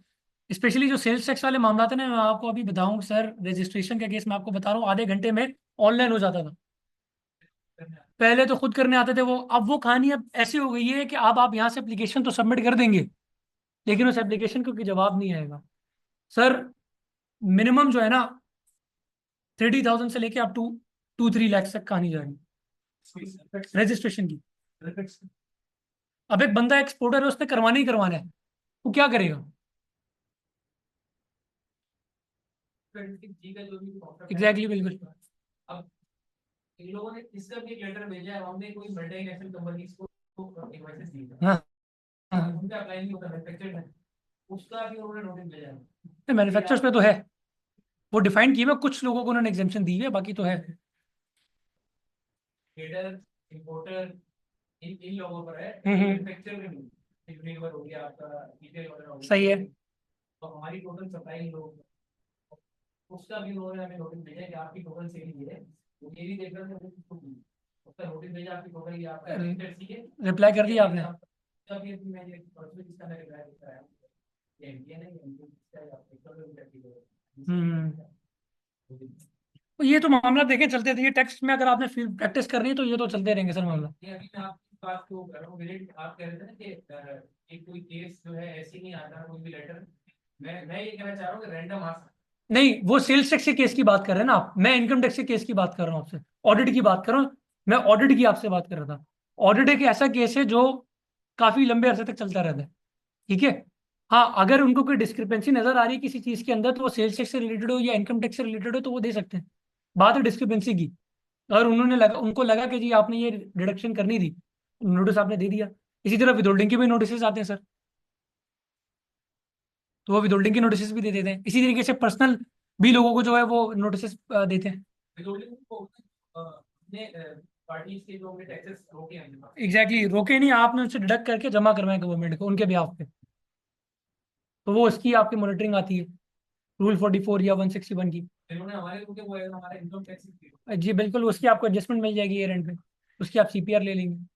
स्पेशली जो सेल्स टैक्स वाले मामला थे ना, मैं आपको अभी बताऊँ सर, रजिस्ट्रेशन का केस मैं आपको बता रहा हूँ, आधे घंटे में ऑनलाइन हो जाता था। पहले तो खुद करने आते थे वो, अब वो कहानी अब ऐसी हो गई है कि अब आप यहाँ से एप्लीकेशन तो सबमिट कर देंगे, लेकिन उस एप्लीकेशन को कोई जवाब नहीं आएगा सर। मिनिमम जो है ना 30,000 से लेके आप 2-3 लाख तक कहानी जा रही है रजिस्ट्रेशन की। अब एक बंदा एक्सपोर्टर है, उसने करवाना ही करवाना है, वो क्या करेगा? जी का जो भी एग्जैक्टली, बिल्कुल। अब इन लोगों ने इसका भी एक लेटर भेजा है, हमने कोई मल्टीनेशनल कंपनी को इनवॉइसेस दी है, हाँ हाँ, उनका अप्लाई नहीं होता मैन्युफैक्चर में, उसका भी उन्होंने नोटिस भेजा है। मैन्युफैक्चरर्स पे तो है, वो डिफाइन किए हुए, कुछ लोगों को उन्होंने एग्जेम्पशन दी है, बाकी तो है। ट्रेडर, इंपोर्टर, इन लोगों पर है, हम्म। मैन्युफैक्चर में नहीं। यूनिलीवर हो गया आपका, डिटेल वगैरह हो गया, सही है। तो हमारी टोटल सप्लाई लोग, उसका भी उन्होंने हमें नोटिस भेजा कि आपकी टोटल सेल ये है, तो ये भी देख रहे थे उसका नोटिस भेजा आपकी टोटल, ये आपका रजिस्टर्ड सी है। रिप्लाई कर दिया आपने? तब ये मैंने परसों जिसका मैं रिप्लाई कराया, ये एमपीए नहीं, एमपीए इसका आप पेपर में करती है। तो ये तो मामला देखें चलते थे, ये टेक्स्ट में अगर आपने फील्ड प्रैक्टिस करनी है तो ये तो चलते रहेंगे सर मामला। ये अभी मैं आपकी बात को कर रहा हूँ, मेरे आप कह रहे थे ना कि कोई केस जो है ऐसे नहीं आता, कोई भी लेटर, मैं ये कहना चाह रहा हूँ कि रैंडम आ सकता नहीं, वो सेल्स टैक्स के केस की बात कर रहे हैं ना आप, मैं इनकम टैक्स के केस की बात कर रहा हूँ आपसे, ऑडिट की बात कर रहा हूँ। मैं ऑडिट की आपसे बात कर रहा था। ऑडिट एक ऐसा केस है जो काफी लंबे अरसे तक चलता रहता है, ठीक है। हाँ, अगर उनको कोई डिस्क्रिपेंसी नजर आ रही है किसी चीज के अंदर, तो वो सेल्स टैक्स से रिलेटेड हो या इनकम टैक्स से रिलेटेड हो, तो वो दे सकते हैं। बात है डिस्क्रिपेंसी की, अगर उनको लगा कि जी आपने ये डिडक्शन करनी थी, नोटिस आपने दे दिया। इसी तरह विदहोल्डिंग के भी नोटिस आते हैं सर, तो वो विदहोल्डिंग के नोटिस भी दे देते हैं। इसी तरीके से पर्सनल भी लोगों को जो है वो नोटिस देते हैं। पार्टीज के जो हमने टैक्सेस रोके हैं, एग्जैक्टली, रोके नहीं, आपने उनसे डिडक्ट करके जमा करवाए गवर्नमेंट को उनके बिहाफ पे, तो वो उसकी आपकी मॉनिटरिंग आती है, रूल 44 या 161 की। इन्होंने हमारे रुके वो है, हमारा इनकम टैक्स जी बिल्कुल, उसकी आपको एडजस्टमेंट मिल जाएगी ईयर एंड पे, उसकी आप सीपीआर ले लेंगे।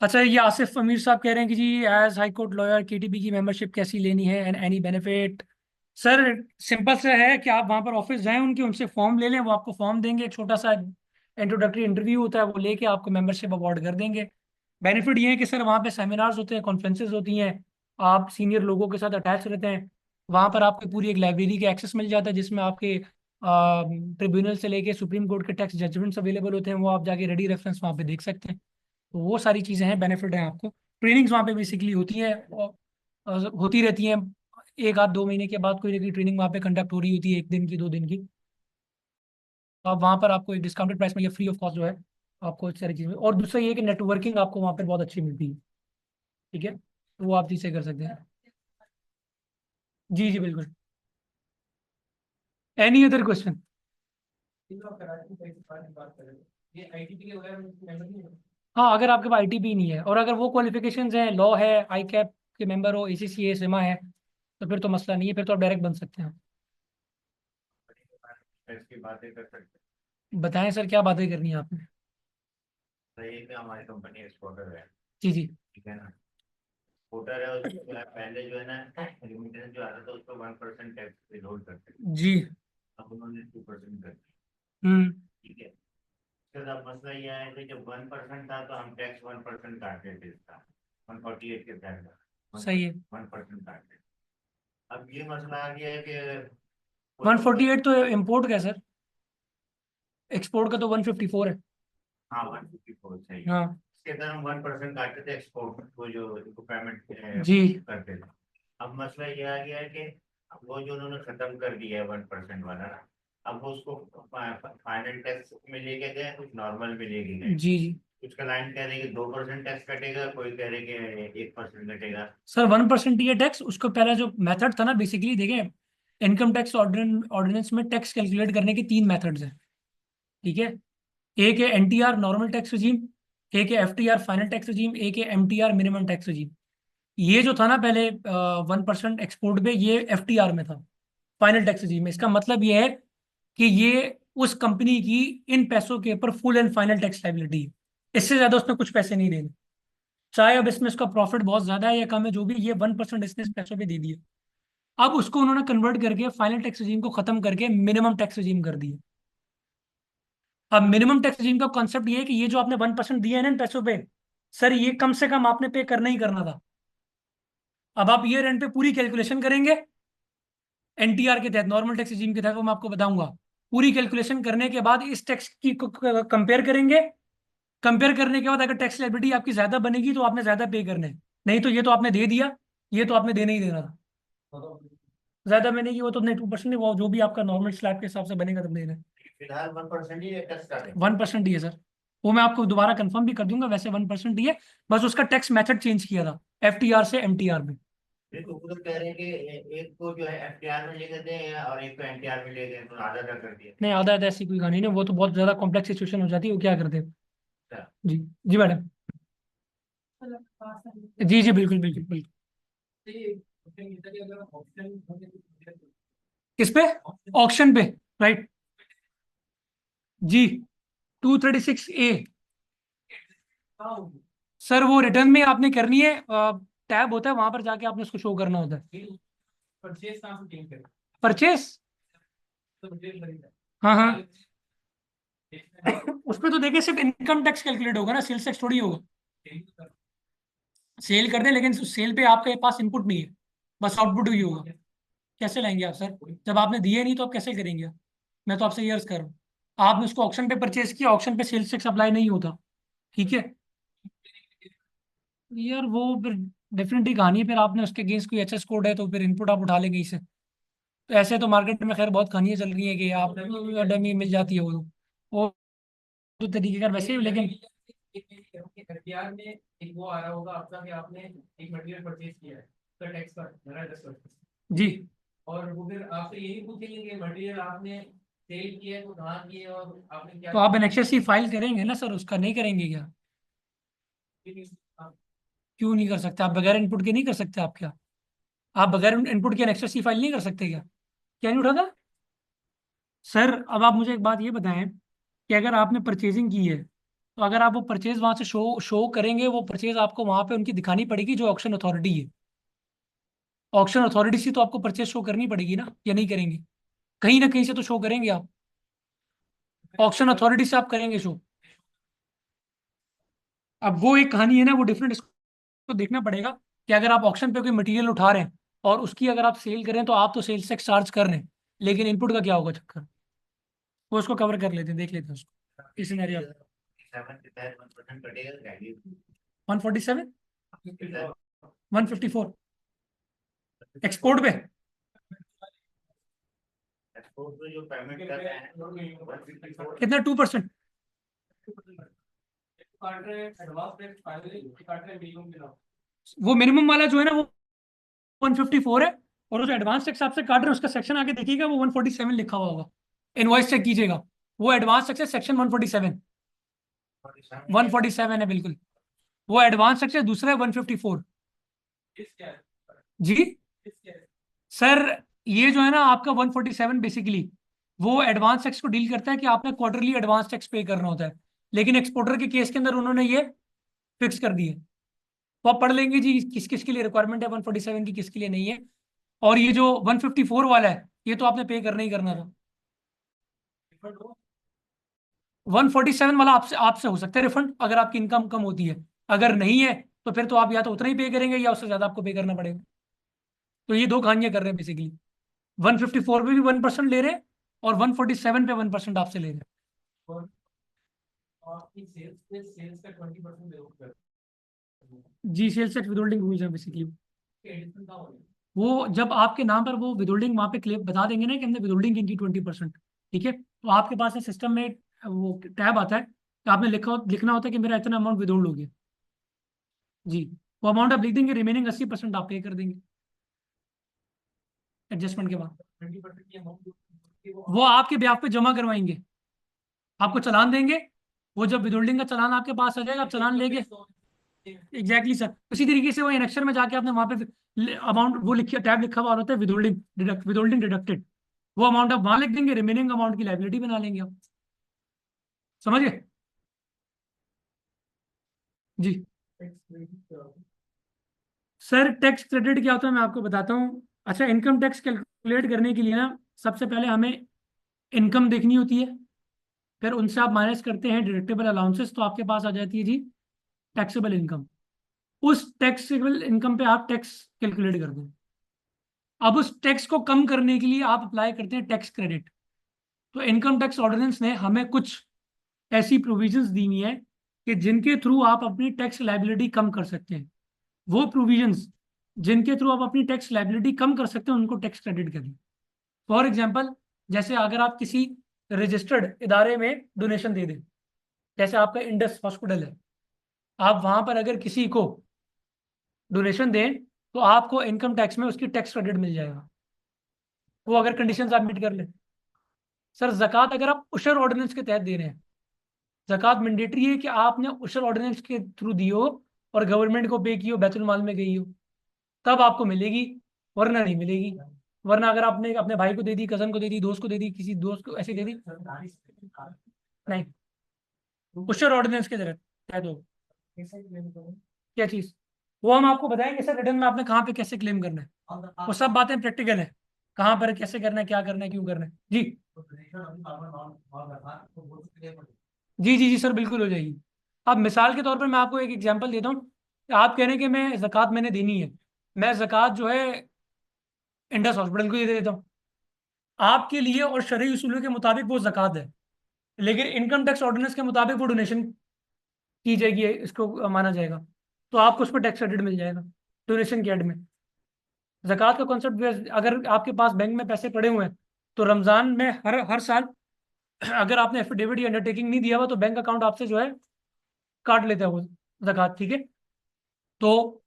अच्छा, ये आसिफ अमीर साहब कह रहे हैं कि जी एज हाई कोर्ट लॉयर केटीबी की मेंबरशिप कैसी लेनी है and any benefit. Sir simple सा है कि आप वहाँ पर ऑफिस जाएं उनके, उनसे फॉर्म ले लें, वो आपको फॉर्म देंगे, एक छोटा सा इंट्रोडक्टरी इंटरव्यू होता है, वो लेके आपको मेंबरशिप अवार्ड कर देंगे। बेनिफिट ये है कि सर वहाँ पे सेमिनार्स होते हैं, कॉन्फ्रेंसेज होती हैं, आप सीनियर लोगों के साथ अटैच रहते हैं। वहाँ पर आपको पूरी एक लाइब्रेरी का एक्सेस मिल जाता है, जिसमें आपके ट्रिब्यूनल से लेके सुप्रीम कोर्ट के टैक्स जजमेंट्स अवेलेबल होते हैं, वो आप जाके रेडी रेफरेंस वहाँ पे देख सकते हैं। तो वो सारी चीज़ें हैं, बेनिफिट है आपको। ट्रेनिंग्स वहाँ पे बेसिकली होती है और होती रहती हैं, 1 आध 2 महीने के बाद कोई ना कोई ट्रेनिंग वहाँ पे कंडक्ट हो रही होती है, 1 दिन की 2 दिन की। तो आप वहाँ पर आपको एक डिस्काउंटेड प्राइस में या फ्री ऑफ कॉस्ट जो है आपको इस सारी चीज़ें, और दूसरा ये है कि नेटवर्किंग आपको वहाँ पर बहुत अच्छी मिलती है, ठीक है, तो वो आप चीज़ें कर सकते हैं। जी जी बिल्कुल। Any other question? बात करें, ये आईटीपी के वगैरह मेंबर नहीं है। हाँ, अगर आपके पास आईटीपी नहीं है और अगर वो क्वालिफिकेशंस हैं, लॉ है, आई कैप के मेंबर हो, एसीसीए सिमा है, तो फिर तो मसला नहीं है, फिर तो आप डायरेक्ट बन सकते हैं। इसकी बातें कर सकते बताएं सर, क्या बातें करनी है आपने? हैं। ये कि हमारी कंपनी एक्सपोर्टर है, जी जी। ठीक है ना। एक्सपोर्टर है, उसको जो है पहले जो है ना रेमिटेंस जो आता था उसको 1% टैक्स विथहोल्ड करते थे, जी। अब उन्होंने 2% कर दिया, हम्म। ठीक है। फिर अब मसला ये है कि जब 1% था तो हम टैक्स 1% काटते थे इसका, 148 के तहत सही है। 1% काटते। अब ये मसला आ गया है कि 148 तो इम्पोर्ट का है सर, एक्सपोर्ट का तो 154 है। हाँ 154 सही है। हाँ इसके अंदर हम 1% काटते थे एक्सपोर्ट को जो पेमेंट जी। करते थे। अब मसला ये आ गया है कि अब वो जो उन्होंने खत्म कर दिया है 1% वाला ना, अब वो उसको फाइनल टैक्स में लेके गए, कुछ नॉर्मल में लेके गए। जी जी कुछ क्लाइंट कह रहे हैं कि 2% टैक्स कटेगा, कोई कह रहे हैं कि 1% कटेगा। सर, 1% ये टैक्स, उसको पहला जो मेथड था ना, बेसिकली देखें, इनकम टैक्स ऑर्डिनेंस में टैक्स कैलकुलेट करने के 3 मेथड्स हैं, ठीक है। एक है एनटीआर नॉर्मल टैक्स रजीम, एक है एफटीआर फाइनल टैक्स रजीम, एक है एमटीआर मिनिमम टैक्स रजीम। ये जो था ना पहले 1% एक्सपोर्ट पे, ये एफटीआर में था, फाइनल टैक्स रजीम में। इसका मतलब ये है कि ये उस कंपनी की इन पैसों के ऊपर full and final tax liability है। इससे ज्यादा उसने कुछ पैसे नहीं देने, चाहे अब इसमें उसका प्रॉफिट बहुत ज्यादा है या कम है, जो भी, ये 1% इसने इस पैसों पे दे दिया। अब उसको उन्होंने कन्वर्ट करके फाइनल टैक्स regime को खत्म करके मिनिमम टैक्स regime कर दिया। अब मिनिमम टैक्स regime का कॉन्सेप्ट ये है कि ये जो आपने 1% दिया है ना इन पैसों पे, सर ये कम से कम आपने पे करना ही करना था। अब आप ईयर एंड पे पूरी कैलकुलेशन करेंगे एनटीआर के तहत, नॉर्मल टैक्स regime के तहत, वो मैं आपको बताऊंगा। पूरी कैलकुलेशन करने के बाद इस टैक्स की कंपेयर करेंगे। कंपेयर करने के बाद अगर टैक्स लायबिलिटी आपकी ज्यादा बनेगी तो आपने ज्यादा पे करना है, नहीं तो ये तो आपने दे दिया, ये तो आपने देना ही देना था। ज्यादा बनेगी वो तो नहीं, 2% नहीं, वो जो भी आपका नॉर्मल स्लैब के हिसाब से बनेगा तब देना है। फिलहाल 1% ही टैक्स का है। 1% ही है सर, वो मैं आपको दोबारा कंफर्म भी कर दूंगा, वैसे 1% ही है। बस उसका टैक्स मेथड चेंज किया था, एफटीआर से एमटीआर में। तो वो तो कह रहे हैं कि एक को जो है एफटीआर में लेकर दें और एक को एनटीआर में ले गए, तो आधा आधा कर दिया। नहीं, आधा आधा ऐसी कोई कहानी नहीं, वो तो बहुत ज्यादा कॉम्प्लेक्स सिचुएशन हो जाती है, वो क्या करते हैं। अच्छा। जी जी मैडम, जी जी बिल्कुल बिल्कुल बिल्कुल। किस पे? ऑक्शन पे, राइट जी। 236A सर, वो रिटर्न में आपने करनी है, टैब होता है वहां पर जाके आपने उसको शो करना होता है। परचेज कहाँ से चेंज करें? परचेस, हाँ हाँ। उसमें तो देखिए सिर्फ इनकम टैक्स कैलकुलेट होगा ना, सेल्स टैक्स थोड़ी होगा। सेल कर दें, लेकिन सेल पे आपके पास इनपुट नहीं है, बस आउटपुट ही होगा। कैसे लाएंगे आप सर, जब आपने दिए नहीं तो आप कैसे करेंगे? मैं तो आपसे ये अर्ज कर रहा हूँ, आपने उसको ऑक्शन पे परचेज किया, ऑक्शन पे सेल्स टैक्स अप्लाई नहीं होता, ठीक है यार। वो फिर डेफिनेटली कहानी है, फिर आपने उसके अगेंस्ट कोई एचएस कोड है तो फिर इनपुट आप उठा लेंगे इसे। तो ऐसे तो मार्केट में खैर बहुत कहानियां चल रही है कि आप डमी मिल जाती है वो तो तरीके का वैसे ही, लेकिन एफडीआर में एक वो आ रहा होगा आपका कि आपने एक मटेरियल परचेज किया है, उसका टैक्स का 10%। जी, और वो फिर आपसे यही पूछेंगे कि मटेरियल आपने सेल किया है तो कहाँ किया है और आपने क्या तो आप एनएक्सएससी फाइल करेंगे ना सर, उसका नहीं करेंगे क्या? किया। क्यों नहीं कर सकते आप? बगैर इनपुट के नहीं कर सकते आप क्या? आप बगैर इनपुट के एनएक्सएससी फाइल नहीं कर सकते क्या? क्या नहीं उठाता सर? अब आप मुझे एक बात ये बताएं कि अगर आपने परचेजिंग की है, तो अगर आप वो परचेज वहां से शो शो करेंगे, वो परचेज आपको वहां पे उनकी दिखानी पड़ेगी जो ऑक्शन अथॉरिटी है। ऑक्शन अथॉरिटी से तो आपको परचेज शो करनी पड़ेगी ना, या नहीं करेंगे? कहीं ना कहीं से तो शो करेंगे आप, ऑक्शन अथॉरिटी से आप करेंगे शो। अब वो एक कहानी है ना, वो डिफरेंट, इसको देखना पड़ेगा कि अगर आप ऑक्शन पे कोई मटेरियल उठा रहे हैं और उसकी अगर आप सेल करें तो आप तो सेल्स टैक्स चार्ज कर रहे हैं, लेकिन इनपुट का क्या होगा चक्कर, वो उसको कवर कर लेते हैं, देख लेते हैं उसको इस सिनेरियो। 7 के तहत 1% कटेगा क्या? 147, 154 एक्सपोर्ट पे एक्सपोर्ट पे जो पेमेंट कर रहे हैं 154 कितना? 2%। वो मिनिमम वाला जो है ना वो 154 है, और वो जो एडवांस टैक्स आपसे काट रहे हैं उसका सेक्शन आगे देखिएगा, वो 147 लिखा हुआ होगा। इनवॉइस चेक कीजिएगा, वो एडवांस टैक्स है सेक्शन 147। 147 है बिल्कुल, वो एडवांस टैक्स है, दूसरा है 154। जी सर, ये जो है ना आपका 147 बेसिकली वो एडवांस टैक्स को डील करता है कि आपने क्वार्टरली एडवांस टैक्स पे करना होता है, लेकिन एक्सपोर्टर के केस के अंदर उन्होंने ये फिक्स कर दिए। तो आप पढ़ लेंगे जी किस किस के लिए रिक्वायरमेंट है 147 की, किसके लिए नहीं है। और ये जो 154 वाला है, ये तो आपने पे करना ही करना था। 147 वाला आपसे आपसे हो सकता है रिफंड, अगर आपकी इनकम कम होती है। अगर नहीं है तो फिर तो आप या तो उतना ही पे करेंगे या उससे ज्यादा आपको पे करना पड़ेगा। तो ये दो कहानियां कर रहे हैं बेसिकली, 154 पे भी 1% ले रहे हैं और 147 पे 1% आपसे ले रहे हैं। जी, सेल्स टैक्स विदहोल्डिंग रूल्स है बेसिकली। वो जब आपके नाम पर वो विदहोल्डिंग वहां पे क्लेम बता देंगे ना कि हमने विदहोल्डिंग की 20%, ठीक है, तो आपके पास सिस्टम में वो टैब आता है, तो आपने लिखना होता है कि मेरा इतना अमाउंट विदहोल्ड हो गया। जी, वो अमाउंट आप लिख देंगे, रिमेनिंग 80% आप पे कर देंगे एडजस्टमेंट के बाद। वो आपके ब्याह पे जमा करवाएंगे, आपको चालान देंगे, वो जब विदहोल्डिंग का चालान आपके पास आ जाएगा आप चालान लेके, एग्जैक्टली सर, उसी तरीके से वो एनेक्सर में जाके आपने वहां पे अमाउंट वो लिखिए, टैब लिखा हुआ होता है विदहोल्डिंग डिडक्टेड, वो अमाउंट आप वहां लिख देंगे, रिमेनिंग अमाउंट की लाइबिलिटी बना लेंगे आप। समझ गए जी? सर टैक्स क्रेडिट क्या होता है मैं आपको बताता हूँ। अच्छा, इनकम टैक्स कैलकुलेट करने के लिए ना सबसे पहले हमें इनकम देखनी होती है, फिर उनसे आप माइनस करते हैं डिडक्टेबल अलाउंसेस, तो आपके पास आ जाती है जी टैक्सेबल इनकम। उस टैक्सेबल इनकम पे आप टैक्स कैलकुलेट कर दें। अब उस टैक्स को कम करने के लिए आप अप्लाई करते हैं टैक्स क्रेडिट। तो इनकम टैक्स ऑर्डिनेंस ने हमें कुछ ऐसी प्रोविजंस दी हुई है कि जिनके थ्रू आप अपनी टैक्स लाइबिलिटी कम कर सकते हैं। वो प्रोविजंस जिनके थ्रू आप अपनी टैक्स लाइबिलिटी कम कर सकते हैं उनको टैक्स क्रेडिट करें। फॉर एग्जाम्पल, जैसे अगर आप किसी रजिस्टर्ड इदारे में डोनेशन दे दें, जैसे आपका इंडस हॉस्पिटल है, आप वहां पर अगर किसी को डोनेशन दें तो आपको इनकम टैक्स में उसकी टैक्स क्रेडिट मिल जाएगा, वो अगर कंडीशंस आप मीट कर लें। सर जक़ात अगर आप उशर ऑर्डिनेंस के तहत दे रहे हैं, जक़ात मैंडेटरी है कि आपने उशर ऑर्डिनेंस के थ्रू दी हो और गवर्नमेंट को पे की हो, बैतुल माल में गई हो, तब आपको मिलेगी, वरना नहीं मिलेगी। वरना अगर आपने अपने भाई को दे दी, कजन को दे दी, दोस्त को दे दी, किसी दोस्त को ऐसे दे दी, नहीं, उशर ऑर्डिनेंस के तहत तहत हो। क्या चीज? वो हम आपको बताएंगे सर रिटर्न में आपने कहाँ पे कैसे क्लेम करना है, वो सब बातें प्रैक्टिकल है, कहाँ पर कैसे करना है, क्या करना है, क्यों करना है जी। जी जी जी सर, बिल्कुल हो जाएगी। अब मिसाल के तौर पर मैं आपको एक एग्जांपल देता हूँ। आप कह रहे हैं कि मैं ज़कात मैंने देनी है, मैं ज़कात जो है इंडस हॉस्पिटल को ही दे देता हूँ आपके लिए, और शरई उसूलों के मुताबिक वो ज़कात है, लेकिन इनकम टैक्स ऑर्डिनेंस के मुताबिक वो डोनेशन की जाएगी, इसको माना जाएगा, तो आपको उस पर टैक्स क्रेडिट मिल जाएगा डोनेशन के एड में। ज़कात का कॉन्सेप्ट, अगर आपके पास बैंक में पैसे पड़े हुए हैं तो रमज़ान में हर हर साल अगर आपने एफिडेविट या अंडरटेकिंग नहीं दिया हुआ तो बैंक अकाउंट आपसे जो है काट लेता है वो ज़कात, ठीक है। तो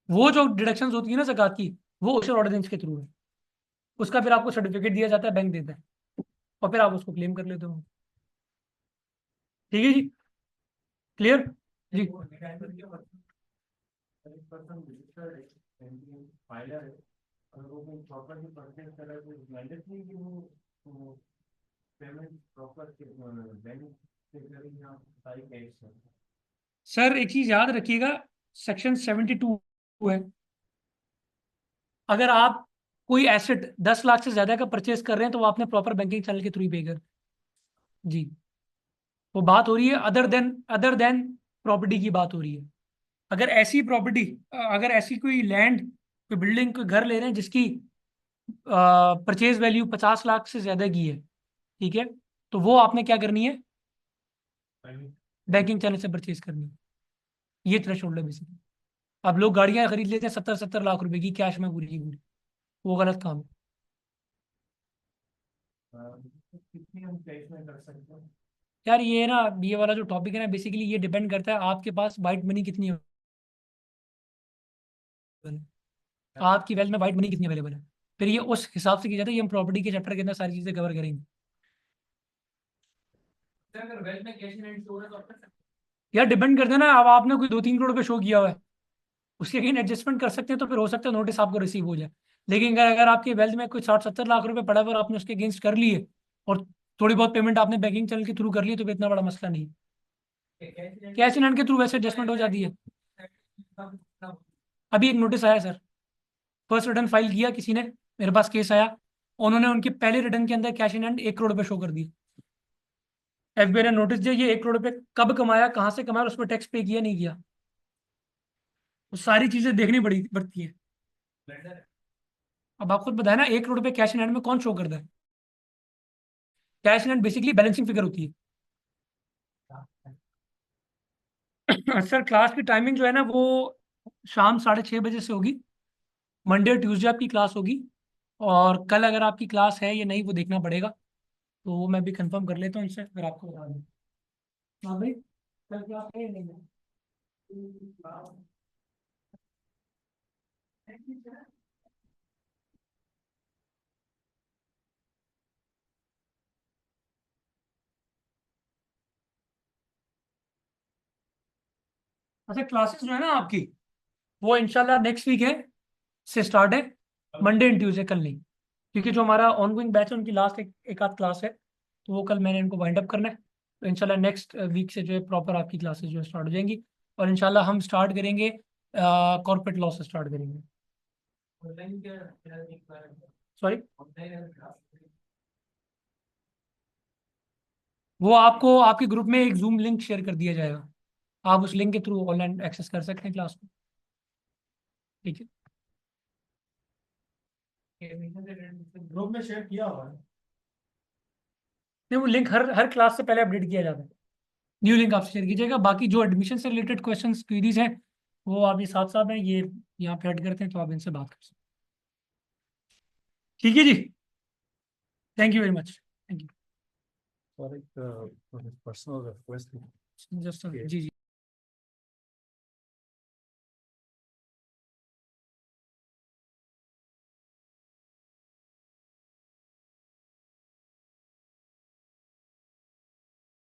वो जो डिडक्शंस होती है ना ज़कात की, वो उशर ऑर्डिनेंस के थ्रू है, उसका फिर आपको सर्टिफिकेट दिया जाता है, बैंक देता है, और फिर आप उसको क्लेम कर लेते हो। ठीक है जी, क्लियर जी। अगर वो कोई प्रॉपर्टी परचेज कर रहा है तो मैंडेटरी कि वो पेमेंट प्रॉपर बैंक से करें या सारी कैश से। सर एक चीज याद रखिएगा, सेक्शन 72 है, अगर आप कोई एसेट 10 लाख से ज्यादा का परचेज कर रहे हैं तो वो आपने प्रॉपर बैंकिंग चैनल के थ्रू ही पे कर जी। वो बात हो रही है अदर देन प्रॉपर्टी की बात हो रही है। अगर ऐसी प्रॉपर्टी, अगर ऐसी कोई लैंड, कोई बिल्डिंग, कोई घर ले रहे हैं जिसकी परचेज वैल्यू 50 लाख से ज्यादा की है, ठीक है, तो वो आपने क्या करनी है, बैंकिंग चैनल से परचेज करनी है। ये थ्रेशोल्ड है बेसिकली। अब लोग गाड़ियां खरीद लेते हैं 70-70 लाख रुपए की कैश में पूरी की पूरी, वो गलत काम है। कितनी हम कैश में कर सकते हैं? यार ये ना, ये वाला जो टॉपिक है ना, बेसिकली ये डिपेंड करता है आपके पास वाइट मनी कितनी है, आपकी वेल्थ में वाइट मनी कितनी अवेलेबल है, फिर ये उस हिसाब से किया जाता है। ये हम प्रॉपर्टी के चैप्टर के अंदर सारी चीजें कवर करेंगे। अगर वेल्थ में कैश इन हैंड शो है तो यार डिपेंड करता है ना, अब आपने कोई 2-3 करोड़ रुपए शो किया हुआ है, उसके अगेन एडजस्टमेंट कर सकते हैं, तो फिर हो सकता है नोटिस आपको रिसीव हो जाए। लेकिन अगर अगर आपकी वेल्थ में कोई 60-70 लाख रुपए पड़ा हुआ और आपने उसके अगेंस्ट कर लिए और थोड़ी बहुत पेमेंट आपने बैंकिंग चैनल के थ्रू कर ली, तो फिर इतना बड़ा मसला नहीं है। कैश इन हैंड के थ्रू वैसे एडजस्टमेंट हो जाती है। अभी एक नोटिस आया सर, फर्स्ट रिटर्न फाइल किया किसी ने, मेरे पास केस आया, उन्होंने उनके पहले रिटर्न के अंदर कैश इन हैंड 1 करोड़ रुपए शो कर दिए। एफबीआई ने नोटिस दिया, ये 1 करोड़ रुपए कब कमाया, कहाँ से कमाया, उस पर टैक्स पे किया नहीं किया, वो सारी चीजें देखनी पड़ती है। अब आप खुद बताए ना, 1 करोड़ रुपए कैश इन हैंड में कौन शो करता है? Cash in hand basically balancing figure होती है। सर क्लास की टाइमिंग जो है ना वो शाम 6:30 बजे से होगी। मंडे और ट्यूसडे आपकी क्लास होगी, और कल अगर आपकी क्लास है या नहीं वो देखना पड़ेगा, तो वो मैं भी कंफर्म कर लेता हूँ इनसे, फिर आपको बता दूँ। हाँ भाई, कल क्लास है या नहीं है? अच्छा, क्लासेस जो है ना आपकी, वो इंशाल्लाह नेक्स्ट वीक है से स्टार्ट है, मंडे एंड ट्यूसडे, कल नहीं। क्योंकि जो हमारा ऑनगोइंग बैच है उनकी लास्ट एक आध क्लास है, तो वो कल मैंने इनको वाइंड अप करना है। तो इंशाल्लाह नेक्स्ट वीक से जो है प्रॉपर आपकी क्लासेस जो है स्टार्ट हो जाएंगी, और इंशाल्लाह हम स्टार्ट करेंगे कॉर्पोरेट लॉ से स्टार्ट करेंगे। सॉरी, वो आपको आपके ग्रुप में एक जूम लिंक शेयर कर दिया जाएगा, आप उस लिंक के थ्रू ऑनलाइन एक्सेस कर सकते हैं क्लास को। ठीक है, ग्रुप में शेयर किया हुआ है। नहीं वो लिंक हर हर क्लास से पहले अपडेट किया जाता है, न्यू लिंक आपसे शेयर कीजिएगा। बाकी जो एडमिशन से रिलेटेड क्वेश्चंस क्वेरीज हैं वो आप ये साथ साथ हैं, ये यहाँ पे ऐड करते हैं, तो आप इनसे बात कर सकते हैं। ठीक है जी, thank you very much, thank you. For personal request. Just जी जी।